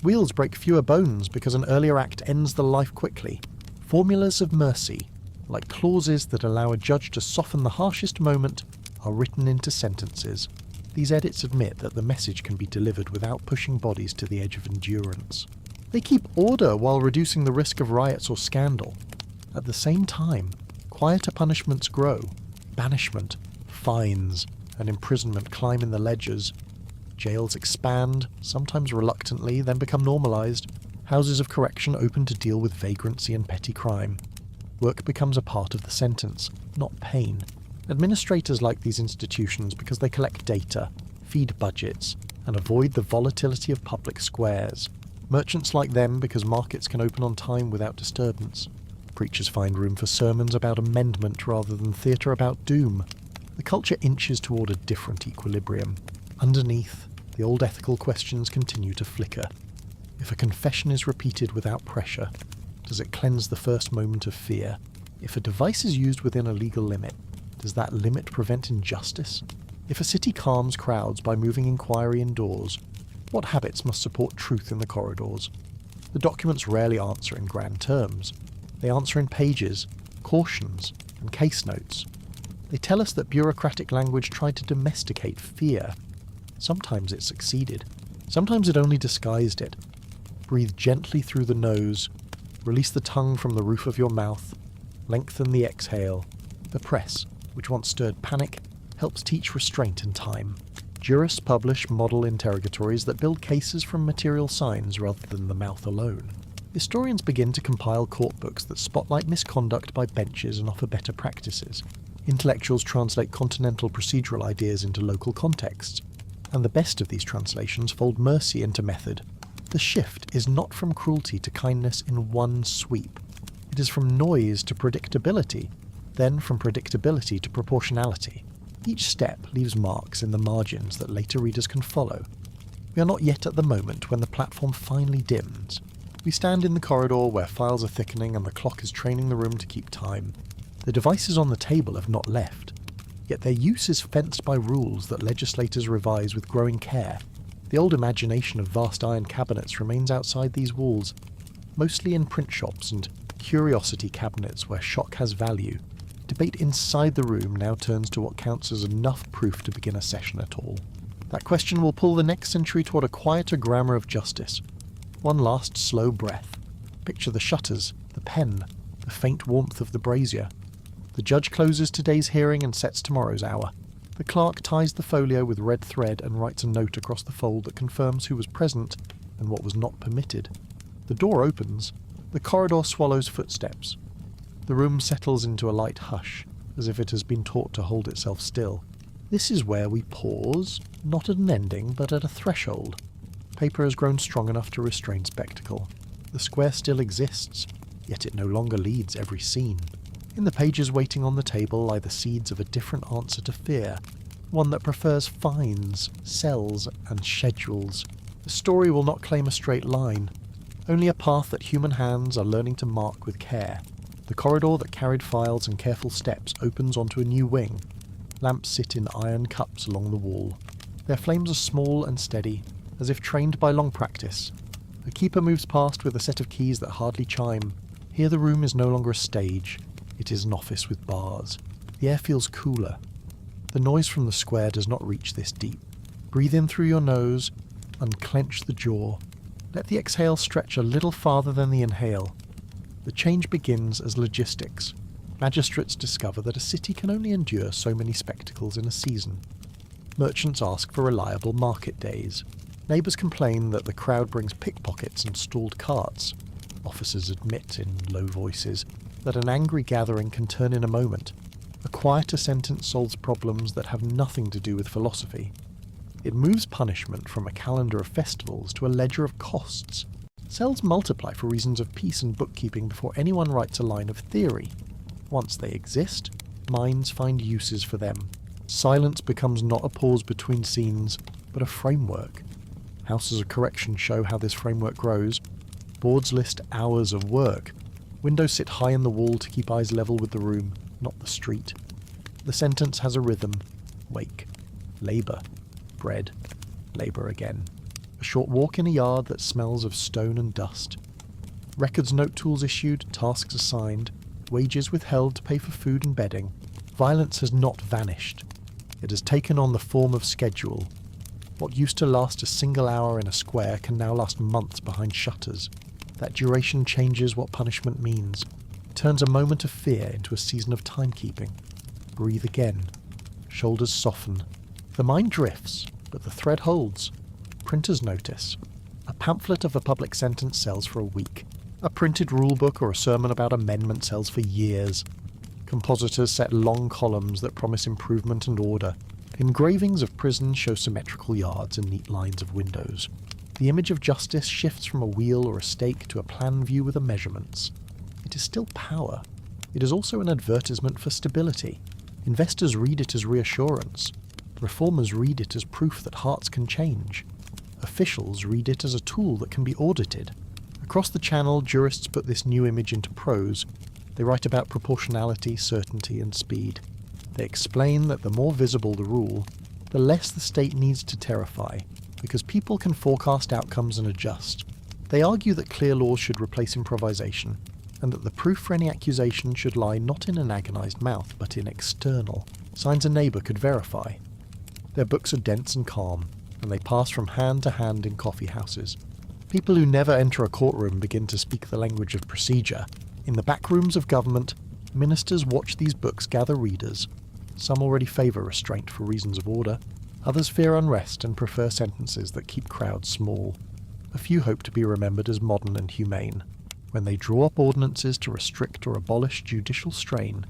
Wheels break fewer bones because an earlier act ends the life quickly. Formulas of mercy, like clauses that allow a judge to soften the harshest moment, are written into sentences. These edits admit that the message can be delivered without pushing bodies to the edge of endurance. They keep order while reducing the risk of riots or scandal. At the same time, quieter punishments grow. Banishment, fines, and imprisonment climb in the ledgers. Jails expand, sometimes reluctantly, then become normalised. Houses of correction open to deal with vagrancy and petty crime. Work becomes a part of the sentence, not pain. Administrators like these institutions because they collect data, feed budgets, and avoid the volatility of public squares. Merchants like them because markets can open on time without disturbance. Preachers find room for sermons about amendment rather than theatre about doom. The culture inches toward a different equilibrium. Underneath, the old ethical questions continue to flicker. If a confession is repeated without pressure, does it cleanse the first moment of fear? If a device is used within a legal limit, does that limit prevent injustice? If a city calms crowds by moving inquiry indoors, what habits must support truth in the corridors? The documents rarely answer in grand terms. They answer in pages, cautions, and case notes. They tell us that bureaucratic language tried to domesticate fear. Sometimes it succeeded. Sometimes it only disguised it. Breathe gently through the nose. Release the tongue from the roof of your mouth. Lengthen the exhale. The press, which once stirred panic, helps teach restraint in time. Jurists publish model interrogatories that build cases from material signs rather than the mouth alone. Historians begin to compile court books that spotlight misconduct by benches and offer better practices. Intellectuals translate continental procedural ideas into local contexts. And the best of these translations fold mercy into method. The shift is not from cruelty to kindness in one sweep. It is from noise to predictability, then from predictability to proportionality. Each step leaves marks in the margins that later readers can follow. We are not yet at the moment when the platform finally dims. We stand in the corridor where files are thickening and the clock is training the room to keep time. The devices on the table have not left, yet their use is fenced by rules that legislators revise with growing care. The old imagination of vast iron cabinets remains outside these walls, mostly in print shops and curiosity cabinets where shock has value. Debate inside the room now turns to what counts as enough proof to begin a session at all. That question will pull the next century toward a quieter grammar of justice. One last slow breath. Picture the shutters, the pen, the faint warmth of the brazier. The judge closes today's hearing and sets tomorrow's hour. The clerk ties the folio with red thread and writes a note across the fold that confirms who was present and what was not permitted. The door opens. The corridor swallows footsteps. The room settles into a light hush, as if it has been taught to hold itself still. This is where we pause, not at an ending, but at a threshold. Paper has grown strong enough to restrain spectacle. The square still exists, yet it no longer leads every scene. In the pages waiting on the table lie the seeds of a different answer to fear, one that prefers fines, cells, and schedules. The story will not claim a straight line, only a path that human hands are learning to mark with care. The corridor that carried files and careful steps opens onto a new wing. Lamps sit in iron cups along the wall. Their flames are small and steady, as if trained by long practice. A keeper moves past with a set of keys that hardly chime. Here the room is no longer a stage. It is an office with bars. The air feels cooler. The noise from the square does not reach this deep. Breathe in through your nose, unclench the jaw. Let the exhale stretch a little farther than the inhale. The change begins as logistics. Magistrates discover that a city can only endure so many spectacles in a season. Merchants ask for reliable market days. Neighbours complain that the crowd brings pickpockets and stalled carts. Officers admit in low voices that an angry gathering can turn in a moment. A quieter sentence solves problems that have nothing to do with philosophy. It moves punishment from a calendar of festivals to a ledger of costs. Cells multiply for reasons of peace and bookkeeping before anyone writes a line of theory. Once they exist, minds find uses for them. Silence becomes not a pause between scenes, but a framework. Houses of correction show how this framework grows. Boards list hours of work. Windows sit high in the wall to keep eyes level with the room, not the street. The sentence has a rhythm. Wake. Labour. Bread. Labour again. A short walk in a yard that smells of stone and dust. Records note tools issued, tasks assigned, wages withheld to pay for food and bedding. Violence has not vanished. It has taken on the form of schedule. What used to last a single hour in a square can now last months behind shutters. That duration changes what punishment means. It turns a moment of fear into a season of timekeeping. Breathe again. Shoulders soften. The mind drifts, but the thread holds. Printer's notice. A pamphlet of a public sentence sells for a week. A printed rulebook or a sermon about amendment sells for years. Compositors set long columns that promise improvement and order. Engravings of prisons show symmetrical yards and neat lines of windows. The image of justice shifts from a wheel or a stake to a plan view with the measurements. It is still power. It is also an advertisement for stability. Investors read it as reassurance. Reformers read it as proof that hearts can change. Officials read it as a tool that can be audited. Across the channel, jurists put this new image into prose. They write about proportionality, certainty, and speed. They explain that the more visible the rule, the less the state needs to terrify, because people can forecast outcomes and adjust. They argue that clear laws should replace improvisation, and that the proof for any accusation should lie not in an agonised mouth, but in external signs a neighbour could verify. Their books are dense and calm, and they pass from hand to hand in coffee houses. People who never enter a courtroom begin to speak the language of procedure. In the back rooms of government, ministers watch these books gather readers. Some already favour restraint for reasons of order. Others fear unrest and prefer sentences that keep crowds small. A few hope to be remembered as modern and humane. When they draw up ordinances to restrict or abolish judicial strain,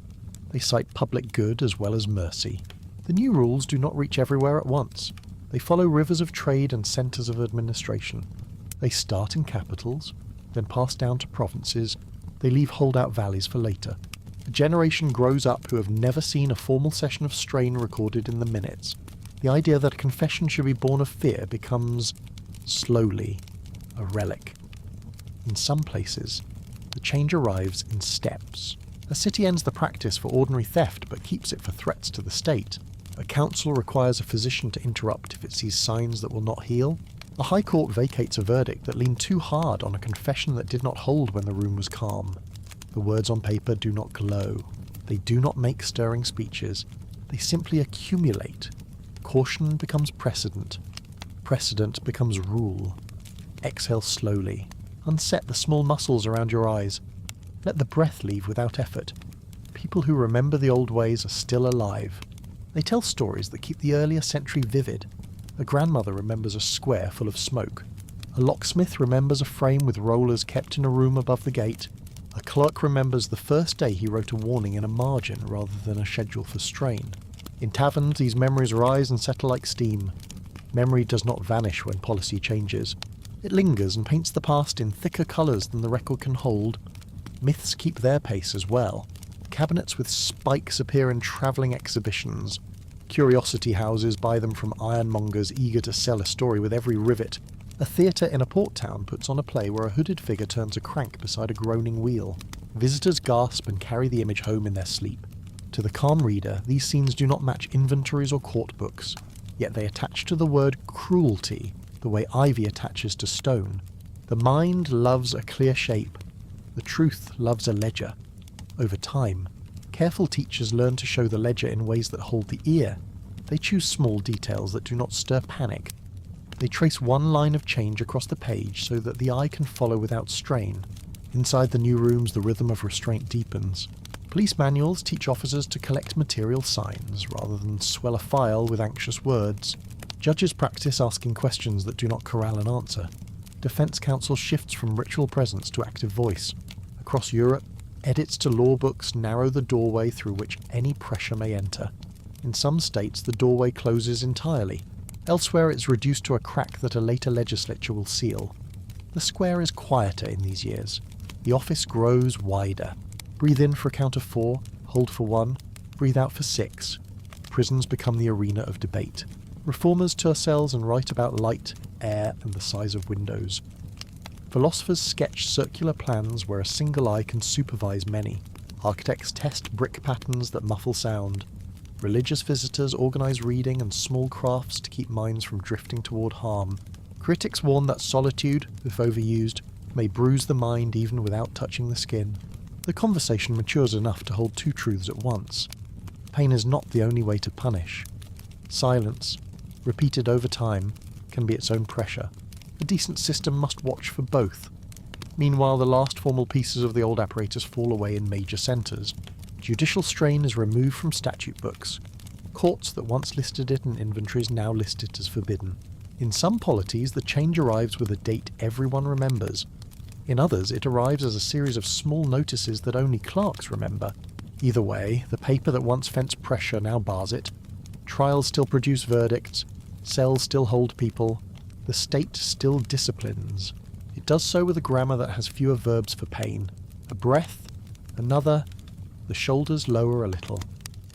they cite public good as well as mercy. The new rules do not reach everywhere at once. They follow rivers of trade and centres of administration. They start in capitals, then pass down to provinces. They leave holdout valleys for later. A generation grows up who have never seen a formal session of strain recorded in the minutes. The idea that a confession should be born of fear becomes, slowly, a relic. In some places, the change arrives in steps. A city ends the practice for ordinary theft but keeps it for threats to the state. A council requires a physician to interrupt if it sees signs that will not heal. A high court vacates a verdict that leaned too hard on a confession that did not hold when the room was calm. The words on paper do not glow. They do not make stirring speeches. They simply accumulate. Caution becomes precedent. Precedent becomes rule. Exhale slowly. Unset the small muscles around your eyes. Let the breath leave without effort. People who remember the old ways are still alive. They tell stories that keep the earlier century vivid. A grandmother remembers a square full of smoke. A locksmith remembers a frame with rollers kept in a room above the gate. A clerk remembers the first day he wrote a warning in a margin rather than a schedule for strain. In taverns, these memories rise and settle like steam. Memory does not vanish when policy changes. It lingers and paints the past in thicker colours than the record can hold. Myths keep their pace as well. Cabinets with spikes appear in travelling exhibitions. Curiosity houses buy them from ironmongers eager to sell a story with every rivet. A theatre in a port town puts on a play where a hooded figure turns a crank beside a groaning wheel. Visitors gasp and carry the image home in their sleep. To the calm reader, these scenes do not match inventories or court books, yet they attach to the word cruelty the way ivy attaches to stone. The mind loves a clear shape. The truth loves a ledger. Over time, careful teachers learn to show the ledger in ways that hold the ear. They choose small details that do not stir panic. They trace one line of change across the page so that the eye can follow without strain. Inside the new rooms, the rhythm of restraint deepens. Police manuals teach officers to collect material signs rather than swell a file with anxious words. Judges practice asking questions that do not corral an answer. Defense counsel shifts from ritual presence to active voice. Across Europe, edits to law books narrow the doorway through which any pressure may enter. In some states, the doorway closes entirely. Elsewhere, it's reduced to a crack that a later legislature will seal. The square is quieter in these years. The office grows wider. Breathe in for a count of 4, hold for 1, breathe out for 6. Prisons become the arena of debate. Reformers tour cells and write about light, air, and the size of windows. Philosophers sketch circular plans where a single eye can supervise many. Architects test brick patterns that muffle sound. Religious visitors organise reading and small crafts to keep minds from drifting toward harm. Critics warn that solitude, if overused, may bruise the mind even without touching the skin. The conversation matures enough to hold two truths at once. Pain is not the only way to punish. Silence, repeated over time, can be its own pressure. A decent system must watch for both. Meanwhile, the last formal pieces of the old apparatus fall away in major centres. Judicial strain is removed from statute books. Courts that once listed it in inventories now list it as forbidden. In some polities, the change arrives with a date everyone remembers. In others, it arrives as a series of small notices that only clerks remember. Either way, the paper that once fenced pressure now bars it. Trials still produce verdicts. Cells still hold people. The state still disciplines. It does so with a grammar that has fewer verbs for pain. A breath, another, the shoulders lower a little.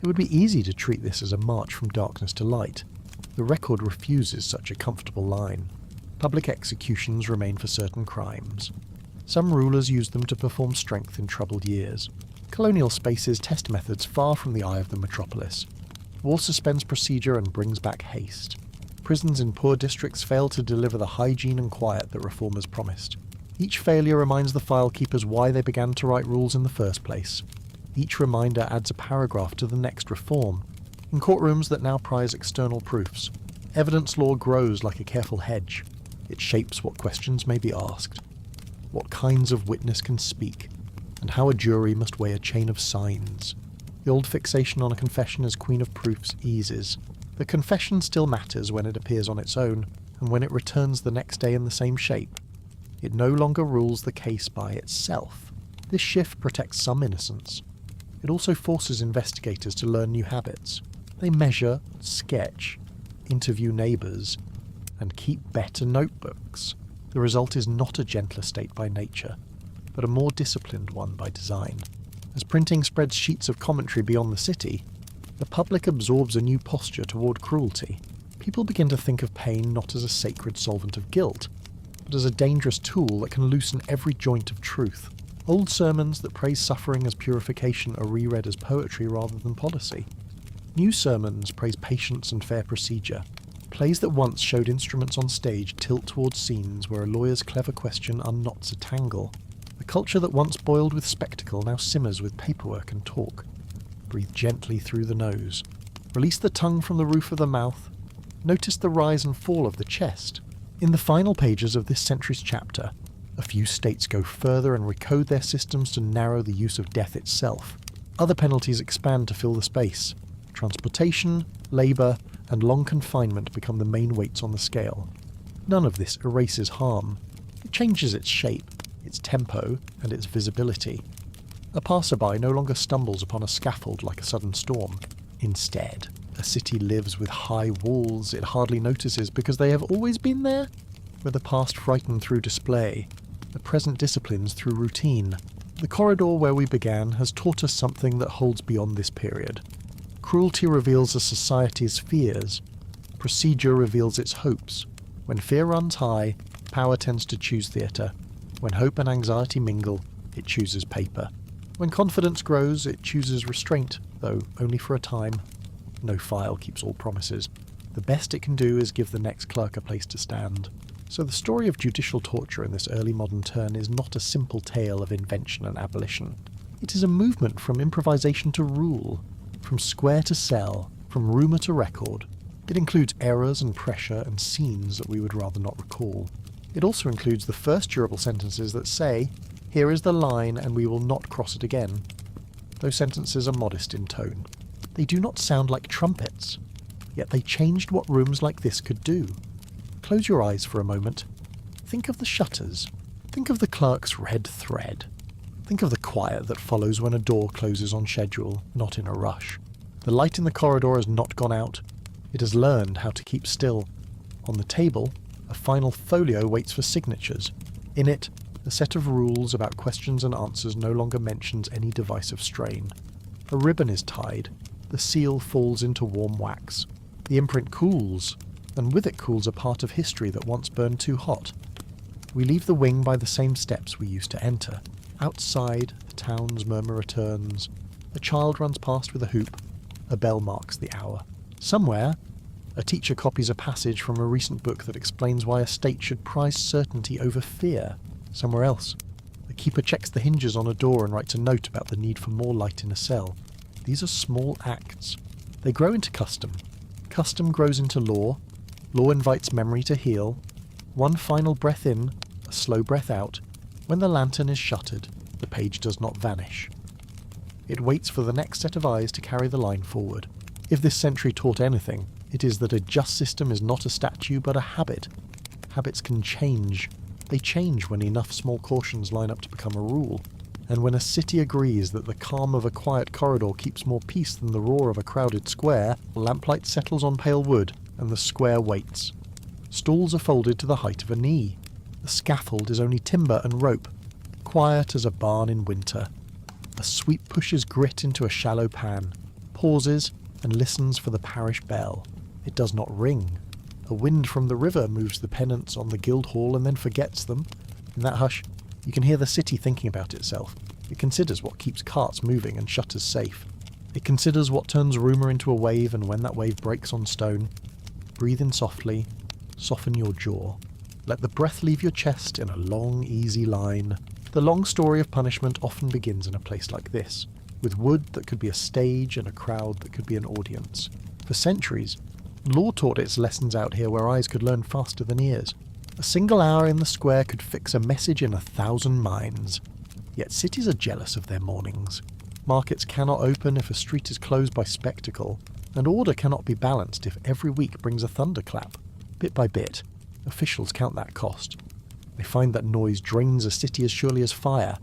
It would be easy to treat this as a march from darkness to light. The record refuses such a comfortable line. Public executions remain for certain crimes. Some rulers use them to perform strength in troubled years. Colonial spaces test methods far from the eye of the metropolis. War suspends procedure and brings back haste. Prisons in poor districts fail to deliver the hygiene and quiet that reformers promised. Each failure reminds the file keepers why they began to write rules in the first place. Each reminder adds a paragraph to the next reform. In courtrooms that now prize external proofs, evidence law grows like a careful hedge. It shapes what questions may be asked, what kinds of witness can speak, and how a jury must weigh a chain of signs. The old fixation on a confession as queen of proofs eases. The confession still matters when it appears on its own, and when it returns the next day in the same shape. It no longer rules the case by itself. This shift protects some innocence. It also forces investigators to learn new habits. They measure, sketch, interview neighbours, and keep better notebooks. The result is not a gentler state by nature, but a more disciplined one by design. As printing spreads sheets of commentary beyond the city, the public absorbs a new posture toward cruelty. People begin to think of pain not as a sacred solvent of guilt, but as a dangerous tool that can loosen every joint of truth. Old sermons that praise suffering as purification are reread as poetry rather than policy. New sermons praise patience and fair procedure. Plays that once showed instruments on stage tilt towards scenes where a lawyer's clever question unknots a tangle. The culture that once boiled with spectacle now simmers with paperwork and talk. Breathe gently through the nose. Release the tongue from the roof of the mouth. Notice the rise and fall of the chest. In the final pages of this century's chapter, a few states go further and recode their systems to narrow the use of death itself. Other penalties expand to fill the space. Transportation, labour, and long confinement become the main weights on the scale. None of this erases harm. It changes its shape, its tempo, and its visibility. A passerby no longer stumbles upon a scaffold like a sudden storm. Instead, a city lives with high walls it hardly notices because they have always been there. Where the past frightened through display, the present disciplines through routine. The corridor where we began has taught us something that holds beyond this period. Cruelty reveals a society's fears. Procedure reveals its hopes. When fear runs high, power tends to choose theatre. When hope and anxiety mingle, it chooses paper. When confidence grows, it chooses restraint, though only for a time. No file keeps all promises. The best it can do is give the next clerk a place to stand. So the story of judicial torture in this early modern turn is not a simple tale of invention and abolition. It is a movement from improvisation to rule, from square to cell, from rumour to record. It includes errors and pressure and scenes that we would rather not recall. It also includes the first durable sentences that say, "Here is the line and we will not cross it again." Those sentences are modest in tone. They do not sound like trumpets, yet they changed what rooms like this could do. Close your eyes for a moment. Think of the shutters. Think of the clerk's red thread. Think of the quiet that follows when a door closes on schedule, not in a rush. The light in the corridor has not gone out. It has learned how to keep still. On the table, a final folio waits for signatures. In it, a set of rules about questions and answers no longer mentions any device of strain. A ribbon is tied. The seal falls into warm wax. The imprint cools, and with it cools a part of history that once burned too hot. We leave the wing by the same steps we used to enter. Outside, the town's murmur returns. A child runs past with a hoop. A bell marks the hour. Somewhere, a teacher copies a passage from a recent book that explains why a state should prize certainty over fear. Somewhere else, the keeper checks the hinges on a door and writes a note about the need for more light in a cell. These are small acts. They grow into custom. Custom grows into law. Law invites memory to heal. One final breath in, a slow breath out. When the lantern is shuttered, the page does not vanish. It waits for the next set of eyes to carry the line forward. If this century taught anything, it is that a just system is not a statue but a habit. Habits can change. They change when enough small cautions line up to become a rule. And when a city agrees that the calm of a quiet corridor keeps more peace than the roar of a crowded square, lamplight settles on pale wood, and the square waits. Stools are folded to the height of a knee. The scaffold is only timber and rope, quiet as a barn in winter. A sweep pushes grit into a shallow pan, pauses, and listens for the parish bell. It does not ring. A wind from the river moves the pennants on the Guildhall and then forgets them. In that hush, you can hear the city thinking about itself. It considers what keeps carts moving and shutters safe. It considers what turns rumour into a wave and when that wave breaks on stone. Breathe in softly, soften your jaw. Let the breath leave your chest in a long, easy line. The long story of punishment often begins in a place like this, with wood that could be a stage and a crowd that could be an audience. For centuries, law taught its lessons out here where eyes could learn faster than ears. A single hour in the square could fix a message in 1,000 minds. Yet cities are jealous of their mornings. Markets cannot open if a street is closed by spectacle, and order cannot be balanced if every week brings a thunderclap. Bit by bit, officials count that cost. They find that noise drains a city as surely as fire.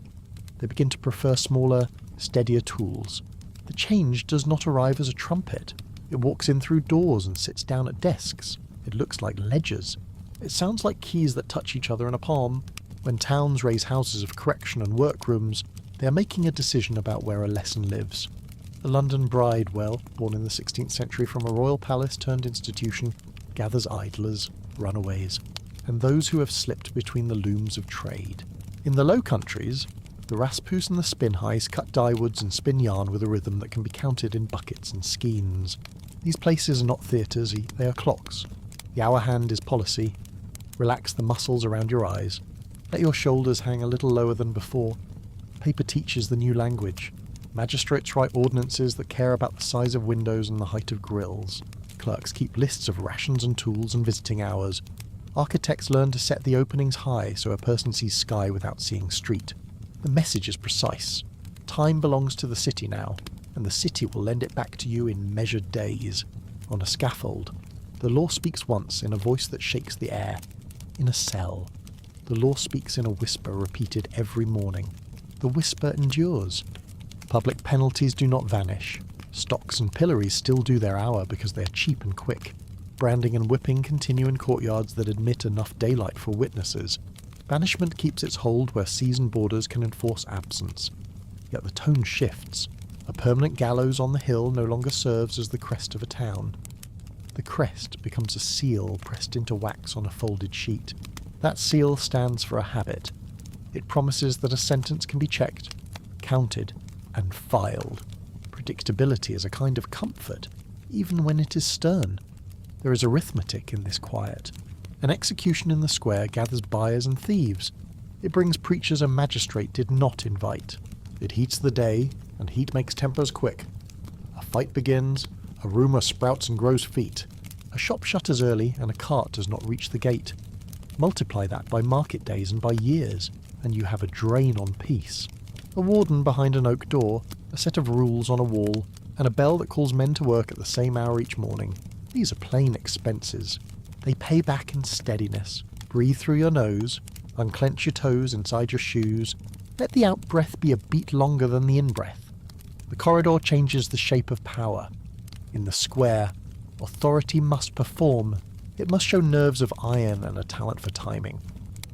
They begin to prefer smaller, steadier tools. The change does not arrive as a trumpet. It walks in through doors and sits down at desks. It looks like ledgers. It sounds like keys that touch each other in a palm. When towns raise houses of correction and workrooms, they are making a decision about where a lesson lives. The London bridewell, born in the 16th century from a royal palace turned institution, gathers idlers, runaways, and those who have slipped between the looms of trade. In the Low Countries, the Raspus and the Spinhighs cut dyewoods and spin yarn with a rhythm that can be counted in buckets and skeins. These places are not theatres, they are clocks. The hour hand is policy. Relax the muscles around your eyes. Let your shoulders hang a little lower than before. Paper teaches the new language. Magistrates write ordinances that care about the size of windows and the height of grills. Clerks keep lists of rations and tools and visiting hours. Architects learn to set the openings high so a person sees sky without seeing street. The message is precise. Time belongs to the city now, and the city will lend it back to you in measured days. On a scaffold, the law speaks once in a voice that shakes the air. In a cell, the law speaks in a whisper repeated every morning. The whisper endures. Public penalties do not vanish. Stocks and pillories still do their hour because they are cheap and quick. Branding and whipping continue in courtyards that admit enough daylight for witnesses. Banishment keeps its hold where seasoned boarders can enforce absence. Yet the tone shifts. A permanent gallows on the hill no longer serves as the crest of a town. The crest becomes a seal pressed into wax on a folded sheet. That seal stands for a habit. It promises that a sentence can be checked, counted, and filed. Predictability is a kind of comfort, even when it is stern. There is arithmetic in this quiet. An execution in the square gathers buyers and thieves. It brings preachers a magistrate did not invite. It heats the day, and heat makes tempers quick. A fight begins, a rumour sprouts and grows feet. A shop shutters early, and a cart does not reach the gate. Multiply that by market days and by years, and you have a drain on peace. A warden behind an oak door, a set of rules on a wall, and a bell that calls men to work at the same hour each morning. These are plain expenses. They pay back in steadiness. Breathe through your nose, unclench your toes inside your shoes. Let the out-breath be a beat longer than the in-breath. The corridor changes the shape of power. In the square, authority must perform. It must show nerves of iron and a talent for timing.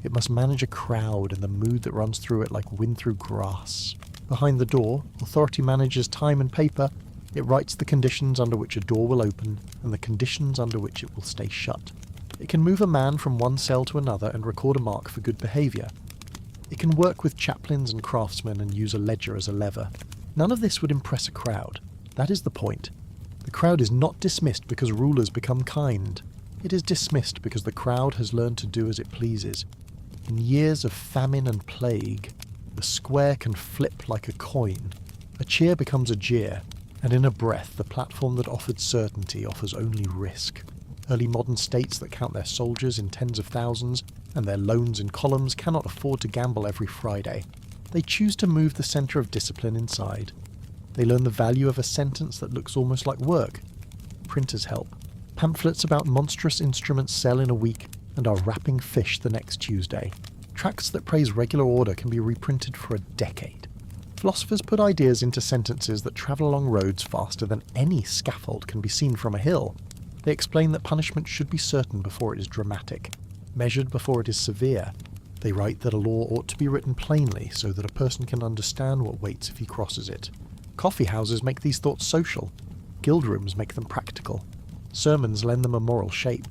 It must manage a crowd and the mood that runs through it like wind through grass. Behind the door, authority manages time and paper. It writes the conditions under which a door will open and the conditions under which it will stay shut. It can move a man from one cell to another and record a mark for good behaviour. It can work with chaplains and craftsmen and use a ledger as a lever. None of this would impress a crowd. That is the point. The crowd is not dismissed because rulers become kind. It is dismissed because the crowd has learned to do as it pleases. In years of famine and plague, the square can flip like a coin. A cheer becomes a jeer, and in a breath the platform that offered certainty offers only risk. Early modern states that count their soldiers in tens of thousands and their loans in columns cannot afford to gamble every Friday. They choose to move the centre of discipline inside. They learn the value of a sentence that looks almost like work. Printers help. Pamphlets about monstrous instruments sell in a week and are wrapping fish the next Tuesday. Tracts that praise regular order can be reprinted for a decade. Philosophers put ideas into sentences that travel along roads faster than any scaffold can be seen from a hill. They explain that punishment should be certain before it is dramatic, measured before it is severe. They write that a law ought to be written plainly so that a person can understand what waits if he crosses it. Coffee houses make these thoughts social. Guild rooms make them practical. Sermons lend them a moral shape.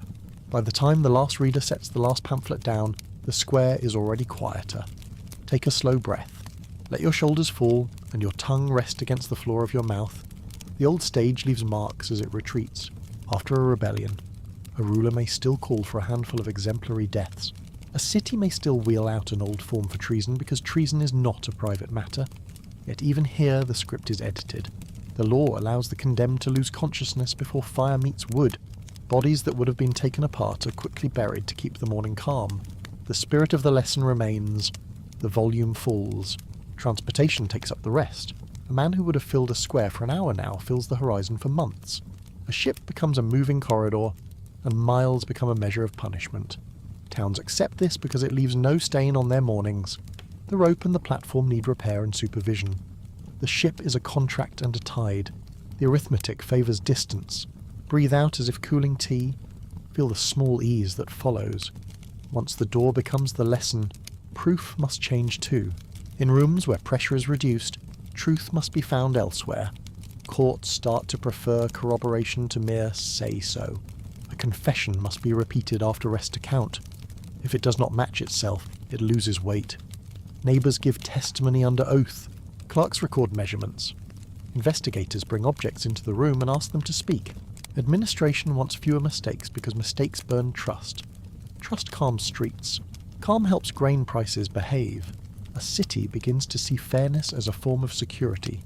By the time the last reader sets the last pamphlet down, the square is already quieter. Take a slow breath. Let your shoulders fall and your tongue rest against the floor of your mouth. The old stage leaves marks as it retreats. After a rebellion, a ruler may still call for a handful of exemplary deaths. A city may still wheel out an old form for treason because treason is not a private matter. Yet even here the script is edited. The law allows the condemned to lose consciousness before fire meets wood. Bodies that would have been taken apart are quickly buried to keep the morning calm. The spirit of the lesson remains. The volume falls. Transportation takes up the rest. A man who would have filled a square for an hour now fills the horizon for months. A ship becomes a moving corridor, and miles become a measure of punishment. Towns accept this because it leaves no stain on their mornings. The rope and the platform need repair and supervision. The ship is a contract and a tide. The arithmetic favours distance. Breathe out as if cooling tea. Feel the small ease that follows. Once the door becomes the lesson, proof must change too. In rooms where pressure is reduced, truth must be found elsewhere. Courts start to prefer corroboration to mere say-so. A confession must be repeated after rest account. If it does not match itself, it loses weight. Neighbours give testimony under oath. Clerks record measurements. Investigators bring objects into the room and ask them to speak. Administration wants fewer mistakes because mistakes burn trust. Trust calms streets. Calm helps grain prices behave. A city begins to see fairness as a form of security.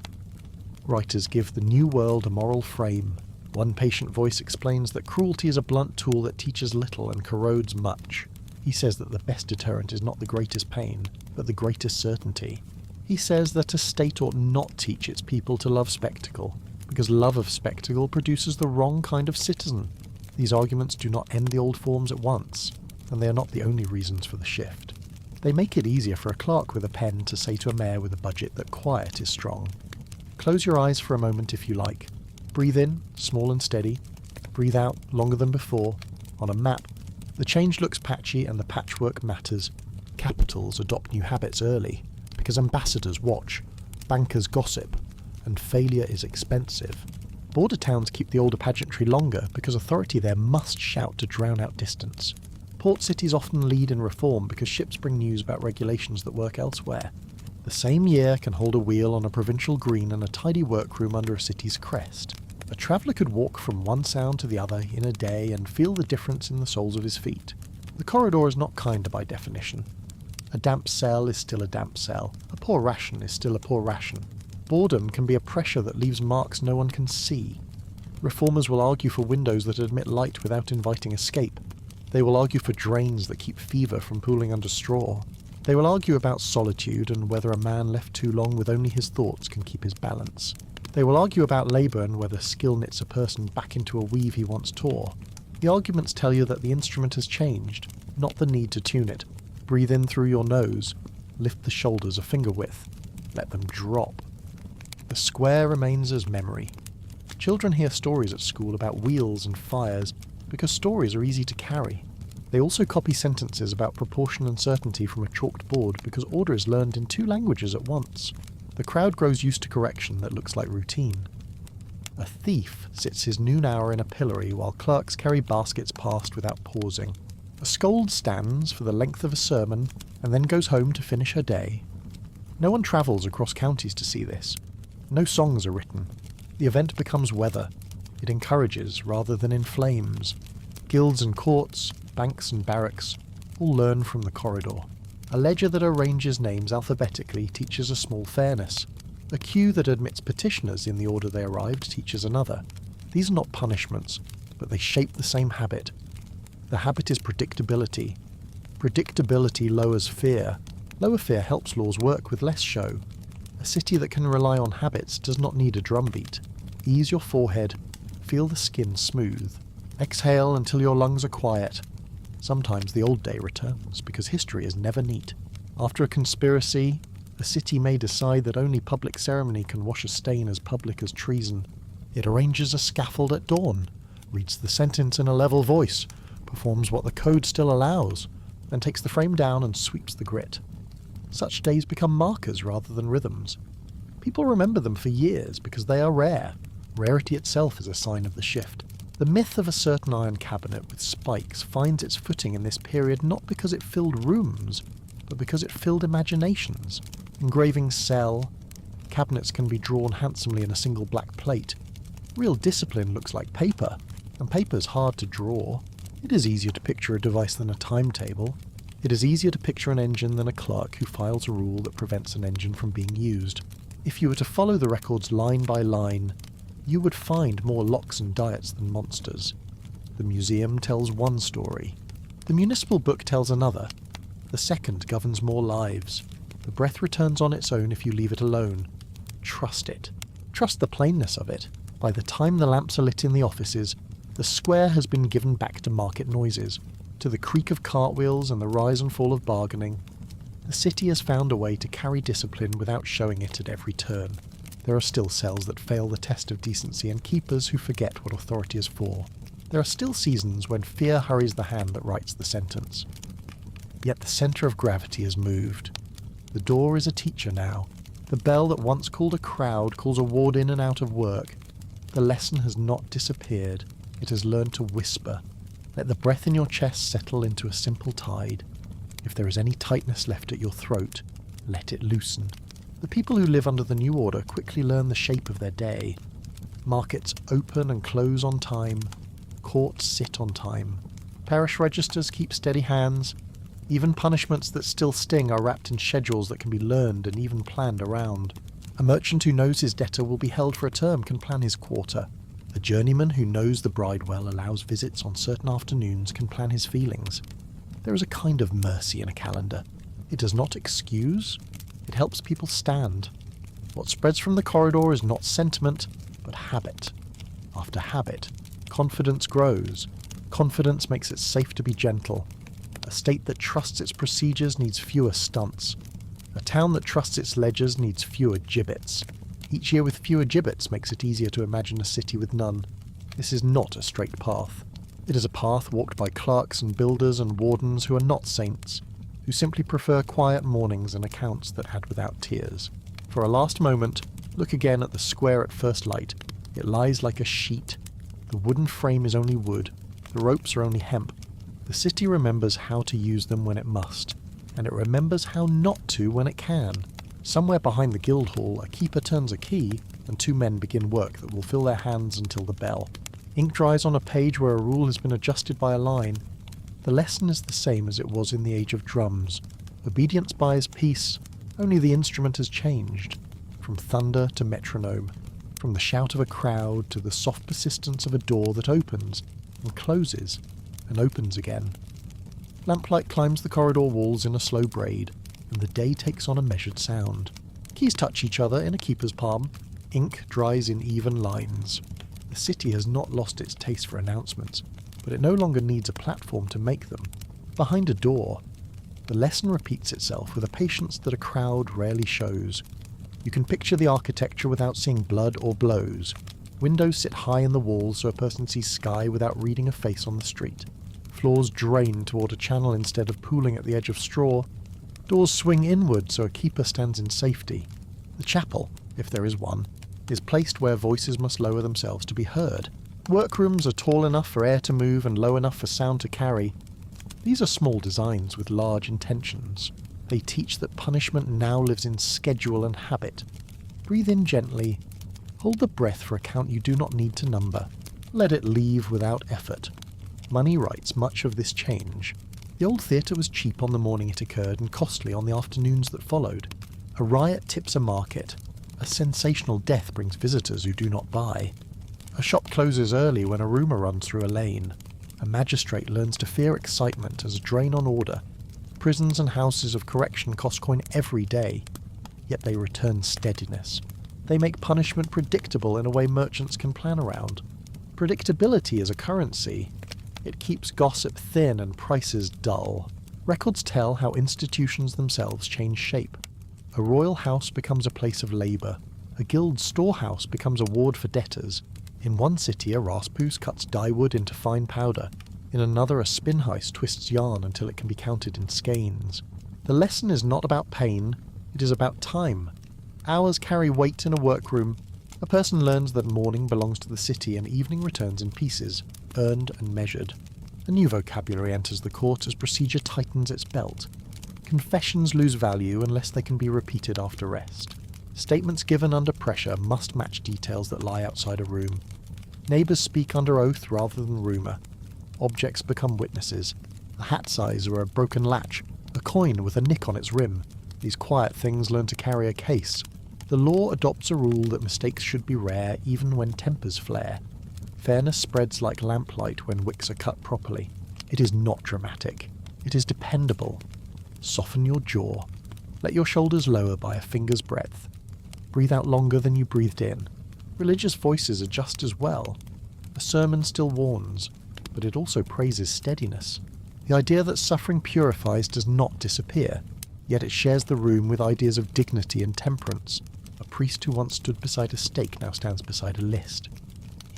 Writers give the new world a moral frame. One patient voice explains that cruelty is a blunt tool that teaches little and corrodes much. He says that the best deterrent is not the greatest pain, but the greatest certainty. He says that a state ought not teach its people to love spectacle, because love of spectacle produces the wrong kind of citizen. These arguments do not end the old forms at once, and they are not the only reasons for the shift. They make it easier for a clerk with a pen to say to a mayor with a budget that quiet is strong. Close your eyes for a moment if you like. Breathe in, small and steady. Breathe out, longer than before. On a map, the change looks patchy and the patchwork matters. Capitals adopt new habits early, because ambassadors watch, bankers gossip, and failure is expensive. Border towns keep the older pageantry longer because authority there must shout to drown out distance. Port cities often lead in reform because ships bring news about regulations that work elsewhere. The same year can hold a wheel on a provincial green and a tidy workroom under a city's crest. A traveller could walk from one sound to the other in a day and feel the difference in the soles of his feet. The corridor is not kinder by definition. A damp cell is still a damp cell. A poor ration is still a poor ration. Boredom can be a pressure that leaves marks no one can see. Reformers will argue for windows that admit light without inviting escape. They will argue for drains that keep fever from pooling under straw. They will argue about solitude and whether a man left too long with only his thoughts can keep his balance. They will argue about labour and whether skill knits a person back into a weave he once tore. The arguments tell you that the instrument has changed, not the need to tune it. Breathe in through your nose. Lift the shoulders a finger width. Let them drop. The square remains as memory. Children hear stories at school about wheels and fires because stories are easy to carry. They also copy sentences about proportion and certainty from a chalked board because order is learned in 2 languages at once. The crowd grows used to correction that looks like routine. A thief sits his noon hour in a pillory while clerks carry baskets past without pausing. A scold stands for the length of a sermon and then goes home to finish her day. No one travels across counties to see this. No songs are written. The event becomes weather. It encourages rather than inflames. Guilds and courts, banks and barracks, all learn from the corridor. A ledger that arranges names alphabetically teaches a small fairness. A queue that admits petitioners in the order they arrived teaches another. These are not punishments, but they shape the same habit. The habit is predictability. Predictability lowers fear. Lower fear helps laws work with less show. A city that can rely on habits does not need a drumbeat. Ease your forehead. Feel the skin smooth. Exhale until your lungs are quiet. Sometimes the old day returns, because history is never neat. After a conspiracy, a city may decide that only public ceremony can wash a stain as public as treason. It arranges a scaffold at dawn, reads the sentence in a level voice, performs what the code still allows, then takes the frame down and sweeps the grit. Such days become markers rather than rhythms. People remember them for years because they are rare. Rarity itself is a sign of the shift. The myth of a certain iron cabinet with spikes finds its footing in this period not because it filled rooms, but because it filled imaginations. Engravings sell. Cabinets can be drawn handsomely in a single black plate. Real discipline looks like paper, and paper's hard to draw. It is easier to picture a device than a timetable. It is easier to picture an engine than a clerk who files a rule that prevents an engine from being used. If you were to follow the records line by line, you would find more locks and diets than monsters. The museum tells one story. The municipal book tells another. The second governs more lives. The breath returns on its own if you leave it alone. Trust it. Trust the plainness of it. By the time the lamps are lit in the offices, the square has been given back to market noises, to the creak of cartwheels and the rise and fall of bargaining. The city has found a way to carry discipline without showing it at every turn. There are still cells that fail the test of decency and keepers who forget what authority is for. There are still seasons when fear hurries the hand that writes the sentence. Yet the centre of gravity has moved. The door is a teacher now. The bell that once called a crowd calls a ward in and out of work. The lesson has not disappeared. It has learned to whisper. Let the breath in your chest settle into a simple tide. If there is any tightness left at your throat, let it loosen. The people who live under the new order quickly learn the shape of their day. Markets open and close on time. Courts sit on time. Parish registers keep steady hands. Even punishments that still sting are wrapped in schedules that can be learned and even planned around. A merchant who knows his debtor will be held for a term can plan his quarter. A journeyman who knows the bride well allows visits on certain afternoons can plan his feelings. There is a kind of mercy in a calendar. It does not excuse, it helps people stand. What spreads from the corridor is not sentiment, but habit. After habit, confidence grows. Confidence makes it safe to be gentle. A state that trusts its procedures needs fewer stunts. A town that trusts its ledgers needs fewer gibbets. Each year with fewer gibbets makes it easier to imagine a city with none. This is not a straight path. It is a path walked by clerks and builders and wardens who are not saints, who simply prefer quiet mornings and accounts that had without tears. For a last moment, look again at the square at first light. It lies like a sheet. The wooden frame is only wood. The ropes are only hemp. The city remembers how to use them when it must, and it remembers how not to when it can. Somewhere behind the Guildhall, a keeper turns a key, and two men begin work that will fill their hands until the bell. Ink dries on a page where a rule has been adjusted by a line. The lesson is the same as it was in the age of drums. Obedience buys peace, only the instrument has changed. From thunder to metronome, from the shout of a crowd to the soft persistence of a door that opens and closes and opens again. Lamplight climbs the corridor walls in a slow braid, and the day takes on a measured sound. Keys touch each other in a keeper's palm. Ink dries in even lines. The city has not lost its taste for announcements, but it no longer needs a platform to make them. Behind a door, the lesson repeats itself with a patience that a crowd rarely shows. You can picture the architecture without seeing blood or blows. Windows sit high in the walls so a person sees sky without reading a face on the street. Floors drain toward a channel instead of pooling at the edge of straw. Doors swing inward so a keeper stands in safety. The chapel, if there is one, is placed where voices must lower themselves to be heard. Workrooms are tall enough for air to move and low enough for sound to carry. These are small designs with large intentions. They teach that punishment now lives in schedule and habit. Breathe in gently. Hold the breath for a count you do not need to number. Let it leave without effort. Money writes much of this change. The old theatre was cheap on the morning it occurred and costly on the afternoons that followed. A riot tips a market. A sensational death brings visitors who do not buy. A shop closes early when a rumour runs through a lane. A magistrate learns to fear excitement as a drain on order. Prisons and houses of correction cost coin every day, yet they return steadiness. They make punishment predictable in a way merchants can plan around. Predictability is a currency. It keeps gossip thin and prices dull. Records tell how institutions themselves change shape. A royal house becomes a place of labour. A guild storehouse becomes a ward for debtors. In one city, a raspoos cuts dyewood into fine powder. In another, a spinheist twists yarn until it can be counted in skeins. The lesson is not about pain, it is about time. Hours carry weight in a workroom. A person learns that morning belongs to the city and evening returns in pieces, earned and measured. A new vocabulary enters the court as procedure tightens its belt. Confessions lose value unless they can be repeated after rest. Statements given under pressure must match details that lie outside a room. Neighbours speak under oath rather than rumour. Objects become witnesses. A hat size or a broken latch, a coin with a nick on its rim. These quiet things learn to carry a case. The law adopts a rule that mistakes should be rare even when tempers flare. Fairness spreads like lamplight when wicks are cut properly. It is not dramatic. It is dependable. Soften your jaw. Let your shoulders lower by a finger's breadth. Breathe out longer than you breathed in. Religious voices adjust as well. A sermon still warns, but it also praises steadiness. The idea that suffering purifies does not disappear, yet it shares the room with ideas of dignity and temperance. A priest who once stood beside a stake now stands beside a list.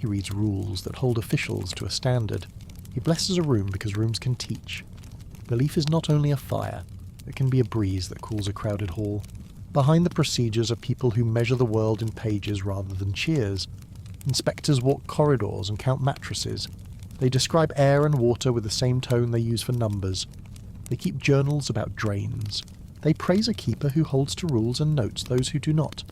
He reads rules that hold officials to a standard. He blesses a room because rooms can teach. Belief is not only a fire, it can be a breeze that cools a crowded hall. Behind the procedures are people who measure the world in pages rather than cheers. Inspectors walk corridors and count mattresses. They describe air and water with the same tone they use for numbers. They keep journals about drains. They praise a keeper who holds to rules and notes those who do not.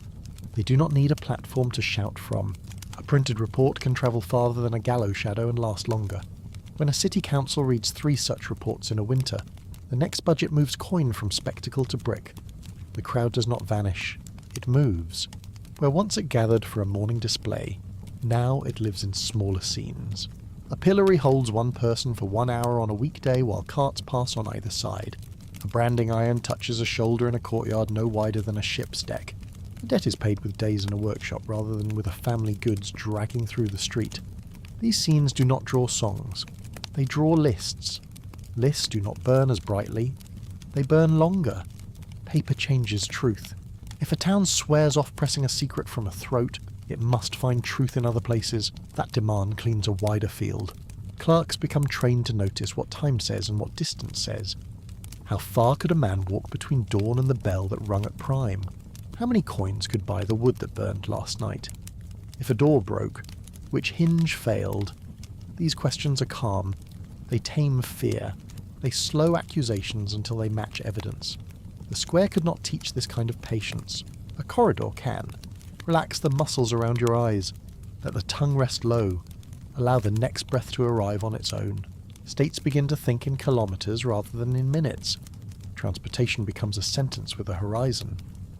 They do not need a platform to shout from. A printed report can travel farther than a gallows shadow and last longer. When a city council reads 3 such reports in a winter, the next budget moves coin from spectacle to brick. The crowd does not vanish. It moves. Where once it gathered for a morning display, now it lives in smaller scenes. A pillory holds one person for 1 hour on a weekday while carts pass on either side. A branding iron touches a shoulder in a courtyard no wider than a ship's deck. The debt is paid with days in a workshop rather than with a family goods dragging through the street. These scenes do not draw songs. They draw lists. Lists do not burn as brightly. They burn longer. Paper changes truth. If a town swears off pressing a secret from a throat, it must find truth in other places. That demand cleans a wider field. Clerks become trained to notice what time says and what distance says. How far could a man walk between dawn and the bell that rung at prime? How many coins could buy the wood that burned last night? If a door broke, which hinge failed? These questions are calm. They tame fear. They slow accusations until they match evidence. The square could not teach this kind of patience. A corridor can. Relax the muscles around your eyes. Let the tongue rest low. Allow the next breath to arrive on its own. States begin to think in kilometres rather than in minutes. Transportation becomes a sentence with a horizon.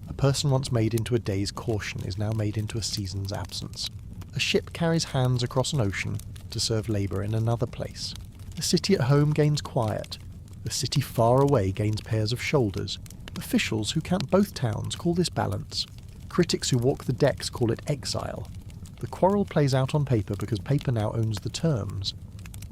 A person once made into a day's caution is now made into a season's absence. A ship carries hands across an ocean to serve labour in another place. The city at home gains quiet. The city far away gains pairs of shoulders. Officials who count both towns call this balance. Critics who walk the decks call it exile. The quarrel plays out on paper because paper now owns the terms.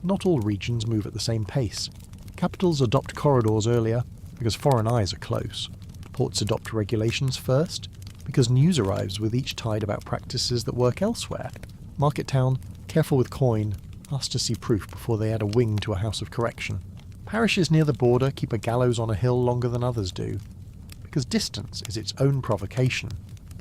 Not all regions move at the same pace. Capitals adopt corridors earlier because foreign eyes are close. Ports adopt regulations first because news arrives with each tide about practices that work elsewhere. Market town, careful with coin, asked to see proof before they add a wing to a house of correction. Parishes near the border keep a gallows on a hill longer than others do, because distance is its own provocation.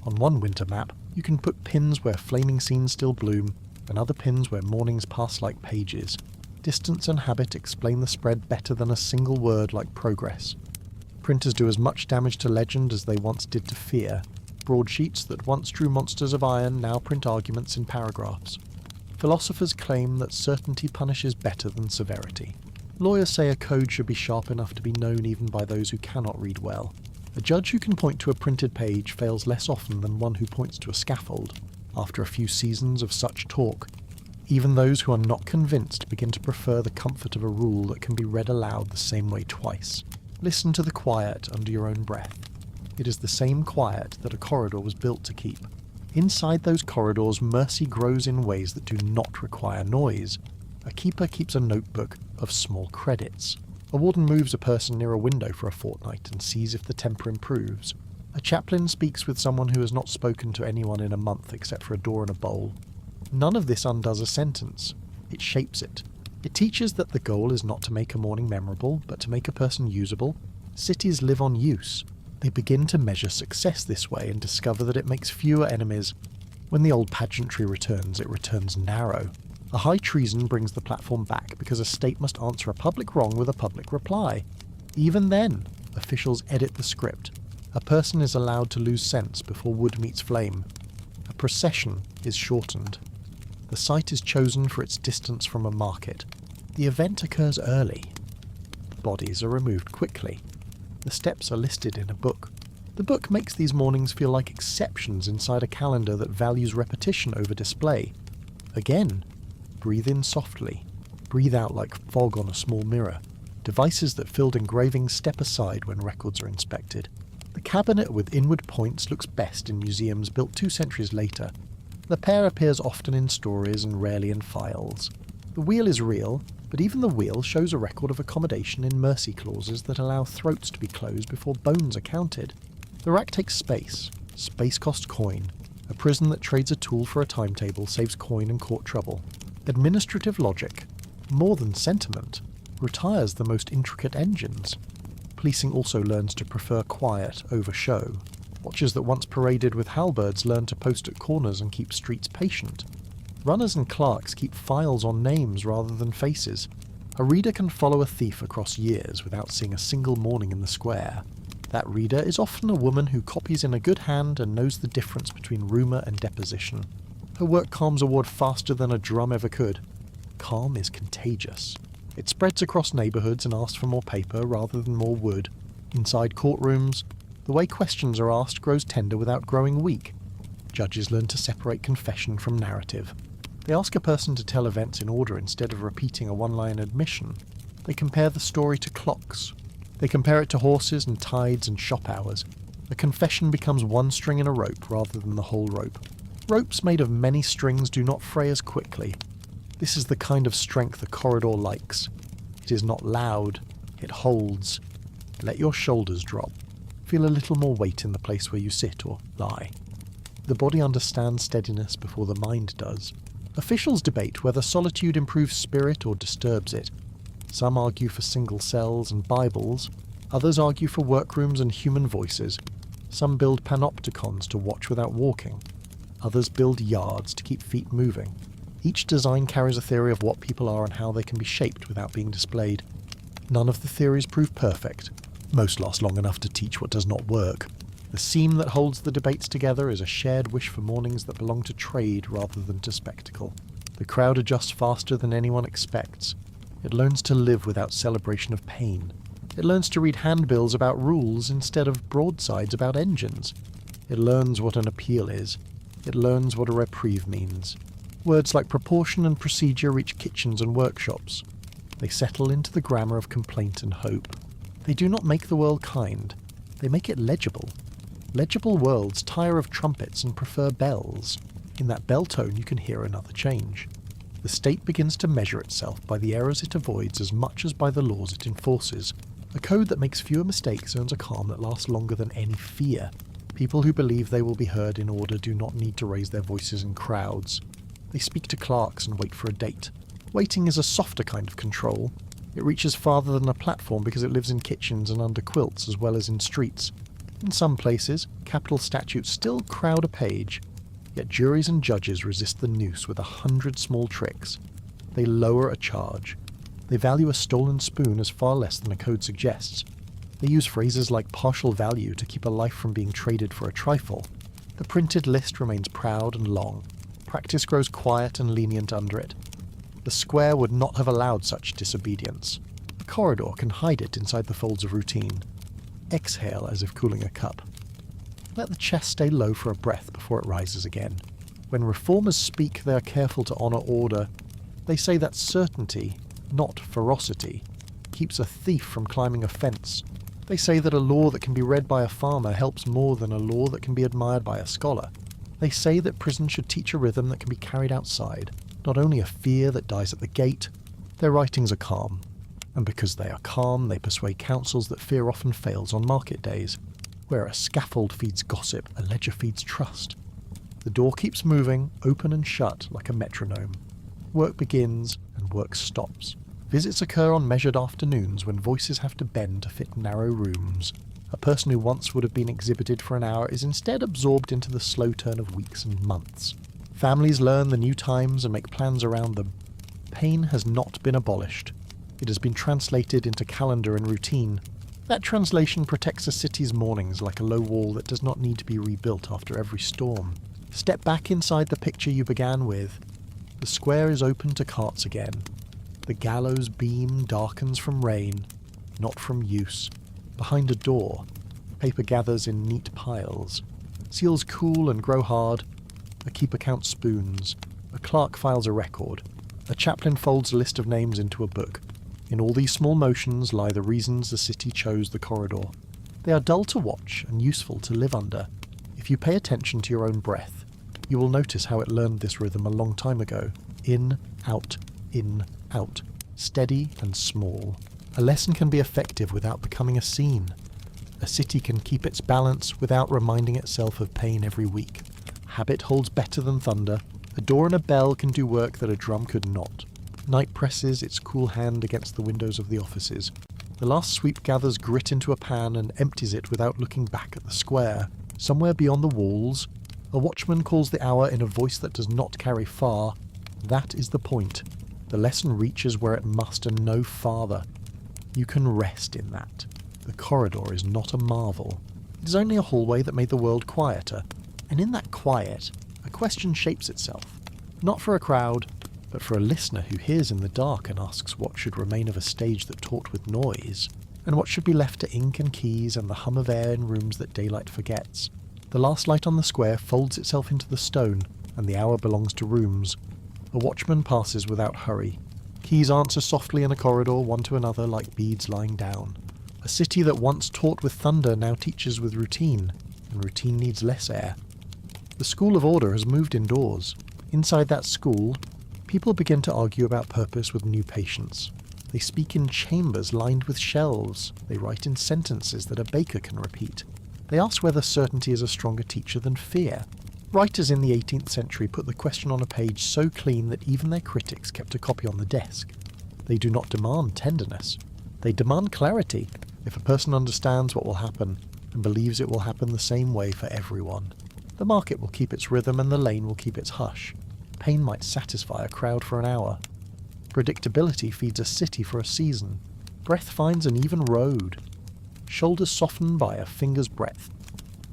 On one winter map, you can put pins where flaming scenes still bloom, and other pins where mornings pass like pages. Distance and habit explain the spread better than a single word like progress. Printers do as much damage to legend as they once did to fear. Broadsheets that once drew monsters of iron now print arguments in paragraphs. Philosophers claim that certainty punishes better than severity. Lawyers say a code should be sharp enough to be known even by those who cannot read well. A judge who can point to a printed page fails less often than one who points to a scaffold. After a few seasons of such talk, even those who are not convinced begin to prefer the comfort of a rule that can be read aloud the same way twice. Listen to the quiet under your own breath. It is the same quiet that a corridor was built to keep. Inside those corridors, mercy grows in ways that do not require noise. A keeper keeps a notebook of small credits. A warden moves a person near a window for a fortnight and sees if the temper improves. A chaplain speaks with someone who has not spoken to anyone in a month except for a door and a bowl. None of this undoes a sentence. It shapes it. It teaches that the goal is not to make a morning memorable, but to make a person usable. Cities live on use. They begin to measure success this way and discover that it makes fewer enemies. When the old pageantry returns, it returns narrow. A high treason brings the platform back because a state must answer a public wrong with a public reply. Even then, officials edit the script. A person is allowed to lose sense before wood meets flame. A procession is shortened. The site is chosen for its distance from a market. The event occurs early. The bodies are removed quickly. The steps are listed in a book. The book makes these mornings feel like exceptions inside a calendar that values repetition over display. Again, breathe in softly. Breathe out like fog on a small mirror. Devices that filled engravings step aside when records are inspected. The cabinet with inward points looks best in museums built 2 centuries later. The pair appears often in stories and rarely in files. The wheel is real, but even the wheel shows a record of accommodation in mercy clauses that allow throats to be closed before bones are counted. The rack takes space. Space costs coin. A prison that trades a tool for a timetable saves coin and court trouble. Administrative logic, more than sentiment, retires the most intricate engines. Policing also learns to prefer quiet over show. Watchers that once paraded with halberds learn to post at corners and keep streets patient. Runners and clerks keep files on names rather than faces. A reader can follow a thief across years without seeing a single morning in the square. That reader is often a woman who copies in a good hand and knows the difference between rumour and deposition. Her work calms a ward faster than a drum ever could. Calm is contagious. It spreads across neighbourhoods and asks for more paper rather than more wood. Inside courtrooms, the way questions are asked grows tender without growing weak. Judges learn to separate confession from narrative. They ask a person to tell events in order instead of repeating a one-line admission. They compare the story to clocks. They compare it to horses and tides and shop hours. A confession becomes one string in a rope rather than the whole rope. Ropes made of many strings do not fray as quickly. This is the kind of strength a corridor likes. It is not loud. It holds. Let your shoulders drop. Feel a little more weight in the place where you sit or lie. The body understands steadiness before the mind does. Officials debate whether solitude improves spirit or disturbs it. Some argue for single cells and Bibles. Others argue for workrooms and human voices. Some build panopticons to watch without walking. Others build yards to keep feet moving. Each design carries a theory of what people are and how they can be shaped without being displayed. None of the theories prove perfect. Most last long enough to teach what does not work. The seam that holds the debates together is a shared wish for mornings that belong to trade rather than to spectacle. The crowd adjusts faster than anyone expects. It learns to live without celebration of pain. It learns to read handbills about rules instead of broadsides about engines. It learns what an appeal is. It learns what a reprieve means. Words like proportion and procedure reach kitchens and workshops. They settle into the grammar of complaint and hope. They do not make the world kind. They make it legible. Legible worlds tire of trumpets and prefer bells. In that bell tone you can hear another change. The state begins to measure itself by the errors it avoids as much as by the laws it enforces. A code that makes fewer mistakes earns a calm that lasts longer than any fear. People who believe they will be heard in order do not need to raise their voices in crowds. They speak to clerks and wait for a date. Waiting is a softer kind of control. It reaches farther than a platform because it lives in kitchens and under quilts as well as in streets. In some places, capital statutes still crowd a page, yet juries and judges resist the noose with 100 small tricks. They lower a charge. They value a stolen spoon as far less than a code suggests. They use phrases like partial value to keep a life from being traded for a trifle. The printed list remains proud and long. Practice grows quiet and lenient under it. The square would not have allowed such disobedience. A corridor can hide it inside the folds of routine. Exhale as if cooling a cup. Let the chest stay low for a breath before it rises again. When reformers speak, they are careful to honour order. They say that certainty, not ferocity, keeps a thief from climbing a fence. They say that a law that can be read by a farmer helps more than a law that can be admired by a scholar. They say that prison should teach a rhythm that can be carried outside, not only a fear that dies at the gate. Their writings are calm. And because they are calm, they persuade councils that fear often fails on market days. Where a scaffold feeds gossip, a ledger feeds trust. The door keeps moving, open and shut, like a metronome. Work begins and work stops. Visits occur on measured afternoons when voices have to bend to fit narrow rooms. A person who once would have been exhibited for an hour is instead absorbed into the slow turn of weeks and months. Families learn the new times and make plans around them. Pain has not been abolished. It has been translated into calendar and routine. That translation protects a city's mornings like a low wall that does not need to be rebuilt after every storm. Step back inside the picture you began with. The square is open to carts again. The gallows beam darkens from rain, not from use. Behind a door, paper gathers in neat piles. Seals cool and grow hard. A keeper counts spoons. A clerk files a record. A chaplain folds a list of names into a book. In all these small motions lie the reasons the city chose the corridor. They are dull to watch and useful to live under. If you pay attention to your own breath, you will notice how it learned this rhythm a long time ago. In, out, steady and small. A lesson can be effective without becoming a scene. A city can keep its balance without reminding itself of pain every week. Habit holds better than thunder. A door and a bell can do work that a drum could not. Night presses its cool hand against the windows of the offices. The last sweep gathers grit into a pan and empties it without looking back at the square. Somewhere beyond the walls, a watchman calls the hour in a voice that does not carry far. That is the point. The lesson reaches where it must and no farther. You can rest in that. The corridor is not a marvel. It is only a hallway that made the world quieter. And in that quiet, a question shapes itself. Not for a crowd, but for a listener who hears in the dark and asks what should remain of a stage that talked with noise, and what should be left to ink and keys and the hum of air in rooms that daylight forgets. The last light on the square folds itself into the stone, and the hour belongs to rooms. A watchman passes without hurry. Keys answer softly in a corridor, one to another, like beads lying down. A city that once taught with thunder now teaches with routine, and routine needs less air. The school of order has moved indoors. Inside that school, people begin to argue about purpose with new patience. They speak in chambers lined with shelves. They write in sentences that a baker can repeat. They ask whether certainty is a stronger teacher than fear. Writers in the 18th century put the question on a page so clean that even their critics kept a copy on the desk. They do not demand tenderness. They demand clarity. If a person understands what will happen and believes it will happen the same way for everyone, the market will keep its rhythm and the lane will keep its hush. Pain might satisfy a crowd for an hour. Predictability feeds a city for a season. Breath finds an even road. Shoulders soften by a finger's breadth.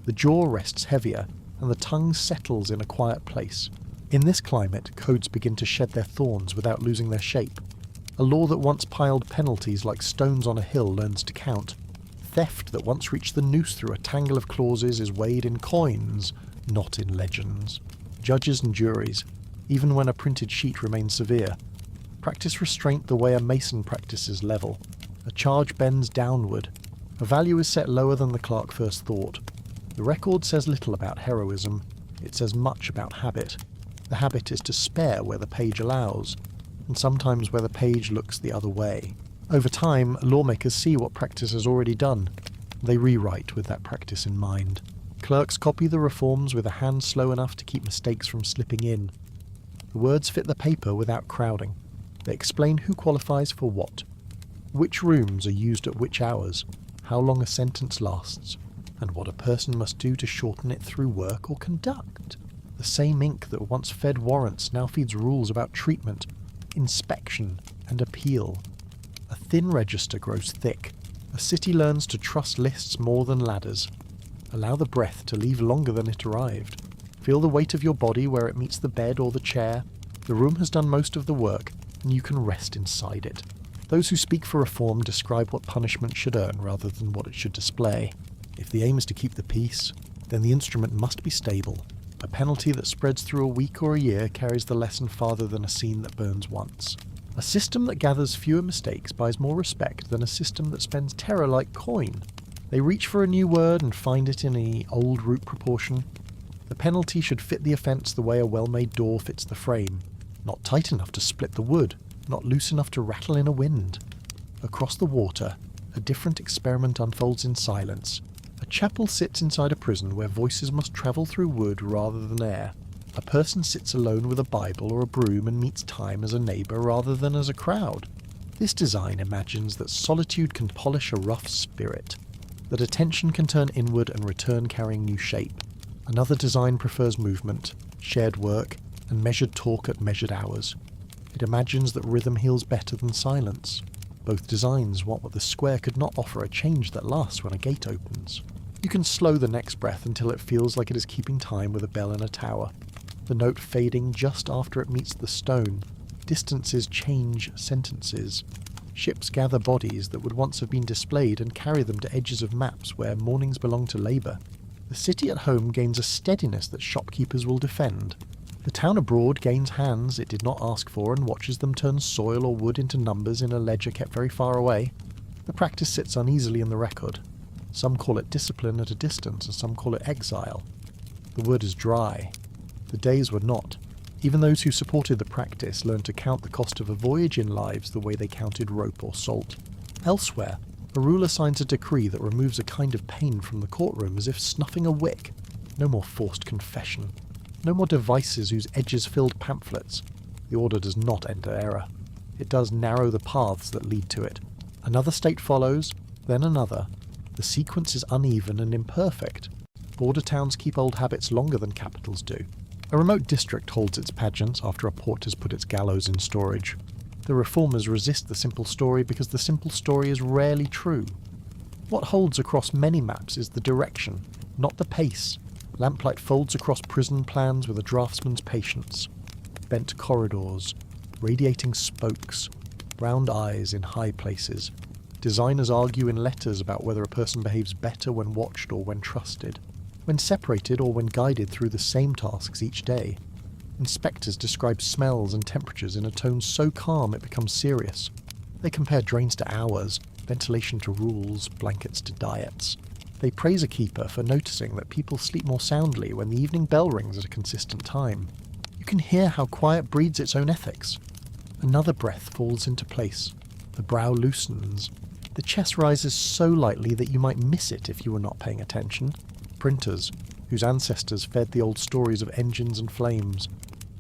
The jaw rests heavier, and the tongue settles in a quiet place. In this climate, codes begin to shed their thorns without losing their shape. A law that once piled penalties like stones on a hill learns to count. Theft that once reached the noose through a tangle of clauses is weighed in coins, not in legends. Judges and juries, even when a printed sheet remains severe, practice restraint the way a mason practices level. A charge bends downward. A value is set lower than the clerk first thought. The record says little about heroism. It says much about habit. The habit is to spare where the page allows, and sometimes where the page looks the other way. Over time, lawmakers see what practice has already done. They rewrite with that practice in mind. Clerks copy the reforms with a hand slow enough to keep mistakes from slipping in. The words fit the paper without crowding. They explain who qualifies for what, which rooms are used at which hours, how long a sentence lasts, and what a person must do to shorten it through work or conduct. The same ink that once fed warrants now feeds rules about treatment, inspection, and appeal. A thin register grows thick. A city learns to trust lists more than ladders. Allow the breath to leave longer than it arrived. Feel the weight of your body where it meets the bed or the chair. The room has done most of the work, and you can rest inside it. Those who speak for reform describe what punishment should earn rather than what it should display. If the aim is to keep the peace, then the instrument must be stable. A penalty that spreads through a week or a year carries the lesson farther than a scene that burns once. A system that gathers fewer mistakes buys more respect than a system that spends terror like coin. They reach for a new word and find it in an old root proportion. The penalty should fit the offence the way a well-made door fits the frame. Not tight enough to split the wood, not loose enough to rattle in a wind. Across the water, a different experiment unfolds in silence. A chapel sits inside a prison where voices must travel through wood rather than air. A person sits alone with a Bible or a broom and meets time as a neighbour rather than as a crowd. This design imagines that solitude can polish a rough spirit, that attention can turn inward and return carrying new shape. Another design prefers movement, shared work, and measured talk at measured hours. It imagines that rhythm heals better than silence. Both designs want what the square could not offer, a change that lasts when a gate opens. You can slow the next breath until it feels like it is keeping time with a bell in a tower. the note fading just after it meets the stone. Distances change sentences. Ships gather bodies that would once have been displayed and carry them to edges of maps where mornings belong to labour. The city at home gains a steadiness that shopkeepers will defend. The town abroad gains hands it did not ask for and watches them turn soil or wood into numbers in a ledger kept very far away. The practice sits uneasily in the record. Some call it discipline at a distance and some call it exile. The word is dry. The days were not. Even those who supported the practice learned to count the cost of a voyage in lives the way they counted rope or salt. Elsewhere, a ruler signs a decree that removes a kind of pain from the courtroom as if snuffing a wick. No more forced confession. No more devices whose edges filled pamphlets. The order does not enter error. It does narrow the paths that lead to it. Another state follows, then another. The sequence is uneven and imperfect. Border towns keep old habits longer than capitals do. A remote district holds its pageants after a port has put its gallows in storage. The reformers resist the simple story because the simple story is rarely true. What holds across many maps is the direction, not the pace. Lamplight folds across prison plans with a draftsman's patience. Bent corridors, radiating spokes, round eyes in high places. Designers argue in letters about whether a person behaves better when watched or when trusted, when separated or when guided through the same tasks each day. Inspectors describe smells and temperatures in a tone so calm it becomes serious. They compare drains to hours, ventilation to rules, blankets to diets. They praise a keeper for noticing that people sleep more soundly when the evening bell rings at a consistent time. You can hear how quiet breeds its own ethics. Another breath falls into place. The brow loosens. The chest rises so lightly that you might miss it if you were not paying attention. Printers, whose ancestors fed the old stories of engines and flames,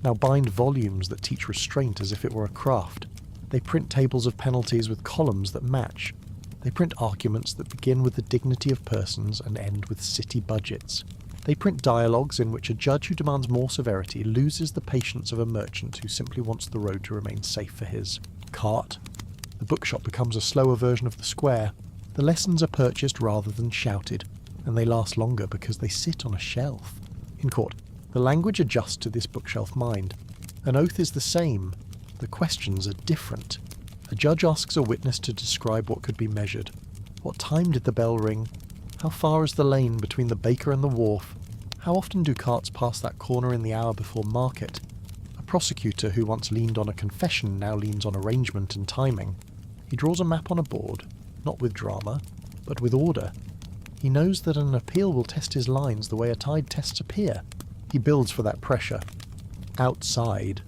now bind volumes that teach restraint as if it were a craft. They print tables of penalties with columns that match. They print arguments that begin with the dignity of persons and end with city budgets. They print dialogues in which a judge who demands more severity loses the patience of a merchant who simply wants the road to remain safe for his cart. The bookshop becomes a slower version of the square. The lessons are purchased rather than shouted, and they last longer because they sit on a shelf. In court, the language adjusts to this bookshelf mind. An oath is the same. The questions are different. A judge asks a witness to describe what could be measured. What time did the bell ring? How far is the lane between the baker and the wharf? How often do carts pass that corner in the hour before market? A prosecutor who once leaned on a confession now leans on arrangement and timing. He draws a map on a board, not with drama, but with order. He knows that an appeal will test his lines the way a tide tests a pier. He builds for that pressure. Outside,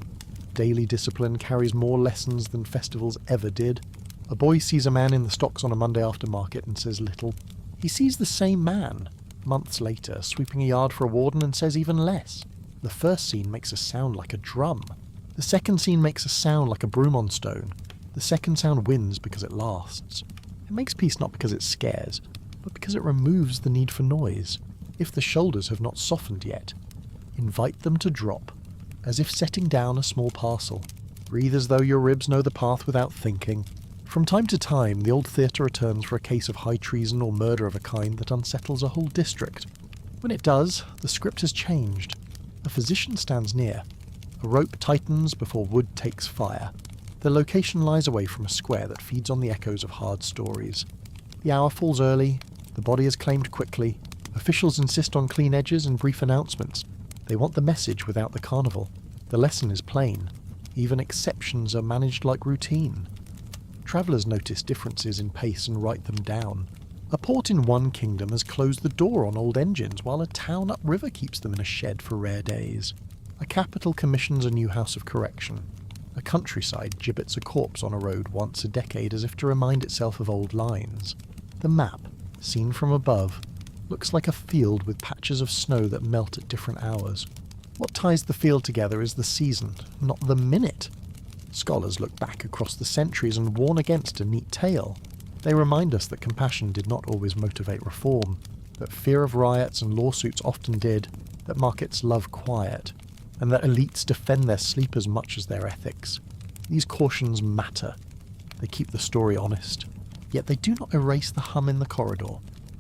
daily discipline carries more lessons than festivals ever did. A boy sees a man in the stocks on a Monday after market and says little. He sees the same man, months later, sweeping a yard for a warden and says even less. The first scene makes a sound like a drum. The second scene makes a sound like a broom on stone. The second sound wins because it lasts. It makes peace not because it scares, but because it removes the need for noise. If the shoulders have not softened yet, invite them to drop, as if setting down a small parcel. Breathe as though your ribs know the path without thinking. From time to time, the old theatre returns for a case of high treason or murder of a kind that unsettles a whole district. When it does, the script has changed. A physician stands near. A rope tightens before wood takes fire. The location lies away from a square that feeds on the echoes of hard stories. The hour falls early. The body is claimed quickly. Officials insist on clean edges and brief announcements. They want the message without the carnival. The lesson is plain. Even exceptions are managed like routine. Travellers notice differences in pace and write them down. A port in one kingdom has closed the door on old engines, while a town upriver keeps them in a shed for rare days. A capital commissions a new house of correction. A countryside gibbets a corpse on a road once a decade as if to remind itself of old lines. The map, seen from above, looks like a field with patches of snow that melt at different hours. What ties the field together is the season, not the minute. Scholars look back across the centuries and warn against a neat tale. They remind us that compassion did not always motivate reform, that fear of riots and lawsuits often did, that markets love quiet, and that elites defend their sleep as much as their ethics. These cautions matter. They keep the story honest, yet they do not erase the hum in the corridor.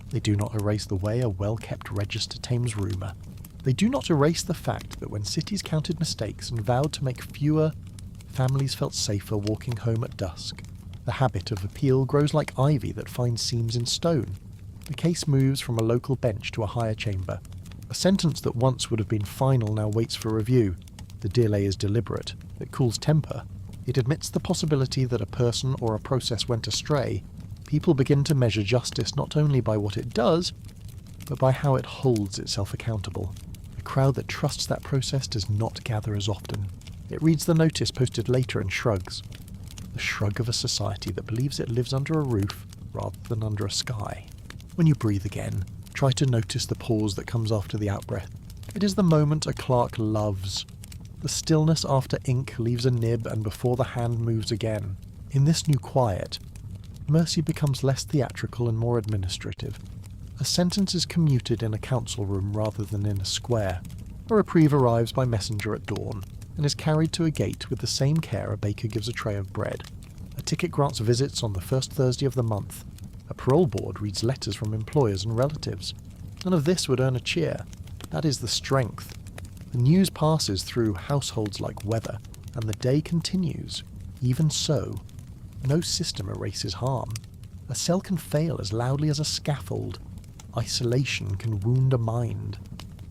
They do not erase the way a well-kept register tames rumour. They do not erase the fact that when cities counted mistakes and vowed to make fewer, families felt safer walking home at dusk. The habit of appeal grows like ivy that finds seams in stone. The case moves from a local bench to a higher chamber. A sentence that once would have been final now waits for review. The delay is deliberate. It cools temper. It admits the possibility that a person or a process went astray. People begin to measure justice not only by what it does, but by how it holds itself accountable. A crowd that trusts that process does not gather as often. It reads the notice posted later and shrugs. The shrug of a society that believes it lives under a roof rather than under a sky. When you breathe again, try to notice the pause that comes after the outbreath. It is the moment a clerk loves. The stillness after ink leaves a nib and before the hand moves again. In this new quiet, mercy becomes less theatrical and more administrative. A sentence is commuted in a council room rather than in a square. A reprieve arrives by messenger at dawn, and is carried to a gate with the same care a baker gives a tray of bread. A ticket grants visits on the first Thursday of the month. A parole board reads letters from employers and relatives. None of this would earn a cheer. That is the strength. The news passes through households like weather, and the day continues. Even so, no system erases harm. A cell can fail as loudly as a scaffold. Isolation can wound a mind.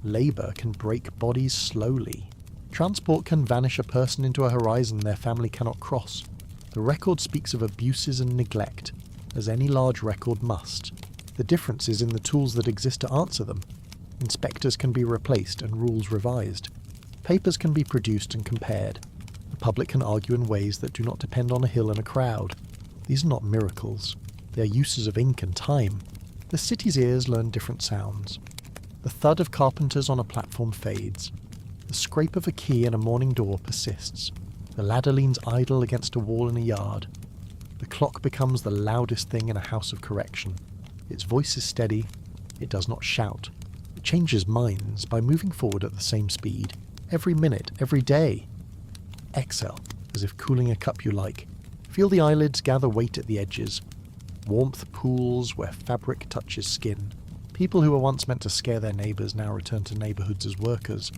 Labour can break bodies slowly. Transport can vanish a person into a horizon their family cannot cross. The record speaks of abuses and neglect, as any large record must. The difference is in the tools that exist to answer them. Inspectors can be replaced and rules revised. Papers can be produced and compared. The public can argue in ways that do not depend on a hill and a crowd. These are not miracles. They are uses of ink and time. The city's ears learn different sounds. The thud of carpenters on a platform fades. The scrape of a key in a morning door persists. The ladder leans idle against a wall in a yard. The clock becomes the loudest thing in a house of correction. Its voice is steady. It does not shout. It changes minds by moving forward at the same speed. Every minute, every day. Exhale, as if cooling a cup you like. Feel the eyelids gather weight at the edges. Warmth pools where fabric touches skin. People who were once meant to scare their neighbours now return to neighbourhoods as workers.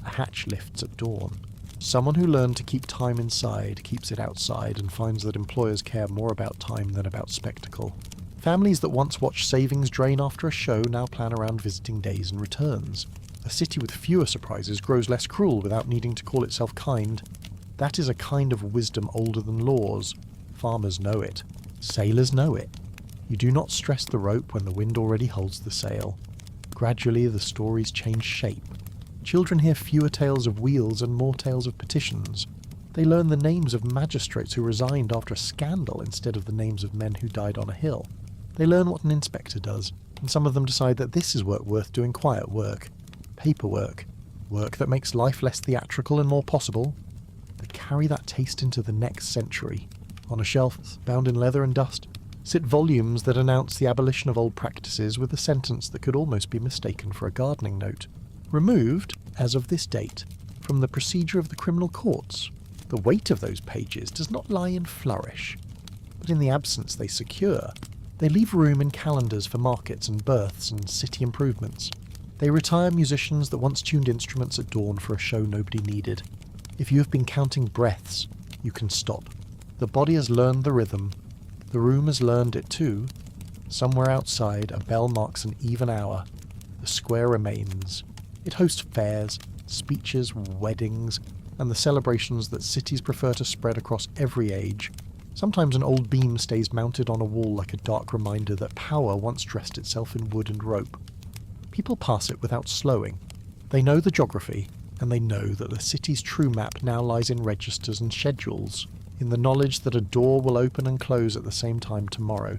A hatch lifts at dawn. Someone who learned to keep time inside keeps it outside and finds that employers care more about time than about spectacle. Families that once watched savings drain after a show now plan around visiting days and returns. A city with fewer surprises grows less cruel without needing to call itself kind. That is a kind of wisdom older than laws. Farmers know it. Sailors know it. You do not stress the rope when the wind already holds the sail. Gradually the stories change shape. Children hear fewer tales of wheels and more tales of petitions. They learn the names of magistrates who resigned after a scandal instead of the names of men who died on a hill. They learn what an inspector does, and some of them decide that this is work worth doing, quiet work. Paperwork. Work that makes life less theatrical and more possible. They carry that taste into the next century. On a shelf, bound in leather and dust, sit volumes that announce the abolition of old practices with a sentence that could almost be mistaken for a gardening note. Removed, as of this date, from the procedure of the criminal courts. The weight of those pages does not lie in flourish, but in the absence they secure. They leave room in calendars for markets and births and city improvements. They retire musicians that once tuned instruments at dawn for a show nobody needed. If you have been counting breaths, you can stop. The body has learned the rhythm. The room has learned it too. Somewhere outside, a bell marks an even hour. The square remains. It hosts fairs, speeches, weddings, and the celebrations that cities prefer to spread across every age. Sometimes an old beam stays mounted on a wall like a dark reminder that power once dressed itself in wood and rope. People pass it without slowing. They know the geography, and they know that the city's true map now lies in registers and schedules, in the knowledge that a door will open and close at the same time tomorrow.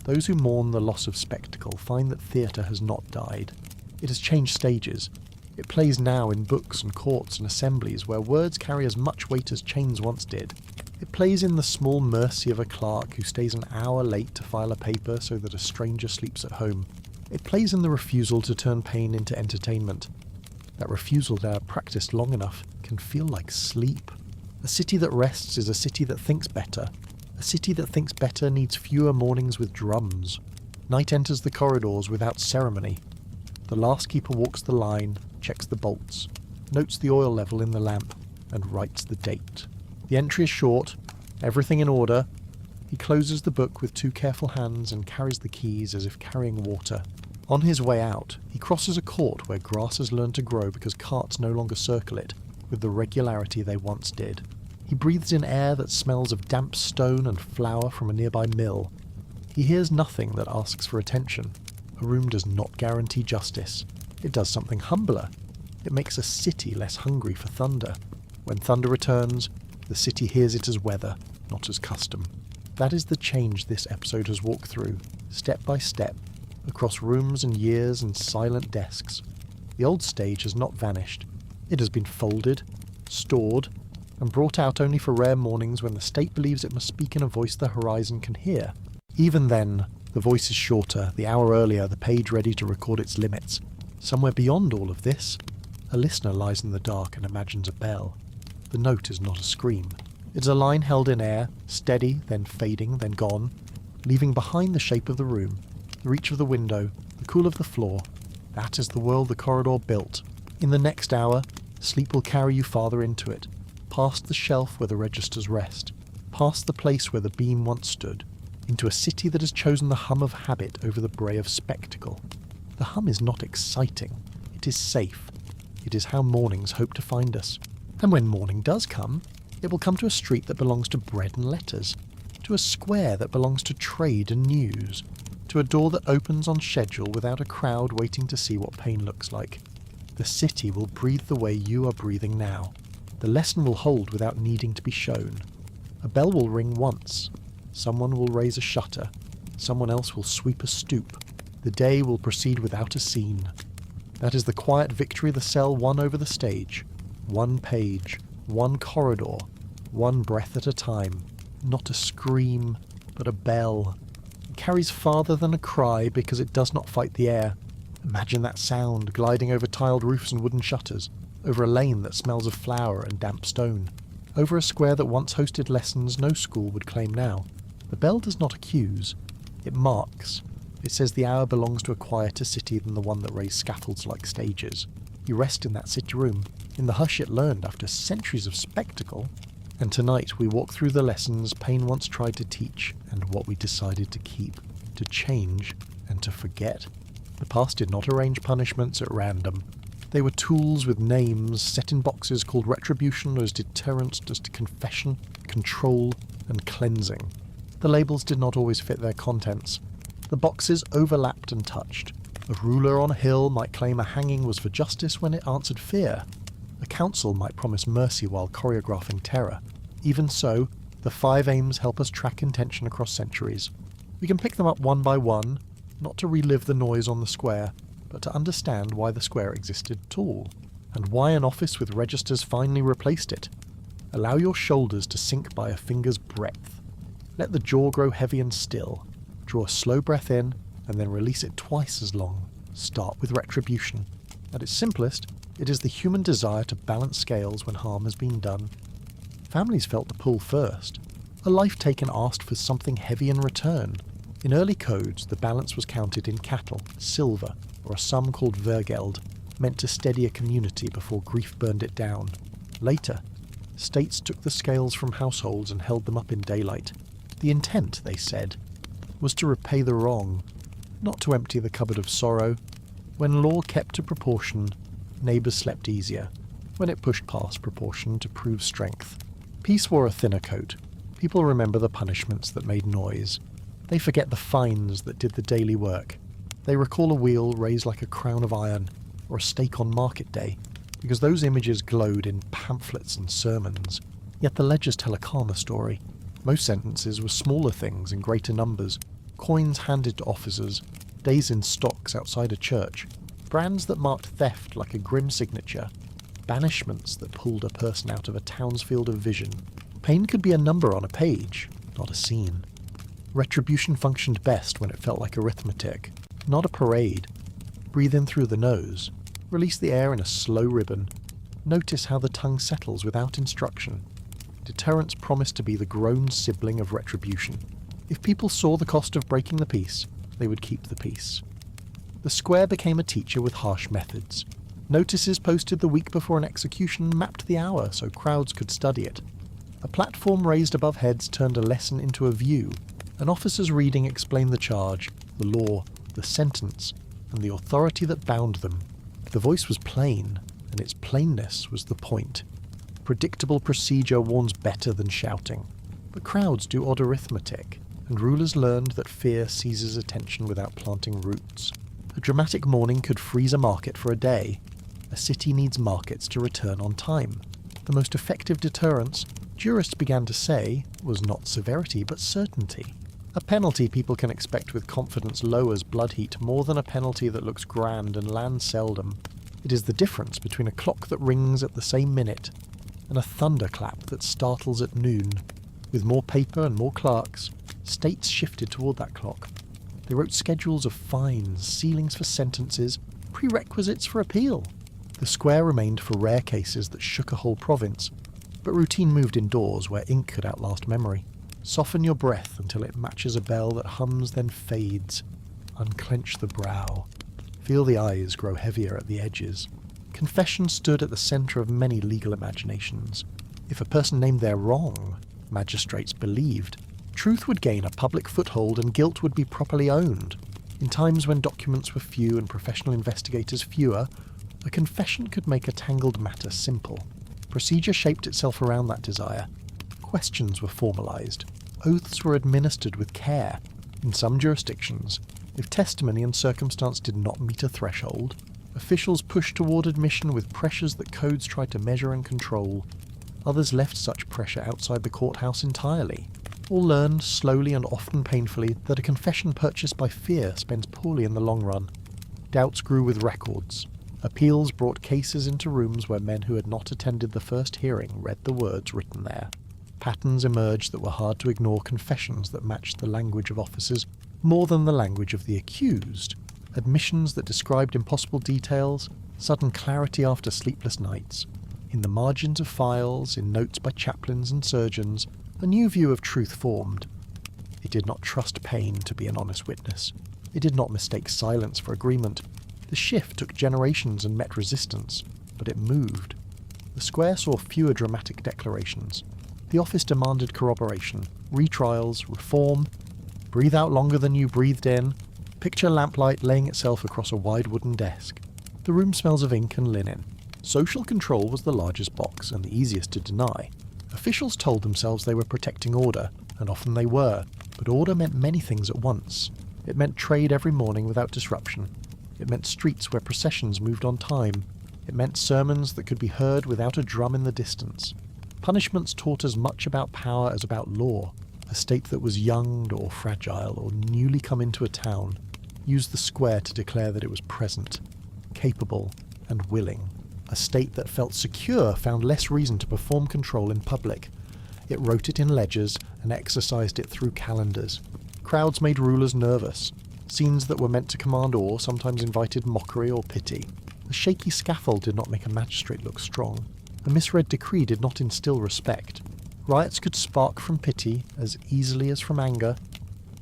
Those who mourn the loss of spectacle find that theatre has not died. It has changed stages. It plays now in books and courts and assemblies where words carry as much weight as chains once did. It plays in the small mercy of a clerk who stays an hour late to file a paper so that a stranger sleeps at home. It plays in the refusal to turn pain into entertainment. That refusal there, practiced long enough, can feel like sleep. A city that rests is a city that thinks better. A city that thinks better needs fewer mornings with drums. Night enters the corridors without ceremony. The last keeper walks the line, checks the bolts, notes the oil level in the lamp, and writes the date. The entry is short, everything in order. He closes the book with 2 careful hands and carries the keys as if carrying water. On his way out, he crosses a court where grass has learned to grow because carts no longer circle it with the regularity they once did. He breathes in air that smells of damp stone and flour from a nearby mill. He hears nothing that asks for attention. A room does not guarantee justice. It does something humbler. It makes a city less hungry for thunder. When thunder returns, the city hears it as weather, not as custom. That is the change this episode has walked through, step by step, across rooms and years and silent desks. The old stage has not vanished. It has been folded, stored, and brought out only for rare mornings when the state believes it must speak in a voice the horizon can hear. Even then, the voice is shorter, the hour earlier, the page ready to record its limits. Somewhere beyond all of this, a listener lies in the dark and imagines a bell. The note is not a scream. It's a line held in air, steady, then fading, then gone, leaving behind the shape of the room, the reach of the window, the cool of the floor. That is the world the corridor built. In the next hour, sleep will carry you farther into it, past the shelf where the registers rest, past the place where the beam once stood, into a city that has chosen the hum of habit over the bray of spectacle. The hum is not exciting. It is safe. It is how mornings hope to find us. And when morning does come, it will come to a street that belongs to bread and letters, to a square that belongs to trade and news, to a door that opens on schedule without a crowd waiting to see what pain looks like. The city will breathe the way you are breathing now. The lesson will hold without needing to be shown. A bell will ring once. Someone will raise a shutter. Someone else will sweep a stoop. The day will proceed without a scene. That is the quiet victory the cell won over the stage. One page, one corridor, one breath at a time. Not a scream, but a bell. It carries farther than a cry because it does not fight the air. Imagine that sound gliding over tiled roofs and wooden shutters, over a lane that smells of flour and damp stone, over a square that once hosted lessons no school would claim now. The bell does not accuse. It marks. It says the hour belongs to a quieter city than the one that raised scaffolds like stages. You rest in that city room, in the hush it learned after centuries of spectacle. And tonight we walk through the lessons pain once tried to teach and what we decided to keep, to change, and to forget. The past did not arrange punishments at random. They were tools with names set in boxes called retribution as deterrents as to confession, control, and cleansing. The labels did not always fit their contents. The boxes overlapped and touched. A ruler on a hill might claim a hanging was for justice when it answered fear. A council might promise mercy while choreographing terror. Even so, the 5 aims help us track intention across centuries. We can pick them up one by one, not to relive the noise on the square, but to understand why the square existed at all, and why an office with registers finally replaced it. Allow your shoulders to sink by a finger's breadth. Let the jaw grow heavy and still. Draw a slow breath in, and then release it twice as long. Start with retribution. At its simplest, it is the human desire to balance scales when harm has been done. Families felt the pull first. A life taken asked for something heavy in return. In early codes, the balance was counted in cattle, silver, or a sum called vergeld, meant to steady a community before grief burned it down. Later, states took the scales from households and held them up in daylight. The intent, they said, was to repay the wrong, not to empty the cupboard of sorrow. When law kept to proportion, neighbours slept easier. When it pushed past proportion to prove strength. Peace wore a thinner coat. People remember the punishments that made noise. They forget the fines that did the daily work. They recall a wheel raised like a crown of iron, or a stake on market day, because those images glowed in pamphlets and sermons. Yet the ledgers tell a calmer story. Most sentences were smaller things in greater numbers, coins handed to officers, days in stocks outside a church, brands that marked theft like a grim signature, banishments that pulled a person out of a town's field of vision. Pain could be a number on a page, not a scene. Retribution functioned best when it felt like arithmetic, not a parade. Breathe in through the nose. Release the air in a slow ribbon. Notice how the tongue settles without instruction. Deterrence promised to be the grown sibling of retribution. If people saw the cost of breaking the peace, they would keep the peace. The square became a teacher with harsh methods. Notices posted the week before an execution mapped the hour so crowds could study it. A platform raised above heads turned a lesson into a view. An officer's reading explained the charge, the law, the sentence, and the authority that bound them. The voice was plain, and its plainness was the point. Predictable procedure warns better than shouting. But crowds do odd arithmetic, and rulers learned that fear seizes attention without planting roots. A dramatic morning could freeze a market for a day. A city needs markets to return on time. The most effective deterrence, jurists began to say, was not severity but certainty. A penalty people can expect with confidence lowers blood heat more than a penalty that looks grand and lands seldom. It is the difference between a clock that rings at the same minute and a thunderclap that startles at noon. With more paper and more clerks, states shifted toward that clock. They wrote schedules of fines, ceilings for sentences, prerequisites for appeal. The square remained for rare cases that shook a whole province, but routine moved indoors where ink could outlast memory. Soften your breath until it matches a bell that hums then fades. Unclench the brow. Feel the eyes grow heavier at the edges. Confession stood at the centre of many legal imaginations. If a person named their wrong, magistrates believed, truth would gain a public foothold and guilt would be properly owned. In times when documents were few and professional investigators fewer, a confession could make a tangled matter simple. Procedure shaped itself around that desire. Questions were formalised. Oaths were administered with care. In some jurisdictions, if testimony and circumstance did not meet a threshold, officials pushed toward admission with pressures that codes tried to measure and control. Others left such pressure outside the courthouse entirely. All learned, slowly and often painfully, that a confession purchased by fear spends poorly in the long run. Doubts grew with records. Appeals brought cases into rooms where men who had not attended the first hearing read the words written there. Patterns emerged that were hard to ignore, confessions that matched the language of officers more than the language of the accused. Admissions that described impossible details, sudden clarity after sleepless nights. In the margins of files, in notes by chaplains and surgeons, a new view of truth formed. It did not trust pain to be an honest witness. It did not mistake silence for agreement. The shift took generations and met resistance, but it moved. The square saw fewer dramatic declarations. The office demanded corroboration, retrials, reform. Breathe out longer than you breathed in. Picture lamplight laying itself across a wide wooden desk. The room smells of ink and linen. Social control was the largest box and the easiest to deny. Officials told themselves they were protecting order, and often they were, but order meant many things at once. It meant trade every morning without disruption. It meant streets where processions moved on time. It meant sermons that could be heard without a drum in the distance. Punishments taught as much about power as about law. A state that was young or fragile or newly come into a town used the square to declare that it was present, capable, and willing. A state that felt secure found less reason to perform control in public. It wrote it in ledgers and exercised it through calendars. Crowds made rulers nervous. Scenes that were meant to command awe sometimes invited mockery or pity. The shaky scaffold did not make a magistrate look strong. A misread decree did not instill respect. Riots could spark from pity as easily as from anger.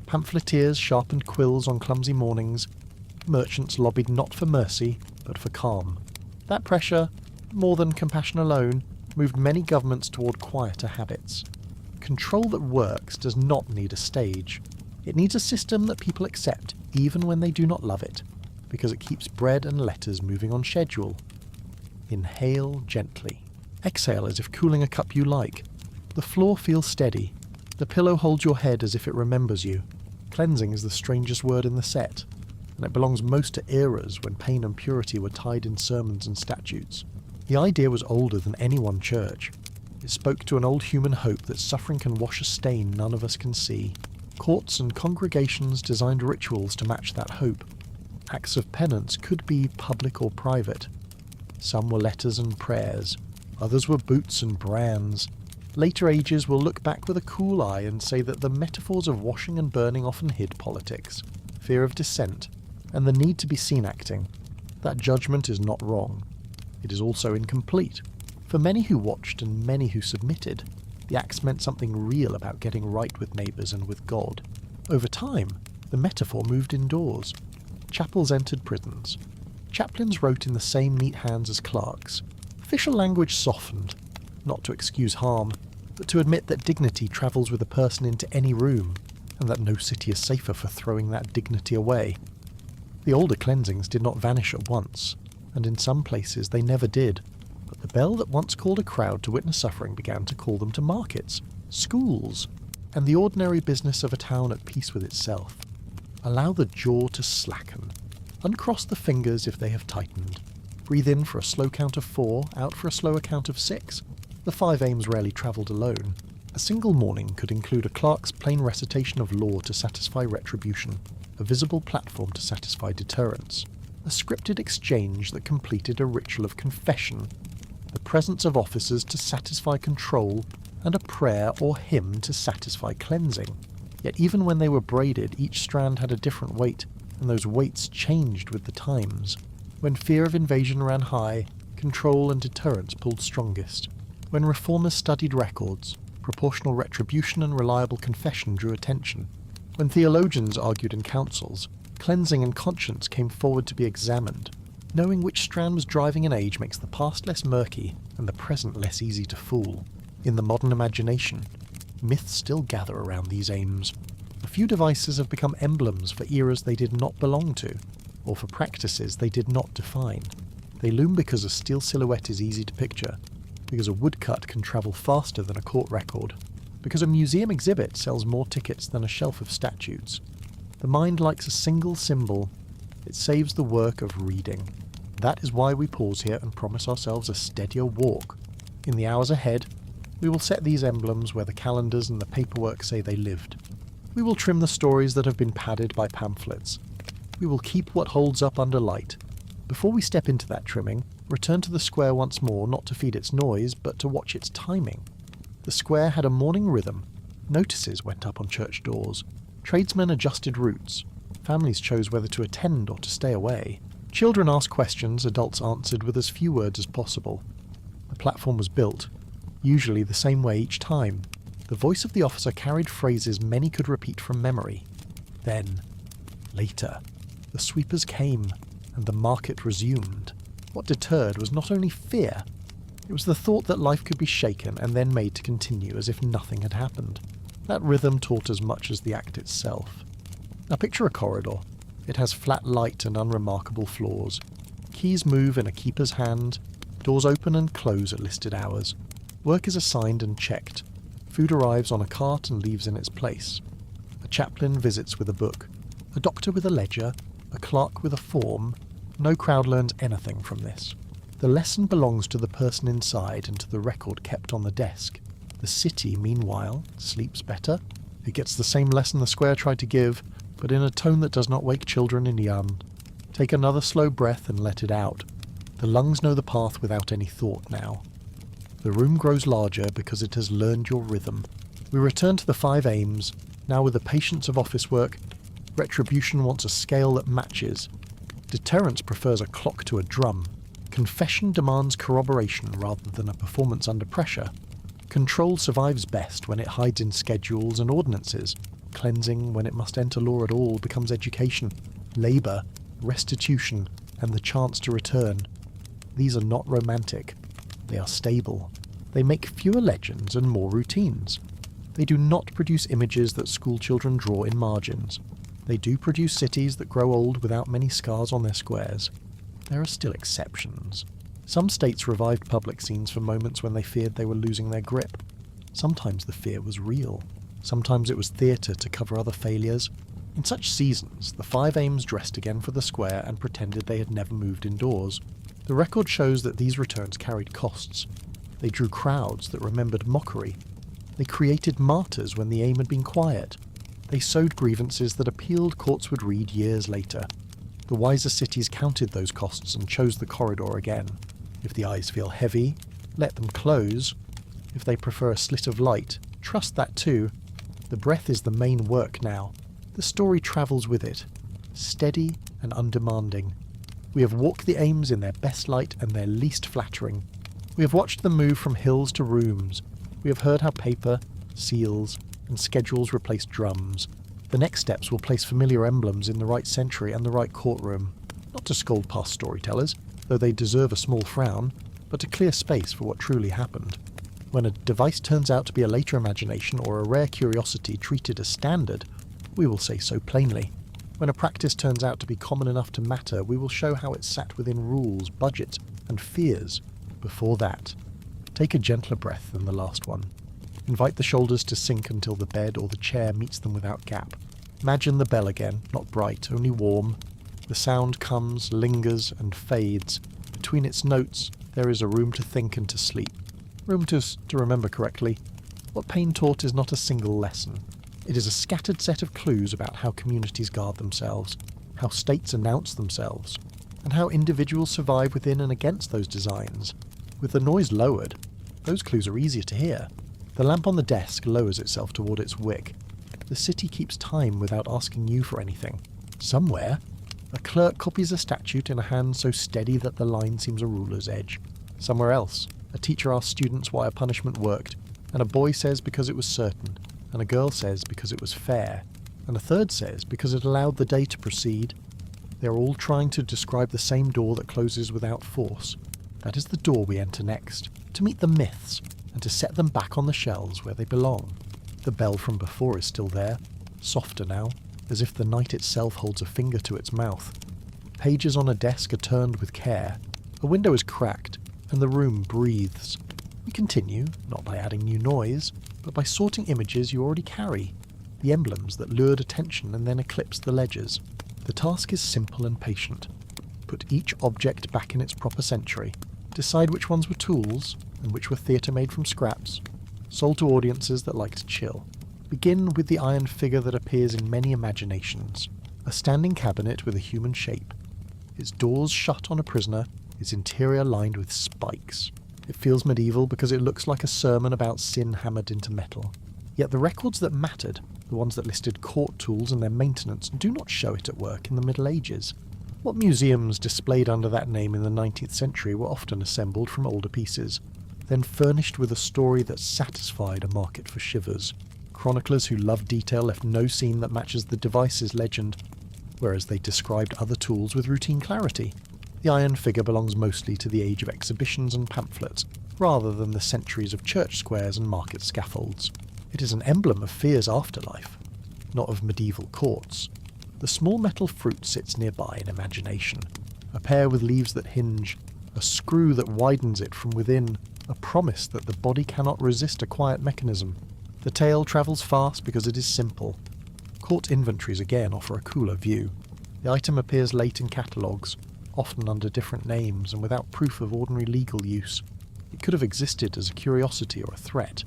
Pamphleteers sharpened quills on clumsy mornings. Merchants lobbied not for mercy, but for calm. That pressure, more than compassion alone, moved many governments toward quieter habits. Control that works does not need a stage. It needs a system that people accept, even when they do not love it, because it keeps bread and letters moving on schedule. Inhale gently. Exhale as if cooling a cup you like. The floor feels steady. The pillow holds your head as if it remembers you. Cleansing is the strangest word in the set, and it belongs most to eras when pain and purity were tied in sermons and statutes. The idea was older than any one church. It spoke to an old human hope that suffering can wash a stain none of us can see. Courts and congregations designed rituals to match that hope. Acts of penance could be public or private. Some were letters and prayers. Others were boots and brands. Later ages will look back with a cool eye and say that the metaphors of washing and burning often hid politics, fear of dissent, and the need to be seen acting. That judgment is not wrong. It is also incomplete. For many who watched and many who submitted, the acts meant something real about getting right with neighbours and with God. Over time, the metaphor moved indoors. Chapels entered prisons. Chaplains wrote in the same neat hands as clerks. Official language softened, not to excuse harm, but to admit that dignity travels with a person into any room, and that no city is safer for throwing that dignity away. The older cleansings did not vanish at once, and in some places they never did, but the bell that once called a crowd to witness suffering began to call them to markets, schools, and the ordinary business of a town at peace with itself. Allow the jaw to slacken. Uncross the fingers if they have tightened. Breathe in for a slow count of 4, out for a slower count of 6. The 5 aims rarely travelled alone. A single morning could include a clerk's plain recitation of law to satisfy retribution, a visible platform to satisfy deterrence, a scripted exchange that completed a ritual of confession, the presence of officers to satisfy control, and a prayer or hymn to satisfy cleansing. Yet even when they were braided, each strand had a different weight, and those weights changed with the times. When fear of invasion ran high, control and deterrence pulled strongest. When reformers studied records, proportional retribution and reliable confession drew attention. When theologians argued in councils, cleansing and conscience came forward to be examined. Knowing which strand was driving an age makes the past less murky and the present less easy to fool. In the modern imagination, myths still gather around these aims. A few devices have become emblems for eras they did not belong to, or for practices they did not define. They loom because a steel silhouette is easy to picture, because a woodcut can travel faster than a court record, because a museum exhibit sells more tickets than a shelf of statutes. The mind likes a single symbol. It saves the work of reading. That is why we pause here and promise ourselves a steadier walk. In the hours ahead, we will set these emblems where the calendars and the paperwork say they lived. We will trim the stories that have been padded by pamphlets. We will keep what holds up under light. Before we step into that trimming, return to the square once more, not to feed its noise, but to watch its timing. The square had a morning rhythm. Notices went up on church doors. Tradesmen adjusted routes. Families chose whether to attend or to stay away. Children asked questions, adults answered with as few words as possible. The platform was built, usually the same way each time. The voice of the officer carried phrases many could repeat from memory. Then, later, the sweepers came, and the market resumed. What deterred was not only fear, it was the thought that life could be shaken and then made to continue as if nothing had happened. That rhythm taught as much as the act itself. Now picture a corridor. It has flat light and unremarkable floors. Keys move in a keeper's hand. Doors open and close at listed hours. Work is assigned and checked. Food arrives on a cart and leaves in its place. A chaplain visits with a book. A doctor with a ledger. A clerk with a form. No crowd learns anything from this. The lesson belongs to the person inside and to the record kept on the desk. The city, meanwhile, sleeps better. It gets the same lesson the square tried to give, but in a tone that does not wake children in Yun. Take another slow breath and let it out. The lungs know the path without any thought now. The room grows larger because it has learned your rhythm. We return to the 5 aims, now with the patience of office work. Retribution wants a scale that matches. Deterrence prefers a clock to a drum. Confession demands corroboration rather than a performance under pressure. Control survives best when it hides in schedules and ordinances. Cleansing, when it must enter law at all, becomes education, labour, restitution, and the chance to return. These are not romantic. They are stable. They make fewer legends and more routines. They do not produce images that schoolchildren draw in margins. They do produce cities that grow old without many scars on their squares. There are still exceptions. Some states revived public scenes for moments when they feared they were losing their grip. Sometimes the fear was real. Sometimes it was theatre to cover other failures. In such seasons, the 5 aims dressed again for the square and pretended they had never moved indoors. The record shows that these returns carried costs. They drew crowds that remembered mockery. They created martyrs when the aim had been quiet. They sowed grievances that appealed courts would read years later. The wiser cities counted those costs and chose the corridor again. If the eyes feel heavy, let them close. If they prefer a slit of light, trust that too. The breath is the main work now. The story travels with it, steady and undemanding. We have walked the aims in their best light and their least flattering. We have watched them move from hills to rooms. We have heard how paper, seals, and schedules replaced drums. The next steps will place familiar emblems in the right century and the right courtroom. not to scold past storytellers, though they deserve a small frown, but to clear space for what truly happened. When a device turns out to be a later imagination or a rare curiosity treated as standard, we will say so plainly. When a practice turns out to be common enough to matter, we will show how it sat within rules, budgets, and fears. Before that, take a gentler breath than the last one. Invite the shoulders to sink until the bed or the chair meets them without gap. Imagine the bell again, not bright, only warm. The sound comes, lingers, and fades. Between its notes, there is a room to think and to sleep. Room to remember correctly. What Payne taught is not a single lesson. It is a scattered set of clues about how communities guard themselves, how states announce themselves, and how individuals survive within and against those designs. With the noise lowered, those clues are easier to hear. The lamp on the desk lowers itself toward its wick. The city keeps time without asking you for anything. Somewhere, a clerk copies a statute in a hand so steady that the line seems a ruler's edge. Somewhere else, a teacher asks students why a punishment worked, and a boy says because it was certain, and a girl says because it was fair, and a third says because it allowed the day to proceed. They are all trying to describe the same door that closes without force. That is the door we enter next, to meet the myths, and to set them back on the shelves where they belong. The bell from before is still there, softer now, as if the night itself holds a finger to its mouth. Pages on a desk are turned with care. A window is cracked, and the room breathes. We continue, not by adding new noise, but by sorting images you already carry, the emblems that lured attention and then eclipsed the ledgers. The task is simple and patient. Put each object back in its proper century. Decide which ones were tools, and which were theatre made from scraps, sold to audiences that like to chill. Begin with the iron figure that appears in many imaginations, a standing cabinet with a human shape. Its doors shut on a prisoner, its interior lined with spikes. It feels medieval because it looks like a sermon about sin hammered into metal. Yet the records that mattered, the ones that listed court tools and their maintenance, do not show it at work in the Middle Ages. What museums displayed under that name in the 19th century were often assembled from older pieces, then furnished with a story that satisfied a market for shivers. Chroniclers who loved detail left no scene that matches the device's legend, whereas they described other tools with routine clarity. The iron figure belongs mostly to the age of exhibitions and pamphlets, rather than the centuries of church squares and market scaffolds. It is an emblem of fear's afterlife, not of medieval courts. The small metal fruit sits nearby in imagination, a pear with leaves that hinge, a screw that widens it from within, a promise that the body cannot resist a quiet mechanism. The tale travels fast because it is simple. Court inventories again offer a cooler view. The item appears late in catalogues, often under different names and without proof of ordinary legal use. It could have existed as a curiosity or a threat,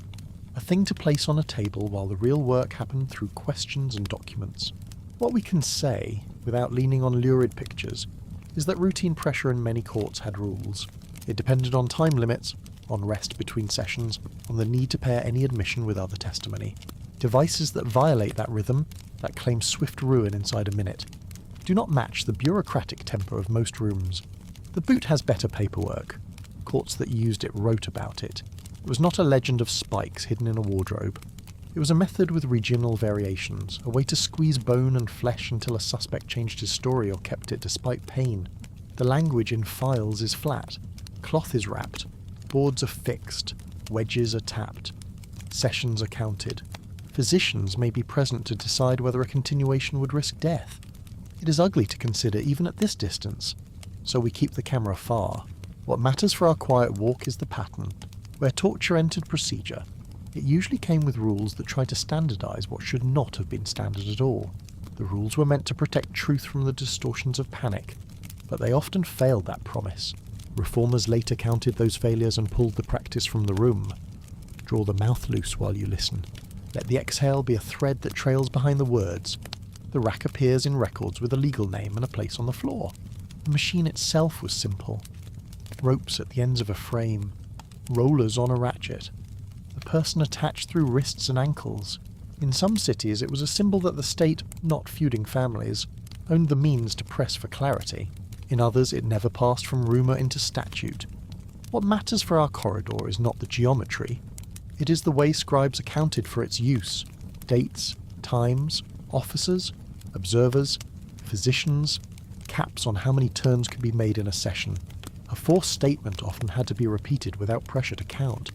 a thing to place on a table while the real work happened through questions and documents. What we can say, without leaning on lurid pictures, is that routine pressure in many courts had rules. It depended on time limits, on rest between sessions, on the need to pair any admission with other testimony. Devices that violate that rhythm, that claim swift ruin inside a minute, do not match the bureaucratic temper of most rooms. The boot has better paperwork. Courts that used it wrote about it. It was not a legend of spikes hidden in a wardrobe. It was a method with regional variations, a way to squeeze bone and flesh until a suspect changed his story or kept it despite pain. The language in files is flat. Cloth is wrapped. Boards are fixed. Wedges are tapped. Sessions are counted. Physicians may be present to decide whether a continuation would risk death. It is ugly to consider even at this distance, so we keep the camera far. What matters for our quiet walk is the pattern. Where torture entered procedure, it usually came with rules that tried to standardise what should not have been standard at all. The rules were meant to protect truth from the distortions of panic, but they often failed that promise. Reformers later counted those failures and pulled the practice from the room. Draw the mouth loose while you listen. Let the exhale be a thread that trails behind the words. The rack appears in records with a legal name and a place on the floor. The machine itself was simple. Ropes at the ends of a frame. Rollers on a ratchet. The person attached through wrists and ankles. In some cities it was a symbol that the state, not feuding families, owned the means to press for clarity. In others it never passed from rumour into statute. What matters for our corridor is not the geometry. It is the way scribes accounted for its use. Dates, times, officers, observers, physicians, caps on how many turns could be made in a session. A forced statement often had to be repeated without pressure to count.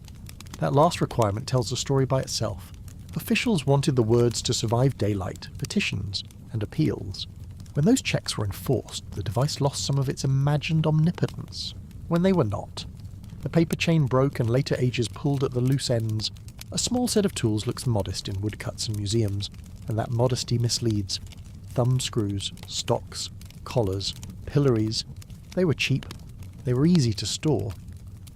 That last requirement tells the story by itself. Officials wanted the words to survive daylight, petitions, and appeals. When those checks were enforced, the device lost some of its imagined omnipotence. When they were not, the paper chain broke and later ages pulled at the loose ends. A small set of tools looks modest in woodcuts and museums, and that modesty misleads. Thumb screws, stocks, collars, pillories. They were cheap. They were easy to store.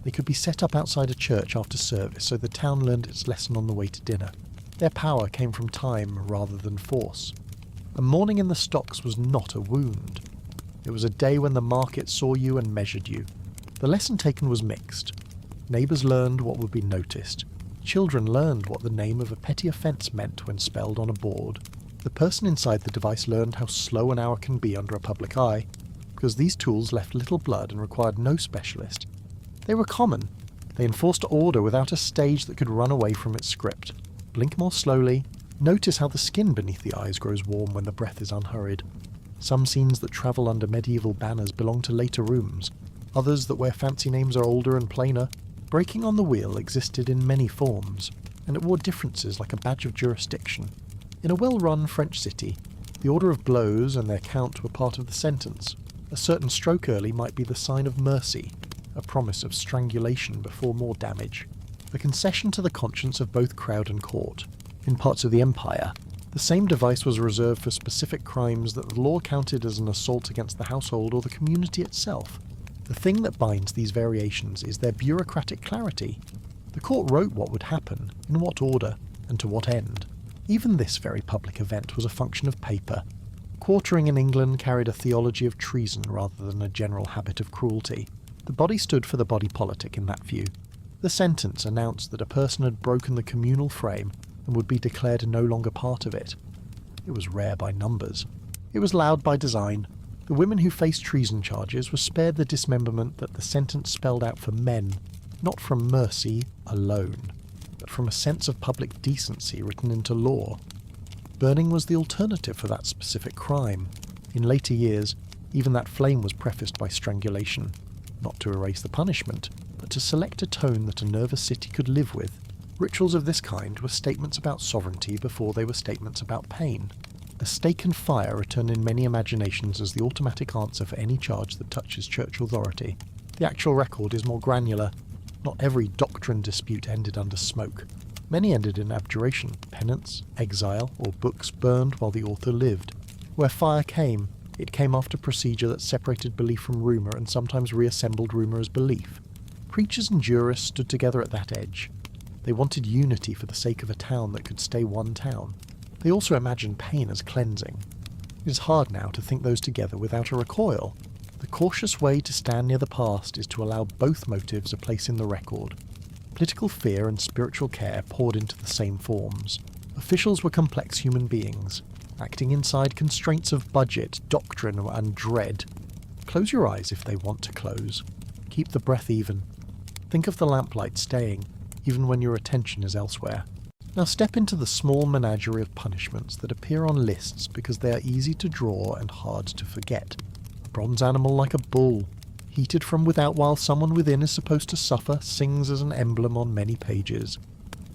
They could be set up outside a church after service, so the town learned its lesson on the way to dinner. Their power came from time rather than force. A morning in the stocks was not a wound. It was a day when the market saw you and measured you. The lesson taken was mixed. Neighbours learned what would be noticed. Children learned what the name of a petty offence meant when spelled on a board. The person inside the device learned how slow an hour can be under a public eye, because these tools left little blood and required no specialist. They were common. They enforced order without a stage that could run away from its script. Blink more slowly. Notice how the skin beneath the eyes grows warm when the breath is unhurried. Some scenes that travel under medieval banners belong to later rooms. Others that where fancy names are older and plainer. Breaking on the wheel existed in many forms, and it wore differences like a badge of jurisdiction. In a well-run French city, the order of blows and their count were part of the sentence. A certain stroke early might be the sign of mercy, a promise of strangulation before more damage. A concession to the conscience of both crowd and court. In parts of the empire, the same device was reserved for specific crimes that the law counted as an assault against the household or the community itself. The thing that binds these variations is their bureaucratic clarity. The court wrote what would happen, in what order, and to what end. Even this very public event was a function of paper. Quartering in England carried a theology of treason rather than a general habit of cruelty. The body stood for the body politic in that view. The sentence announced that a person had broken the communal frame and would be declared no longer part of it. It was rare by numbers. It was loud by design. The women who faced treason charges were spared the dismemberment that the sentence spelled out for men, not from mercy alone, but from a sense of public decency written into law. Burning was the alternative for that specific crime. In later years, even that flame was prefaced by strangulation, not to erase the punishment, but to select a tone that a nervous city could live with. Rituals of this kind were statements about sovereignty before they were statements about pain. A stake and fire return in many imaginations as the automatic answer for any charge that touches church authority. The actual record is more granular. Not every doctrine dispute ended under smoke. Many ended in abjuration, penance, exile, or books burned while the author lived. Where fire came, it came after procedure that separated belief from rumour and sometimes reassembled rumour as belief. Preachers and jurists stood together at that edge. They wanted unity for the sake of a town that could stay one town. They also imagined pain as cleansing. It is hard now to think those together without a recoil. The cautious way to stand near the past is to allow both motives a place in the record. Political fear and spiritual care poured into the same forms. Officials were complex human beings, acting inside constraints of budget, doctrine, and dread. Close your eyes if they want to close. Keep the breath even. Think of the lamplight staying, even when your attention is elsewhere. Now step into the small menagerie of punishments that appear on lists because they are easy to draw and hard to forget. A bronze animal like a bull, heated from without while someone within is supposed to suffer, sings as an emblem on many pages.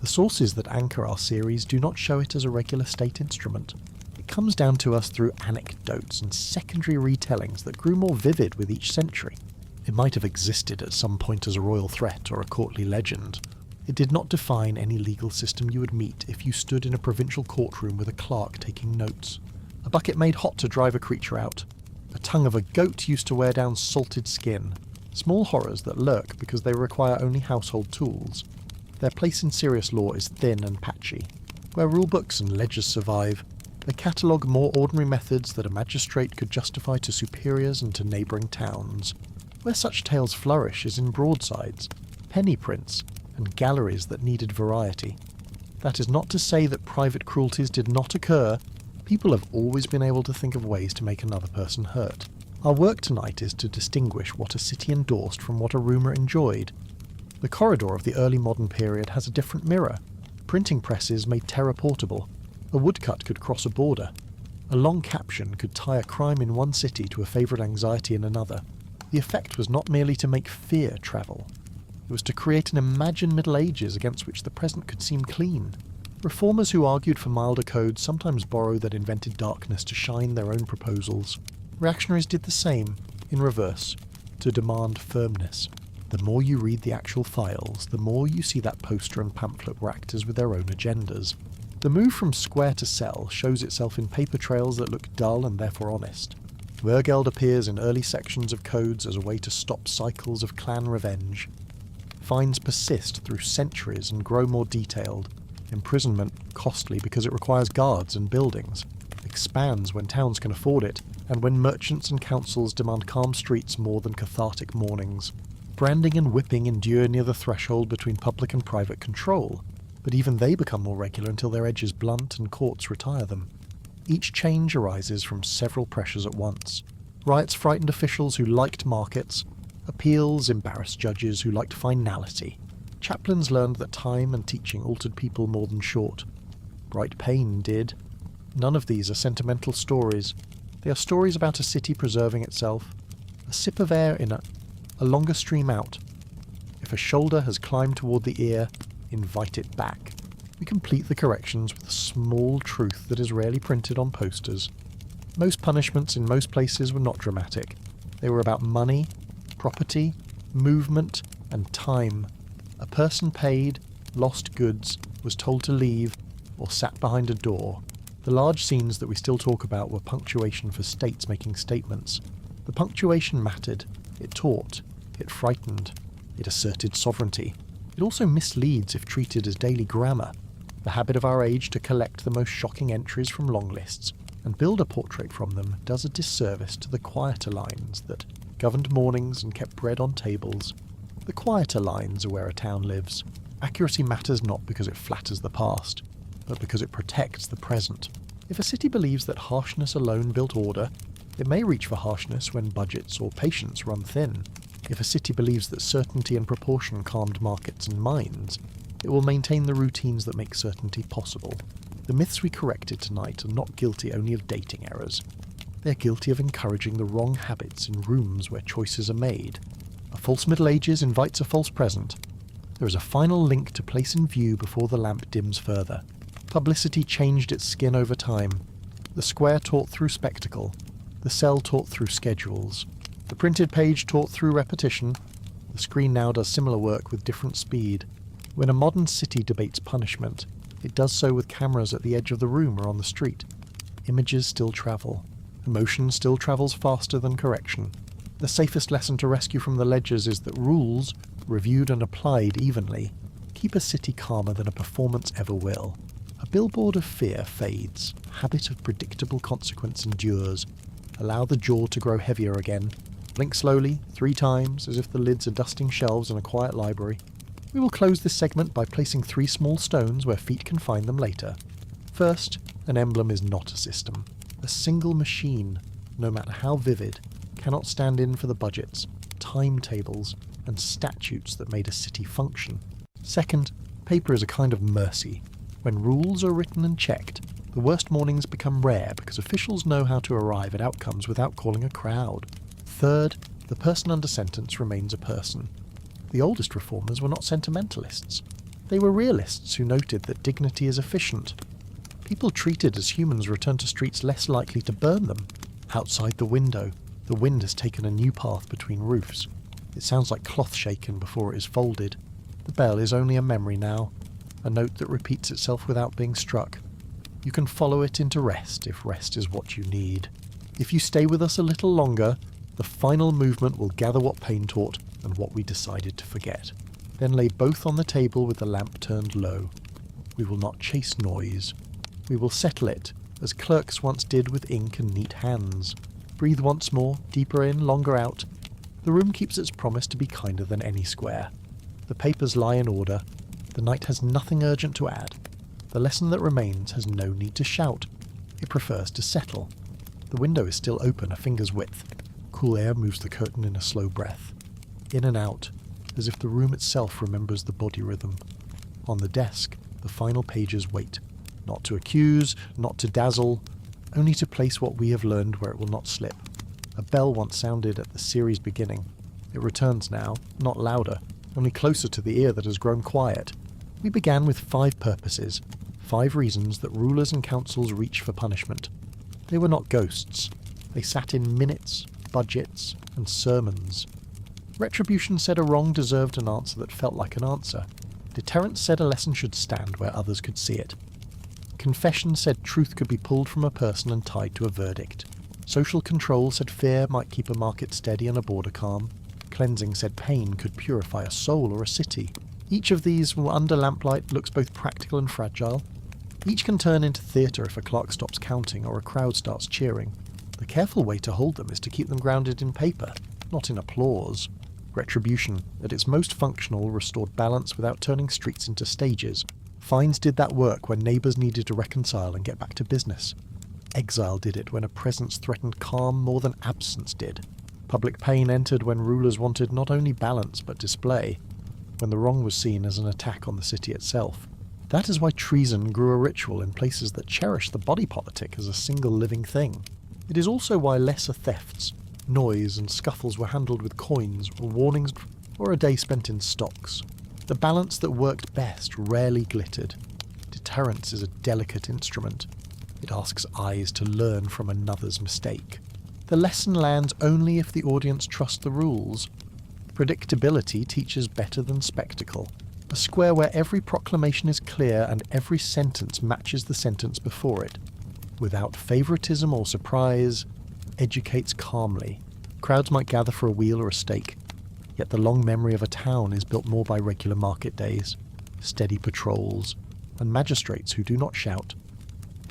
The sources that anchor our series do not show it as a regular state instrument. It comes down to us through anecdotes and secondary retellings that grew more vivid with each century. It might have existed at some point as a royal threat or a courtly legend. It did not define any legal system you would meet if you stood in a provincial courtroom with a clerk taking notes. A bucket made hot to drive a creature out. The tongue of a goat used to wear down salted skin. Small horrors that lurk because they require only household tools. Their place in serious law is thin and patchy. Where rulebooks and ledgers survive, they catalogue more ordinary methods that a magistrate could justify to superiors and to neighbouring towns. Where such tales flourish is in broadsides, penny prints, and galleries that needed variety. That is not to say that private cruelties did not occur. People have always been able to think of ways to make another person hurt. Our work tonight is to distinguish what a city endorsed from what a rumour enjoyed. The corridor of the early modern period has a different mirror. Printing presses made terror portable. A woodcut could cross a border. A long caption could tie a crime in one city to a favourite anxiety in another. The effect was not merely to make fear travel. It was to create an imagined Middle Ages against which the present could seem clean. Reformers who argued for milder codes sometimes borrowed that invented darkness to shine their own proposals. Reactionaries did the same, in reverse, to demand firmness. The more you read the actual files, the more you see that poster and pamphlet were actors with their own agendas. The move from square to cell shows itself in paper trails that look dull and therefore honest. Wergeld appears in early sections of codes as a way to stop cycles of clan revenge. Fines persist through centuries and grow more detailed. Imprisonment, costly because it requires guards and buildings, expands when towns can afford it, and when merchants and councils demand calm streets more than cathartic mornings. Branding and whipping endure near the threshold between public and private control, but even they become more regular until their edges blunt and courts retire them. Each change arises from several pressures at once. Riots frightened officials who liked markets. Appeals embarrassed judges who liked finality. Chaplains learned that time and teaching altered people more than short. Bright Pain did. None of these are sentimental stories. They are stories about a city preserving itself. A sip of air in a longer stream out. If a shoulder has climbed toward the ear, invite it back. We complete the corrections with a small truth that is rarely printed on posters. Most punishments in most places were not dramatic. They were about money, property, movement, and time. A person paid, lost goods, was told to leave, or sat behind a door. The large scenes that we still talk about were punctuation for states making statements. The punctuation mattered. It taught. It frightened. It asserted sovereignty. It also misleads if treated as daily grammar. The habit of our age to collect the most shocking entries from long lists and build a portrait from them does a disservice to the quieter lines that governed mornings and kept bread on tables. The quieter lines are where a town lives. Accuracy matters not because it flatters the past, but because it protects the present. If a city believes that harshness alone built order, it may reach for harshness when budgets or patience run thin. If a city believes that certainty and proportion calmed markets and minds, it will maintain the routines that make certainty possible. The myths we corrected tonight are not guilty only of dating errors. They are guilty of encouraging the wrong habits in rooms where choices are made. A false Middle Ages invites a false present. There is a final link to place in view before the lamp dims further. Publicity changed its skin over time. The square taught through spectacle. The cell taught through schedules. The printed page taught through repetition. The screen now does similar work with different speed. When a modern city debates punishment, it does so with cameras at the edge of the room or on the street. Images still travel. Emotion still travels faster than correction. The safest lesson to rescue from the ledgers is that rules, reviewed and applied evenly, keep a city calmer than a performance ever will. A billboard of fear fades. Habit of predictable consequence endures. Allow the jaw to grow heavier again. Blink slowly, 3 times, as if the lids are dusting shelves in a quiet library. We will close this segment by placing 3 small stones where feet can find them later. First, an emblem is not a system. A single machine, no matter how vivid, cannot stand in for the budgets, timetables, and statutes that made a city function. Second, paper is a kind of mercy. When rules are written and checked, the worst mornings become rare because officials know how to arrive at outcomes without calling a crowd. Third, the person under sentence remains a person. The oldest reformers were not sentimentalists. They were realists who noted that dignity is efficient. People treated as humans return to streets less likely to burn them. Outside the window, the wind has taken a new path between roofs. It sounds like cloth shaken before it is folded. The bell is only a memory now, a note that repeats itself without being struck. You can follow it into rest if rest is what you need. If you stay with us a little longer, the final movement will gather what pain taught and what we decided to forget. Then lay both on the table with the lamp turned low. We will not chase noise. We will settle it, as clerks once did with ink and neat hands. Breathe once more, deeper in, longer out. The room keeps its promise to be kinder than any square. The papers lie in order. The night has nothing urgent to add. The lesson that remains has no need to shout. It prefers to settle. The window is still open a finger's width. Cool air moves the curtain in a slow breath. In and out, as if the room itself remembers the body rhythm. On the desk, the final pages wait. Not to accuse, not to dazzle, only to place what we have learned where it will not slip. A bell once sounded at the series' beginning. It returns now, not louder, only closer to the ear that has grown quiet. We began with 5 purposes, 5 reasons that rulers and councils reach for punishment. They were not ghosts. They sat in minutes, budgets, and sermons. Retribution said a wrong deserved an answer that felt like an answer. Deterrence said a lesson should stand where others could see it. Confession said truth could be pulled from a person and tied to a verdict. Social control said fear might keep a market steady and a border calm. Cleansing said pain could purify a soul or a city. Each of these, under lamplight, looks both practical and fragile. Each can turn into theatre if a clock stops counting or a crowd starts cheering. The careful way to hold them is to keep them grounded in paper, not in applause. Retribution, at its most functional, restored balance without turning streets into stages. Fines did that work when neighbours needed to reconcile and get back to business. Exile did it when a presence threatened calm more than absence did. Public pain entered when rulers wanted not only balance but display, when the wrong was seen as an attack on the city itself. That is why treason grew a ritual in places that cherished the body politic as a single living thing. It is also why lesser thefts, noise and scuffles were handled with coins or warnings or a day spent in stocks. The balance that worked best rarely glittered. Deterrence is a delicate instrument. It asks eyes to learn from another's mistake. The lesson lands only if the audience trusts the rules. Predictability teaches better than spectacle. A square where every proclamation is clear and every sentence matches the sentence before it, without favoritism or surprise, educates calmly. Crowds might gather for a wheel or a stake, yet the long memory of a town is built more by regular market days, steady patrols, and magistrates who do not shout.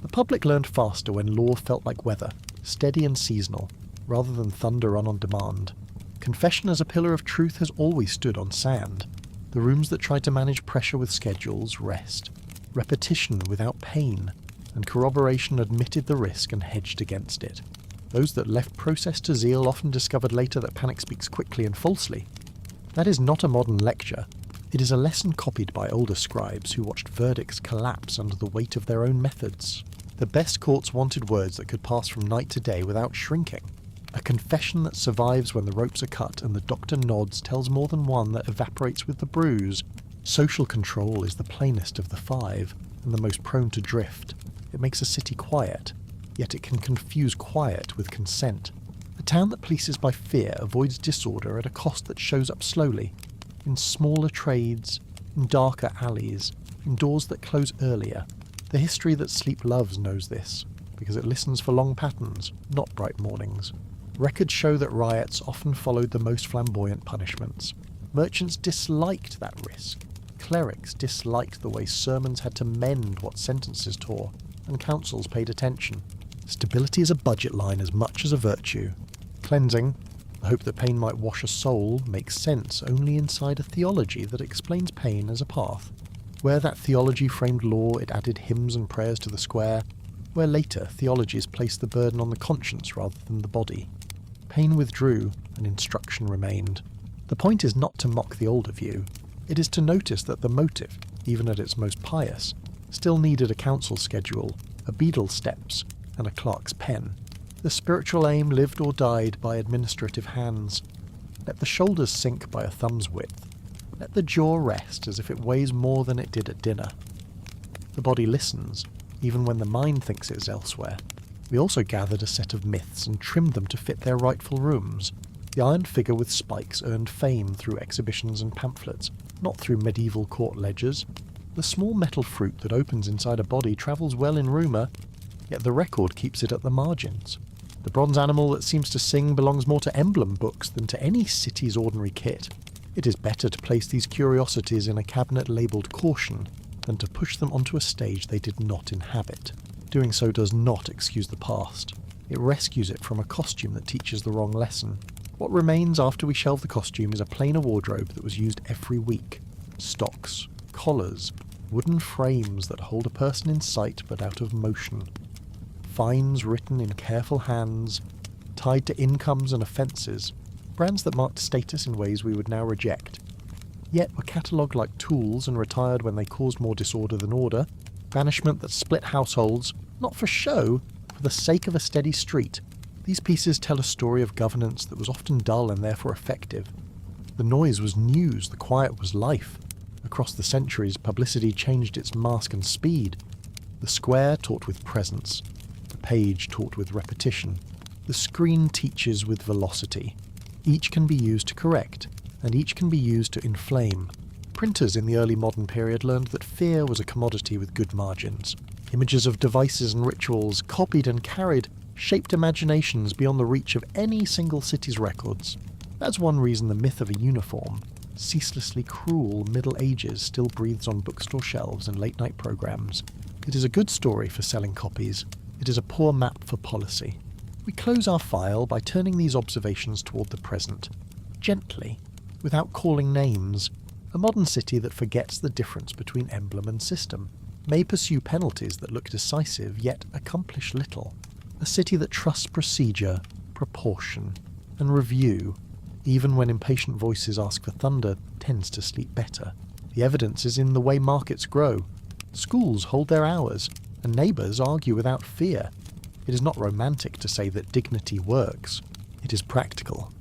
The public learned faster when law felt like weather, steady and seasonal, rather than thunder run on demand. Confession as a pillar of truth has always stood on sand. The rooms that tried to manage pressure with schedules rest. Repetition without pain, and corroboration admitted the risk and hedged against it. Those that left process to zeal often discovered later that panic speaks quickly and falsely. That is not a modern lecture. It is a lesson copied by older scribes who watched verdicts collapse under the weight of their own methods. The best courts wanted words that could pass from night to day without shrinking. A confession that survives when the ropes are cut and the doctor nods tells more than one that evaporates with the bruise. Social control is the plainest of the 5 and the most prone to drift. It makes a city quiet, yet it can confuse quiet with consent. A town that polices by fear avoids disorder at a cost that shows up slowly, in smaller trades, in darker alleys, in doors that close earlier. The history that sleep loves knows this, because it listens for long patterns, not bright mornings. Records show that riots often followed the most flamboyant punishments. Merchants disliked that risk. Clerics disliked the way sermons had to mend what sentences tore, and councils paid attention. Stability is a budget line as much as a virtue. Cleansing, the hope that pain might wash a soul, makes sense only inside a theology that explains pain as a path. Where that theology framed law, it added hymns and prayers to the square, where later theologies placed the burden on the conscience rather than the body. Pain withdrew, and instruction remained. The point is not to mock the older view. It is to notice that the motive, even at its most pious, still needed a council schedule, a beadle's steps, and a clerk's pen. The spiritual aim lived or died by administrative hands. Let the shoulders sink by a thumb's width. Let the jaw rest as if it weighs more than it did at dinner. The body listens, even when the mind thinks it is elsewhere. We also gathered a set of myths and trimmed them to fit their rightful rooms. The iron figure with spikes earned fame through exhibitions and pamphlets, not through medieval court ledgers. The small metal fruit that opens inside a body travels well in rumour, yet the record keeps it at the margins. The bronze animal that seems to sing belongs more to emblem books than to any city's ordinary kit. It is better to place these curiosities in a cabinet labelled caution than to push them onto a stage they did not inhabit. Doing so does not excuse the past. It rescues it from a costume that teaches the wrong lesson. What remains after we shelve the costume is a plainer wardrobe that was used every week. Stocks, collars, wooden frames that hold a person in sight but out of motion. Fines written in careful hands, tied to incomes and offences, brands that marked status in ways we would now reject. Yet were catalogued like tools and retired when they caused more disorder than order. Banishment that split households, not for show, for the sake of a steady street, these pieces tell a story of governance that was often dull and therefore effective. The noise was news, the quiet was life. Across the centuries, publicity changed its mask and speed. The square taught with presence, the page taught with repetition, the screen teaches with velocity. Each can be used to correct, and each can be used to inflame. Printers in the early modern period learned that fear was a commodity with good margins. Images of devices and rituals, copied and carried, shaped imaginations beyond the reach of any single city's records. That's one reason the myth of a uniform, ceaselessly cruel Middle Ages still breathes on bookstore shelves and late-night programs. It is a good story for selling copies. It is a poor map for policy. We close our file by turning these observations toward the present, gently, without calling names. A modern city that forgets the difference between emblem and system may pursue penalties that look decisive, yet accomplish little. A city that trusts procedure, proportion, and review, even when impatient voices ask for thunder, tends to sleep better. The evidence is in the way markets grow. Schools hold their hours, and neighbours argue without fear. It is not romantic to say that dignity works. It is practical.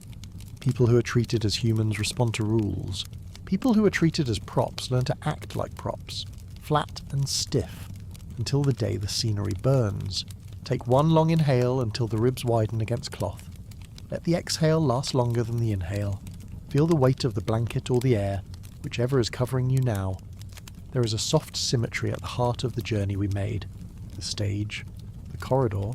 People who are treated as humans respond to rules. People who are treated as props learn to act like props, flat and stiff, until the day the scenery burns. Take one long inhale until the ribs widen against cloth. Let the exhale last longer than the inhale. Feel the weight of the blanket or the air, whichever is covering you now. There is a soft symmetry at the heart of the journey we made. The stage, the corridor,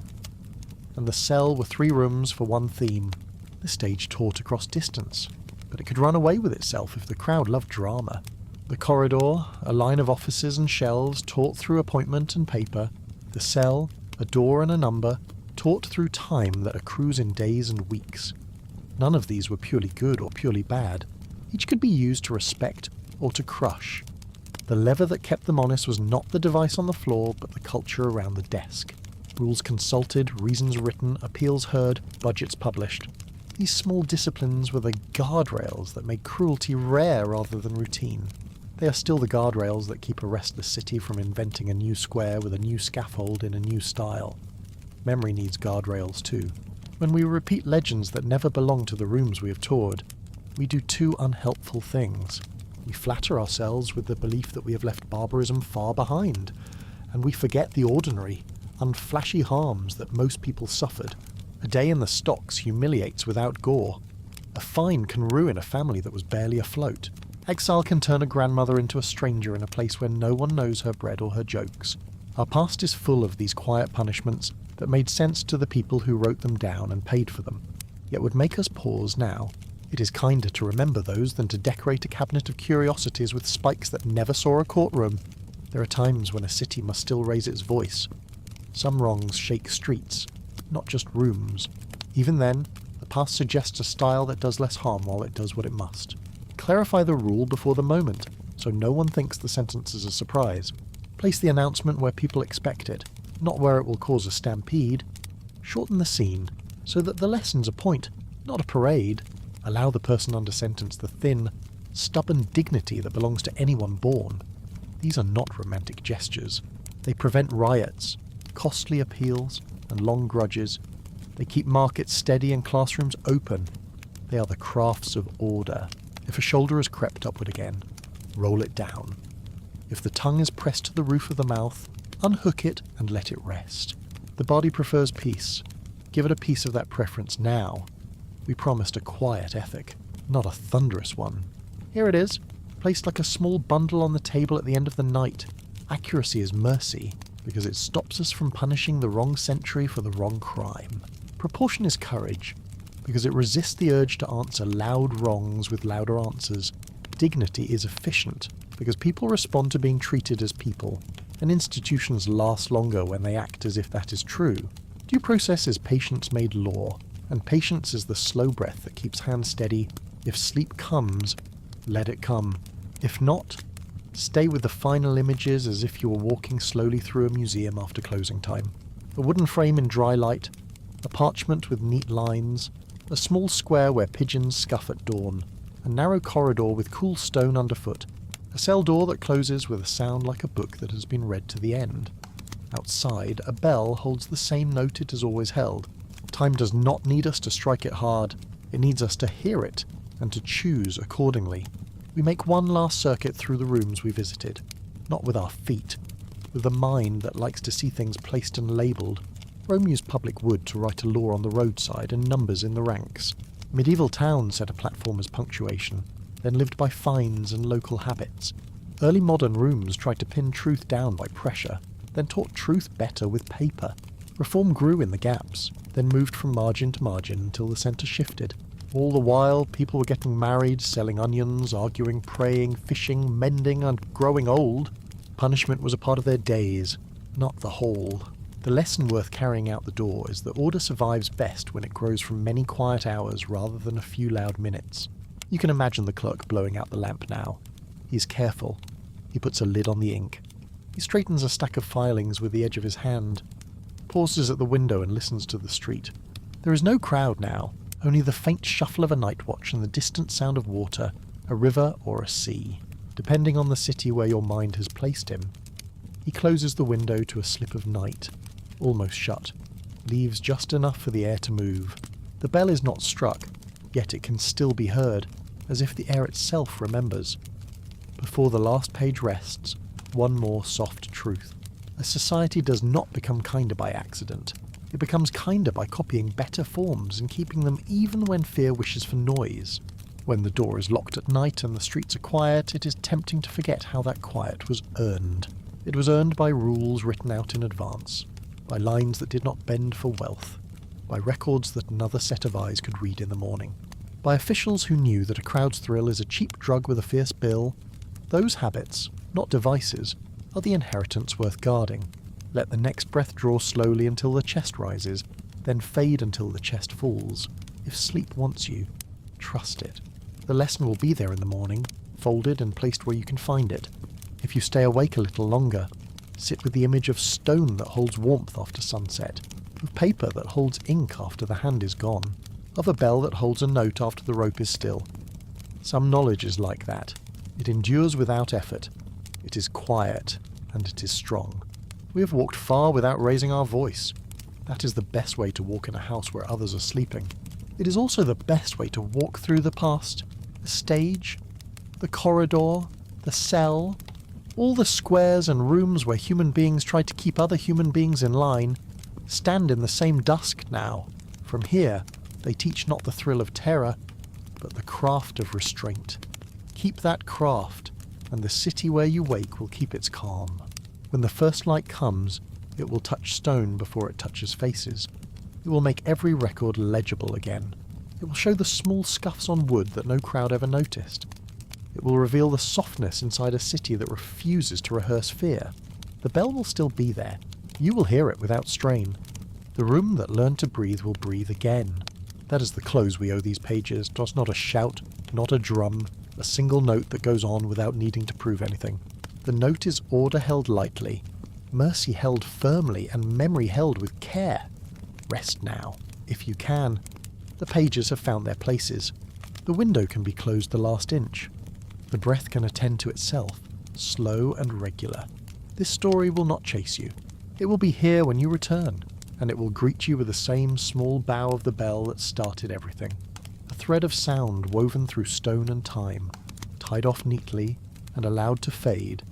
and the cell were 3 rooms for one theme. The stage taught across distance, but it could run away with itself if the crowd loved drama. The corridor, a line of offices and shelves taught through appointment and paper. The cell, a door and a number, taught through time that accrues in days and weeks. None of these were purely good or purely bad. Each could be used to respect or to crush. The lever that kept them honest was not the device on the floor, but the culture around the desk. Rules consulted, reasons written, appeals heard, budgets published. These small disciplines were the guardrails that made cruelty rare rather than routine. They are still the guardrails that keep a restless city from inventing a new square with a new scaffold in a new style. Memory needs guardrails too. When we repeat legends that never belong to the rooms we have toured, we do 2 unhelpful things. We flatter ourselves with the belief that we have left barbarism far behind, and we forget the ordinary, unflashy harms that most people suffered. A day in the stocks humiliates without gore. A fine can ruin a family that was barely afloat. Exile can turn a grandmother into a stranger in a place where no one knows her bread or her jokes. Our past is full of these quiet punishments that made sense to the people who wrote them down and paid for them, yet would make us pause now. It is kinder to remember those than to decorate a cabinet of curiosities with spikes that never saw a courtroom. There are times when a city must still raise its voice. Some wrongs shake streets, not just rooms. Even then, the past suggests a style that does less harm while it does what it must. Clarify the rule before the moment, so no one thinks the sentence is a surprise. Place the announcement where people expect it, not where it will cause a stampede. Shorten the scene, so that the lesson's a point, not a parade. Allow the person under sentence the thin, stubborn dignity that belongs to anyone born. These are not romantic gestures. They prevent riots, costly appeals, and long grudges. They keep markets steady and classrooms open. They are the crafts of order. If a shoulder has crept upward again, roll it down. If the tongue is pressed to the roof of the mouth, unhook it and let it rest. The body prefers peace. Give it a piece of that preference now. We promised a quiet ethic, not a thunderous one. Here it is, placed like a small bundle on the table at the end of the night. Accuracy is mercy, because it stops us from punishing the wrong century for the wrong crime. Proportion is courage, because it resists the urge to answer loud wrongs with louder answers. Dignity is efficient, because people respond to being treated as people, and institutions last longer when they act as if that is true. Due process is patience made law, and patience is the slow breath that keeps hands steady. If sleep comes, let it come. If not, stay with the final images as if you were walking slowly through a museum after closing time. A wooden frame in dry light, a parchment with neat lines, a small square where pigeons scuff at dawn, a narrow corridor with cool stone underfoot, a cell door that closes with a sound like a book that has been read to the end. Outside, a bell holds the same note it has always held. Time does not need us to strike it hard. It needs us to hear it and to choose accordingly. We make one last circuit through the rooms we visited, not with our feet, with a mind that likes to see things placed and labelled. Rome used public wood to write a law on the roadside and numbers in the ranks. Medieval towns set a platform as punctuation, then lived by fines and local habits. Early modern rooms tried to pin truth down by pressure, then taught truth better with paper. Reform grew in the gaps, then moved from margin to margin until the centre shifted. All the while, people were getting married, selling onions, arguing, praying, fishing, mending, and growing old. Punishment was a part of their days, not the whole. The lesson worth carrying out the door is that order survives best when it grows from many quiet hours rather than a few loud minutes. You can imagine the clerk blowing out the lamp now. He is careful. He puts a lid on the ink. He straightens a stack of filings with the edge of his hand, pauses at the window and listens to the street. There is no crowd now, only the faint shuffle of a night watch and the distant sound of water, a river or a sea, depending on the city where your mind has placed him. He closes the window to a slip of night, almost shut, leaves just enough for the air to move. The bell is not struck, yet it can still be heard, as if the air itself remembers. Before the last page rests, one more soft truth. A society does not become kinder by accident. It becomes kinder by copying better forms and keeping them even when fear wishes for noise. When the door is locked at night and the streets are quiet, it is tempting to forget how that quiet was earned. It was earned by rules written out in advance, by lines that did not bend for wealth, by records that another set of eyes could read in the morning, by officials who knew that a crowd's thrill is a cheap drug with a fierce bill. Those habits, not devices, are the inheritance worth guarding. Let the next breath draw slowly until the chest rises, then fade until the chest falls. If sleep wants you, trust it. The lesson will be there in the morning, folded and placed where you can find it. If you stay awake a little longer, sit with the image of stone that holds warmth after sunset, of paper that holds ink after the hand is gone, of a bell that holds a note after the rope is still. Some knowledge is like that. It endures without effort. It is quiet, and it is strong. We have walked far without raising our voice. That is the best way to walk in a house where others are sleeping. It is also the best way to walk through the past, the stage, the corridor, the cell, all the squares and rooms where human beings tried to keep other human beings in line, stand in the same dusk now. From here, they teach not the thrill of terror, but the craft of restraint. Keep that craft, and the city where you wake will keep its calm. When the first light comes, it will touch stone before it touches faces. It will make every record legible again. It will show the small scuffs on wood that no crowd ever noticed. It will reveal the softness inside a city that refuses to rehearse fear. The bell will still be there. You will hear it without strain. The room that learned to breathe will breathe again. That is the close we owe these pages. 'Twas not a shout, not a drum, a single note that goes on without needing to prove anything. The note is order held lightly, mercy held firmly, and memory held with care. Rest now, if you can. The pages have found their places. The window can be closed the last inch. The breath can attend to itself, slow and regular. This story will not chase you. It will be here when you return, and it will greet you with the same small bow of the bell that started everything. A thread of sound woven through stone and time, tied off neatly and allowed to fade.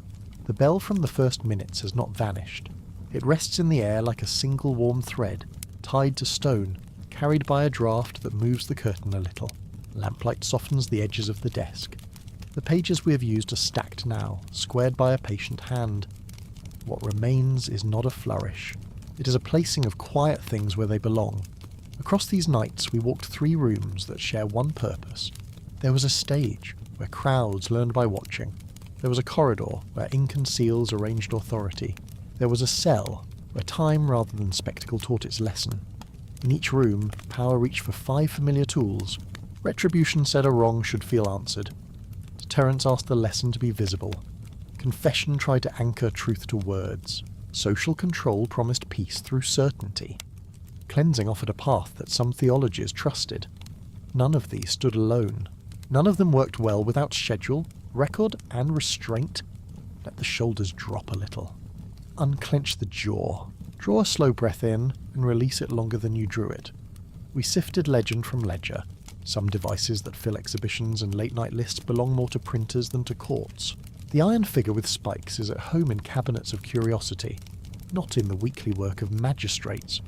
The bell from the first minutes has not vanished. It rests in the air like a single warm thread, tied to stone, carried by a draught that moves the curtain a little. Lamplight softens the edges of the desk. The pages we have used are stacked now, squared by a patient hand. What remains is not a flourish. It is a placing of quiet things where they belong. Across these nights we walked 3 rooms that share one purpose. There was a stage, where crowds learned by watching. There was a corridor, where ink and seals arranged authority. There was a cell, where time rather than spectacle taught its lesson. In each room, power reached for 5 familiar tools. Retribution said a wrong should feel answered. Deterrence asked the lesson to be visible. Confession tried to anchor truth to words. Social control promised peace through certainty. Cleansing offered a path that some theologies trusted. None of these stood alone. None of them worked well without schedule, record, and restraint. Let the shoulders drop a little. unclench the jaw. Draw a slow breath in and release it longer than you drew it. We sifted legend from ledger. Some devices that fill exhibitions and late-night lists belong more to printers than to courts. The iron figure with spikes is at home in cabinets of curiosity, not in the weekly work of magistrates.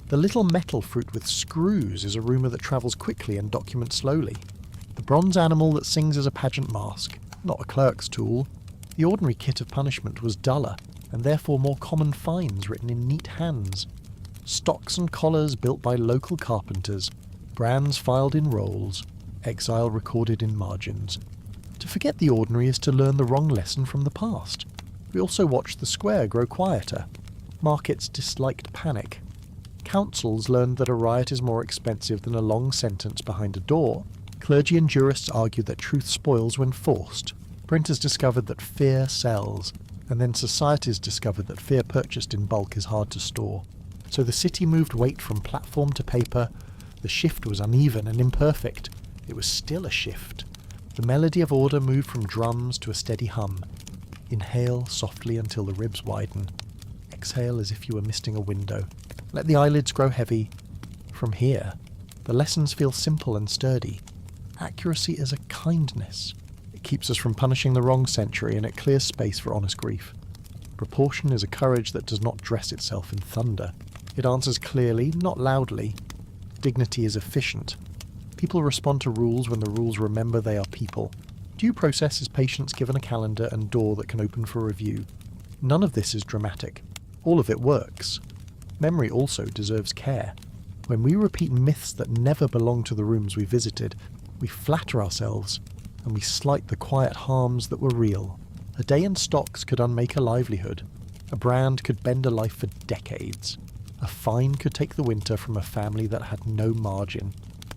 The little metal fruit with screws is a rumour that travels quickly and documents slowly. The bronze animal that sings is a pageant mask, not a clerk's tool. The ordinary kit of punishment was duller, and therefore more common fines written in neat hands. Stocks and collars built by local carpenters, brands filed in rolls, exile recorded in margins. To forget the ordinary is to learn the wrong lesson from the past. We also watched the square grow quieter. Markets disliked panic. Councils learned that a riot is more expensive than a long sentence behind a door. Clergy and jurists argued that truth spoils when forced. Printers discovered that fear sells, and then societies discovered that fear purchased in bulk is hard to store. So the city moved weight from platform to paper. The shift was uneven and imperfect. It was still a shift. The melody of order moved from drums to a steady hum. Inhale softly until the ribs widen. Exhale as if you were misting a window. Let the eyelids grow heavy. From here, the lessons feel simple and sturdy. Accuracy is a kindness. It keeps us from punishing the wrong century, and it clears space for honest grief. Proportion is a courage that does not dress itself in thunder. It answers clearly, not loudly. Dignity is efficient. People respond to rules when the rules remember they are people. Due process is patience given a calendar and door that can open for review. None of this is dramatic. All of it works. Memory also deserves care. When we repeat myths that never belong to the rooms we visited, we flatter ourselves, and we slight the quiet harms that were real. A day in stocks could unmake a livelihood. A brand could bend a life for decades. A fine could take the winter from a family that had no margin.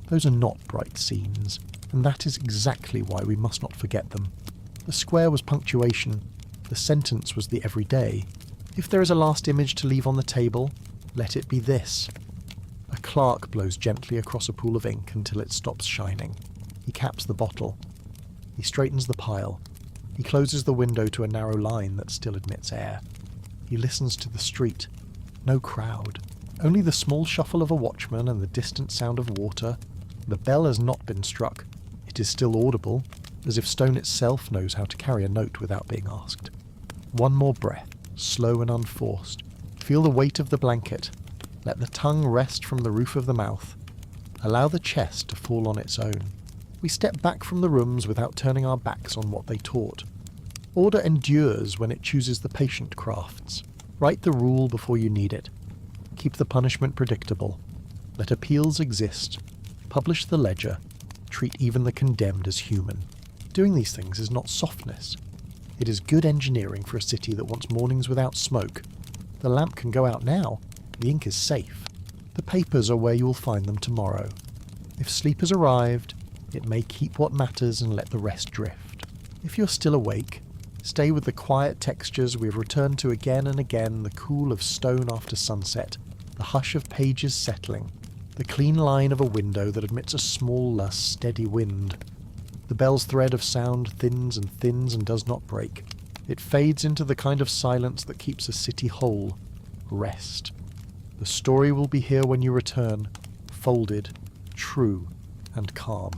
Those are not bright scenes, and that is exactly why we must not forget them. The square was punctuation. The sentence was the everyday. If there is a last image to leave on the table, let it be this. A clerk blows gently across a pool of ink until it stops shining. He caps the bottle. He straightens the pile. He closes the window to a narrow line that still admits air. He listens to the street. No crowd. Only the small shuffle of a watchman and the distant sound of water. The bell has not been struck. It is still audible, as if stone itself knows how to carry a note without being asked. One more breath, slow and unforced. Feel the weight of the blanket. Let the tongue rest from the roof of the mouth. Allow the chest to fall on its own. We step back from the rooms without turning our backs on what they taught. Order endures when it chooses the patient crafts. Write the rule before you need it. Keep the punishment predictable. Let appeals exist. Publish the ledger. Treat even the condemned as human. Doing these things is not softness. It is good engineering for a city that wants mornings without smoke. The lamp can go out now. The ink is safe. The papers are where you will find them tomorrow. If sleep has arrived, it may keep what matters and let the rest drift. If you're still awake, stay with the quiet textures we have returned to again and again, the cool of stone after sunset, the hush of pages settling, the clean line of a window that admits a small, steady wind. The bell's thread of sound thins and does not break. It fades into the kind of silence that keeps a city whole. Rest. The story will be here when you return, folded, true, and calm.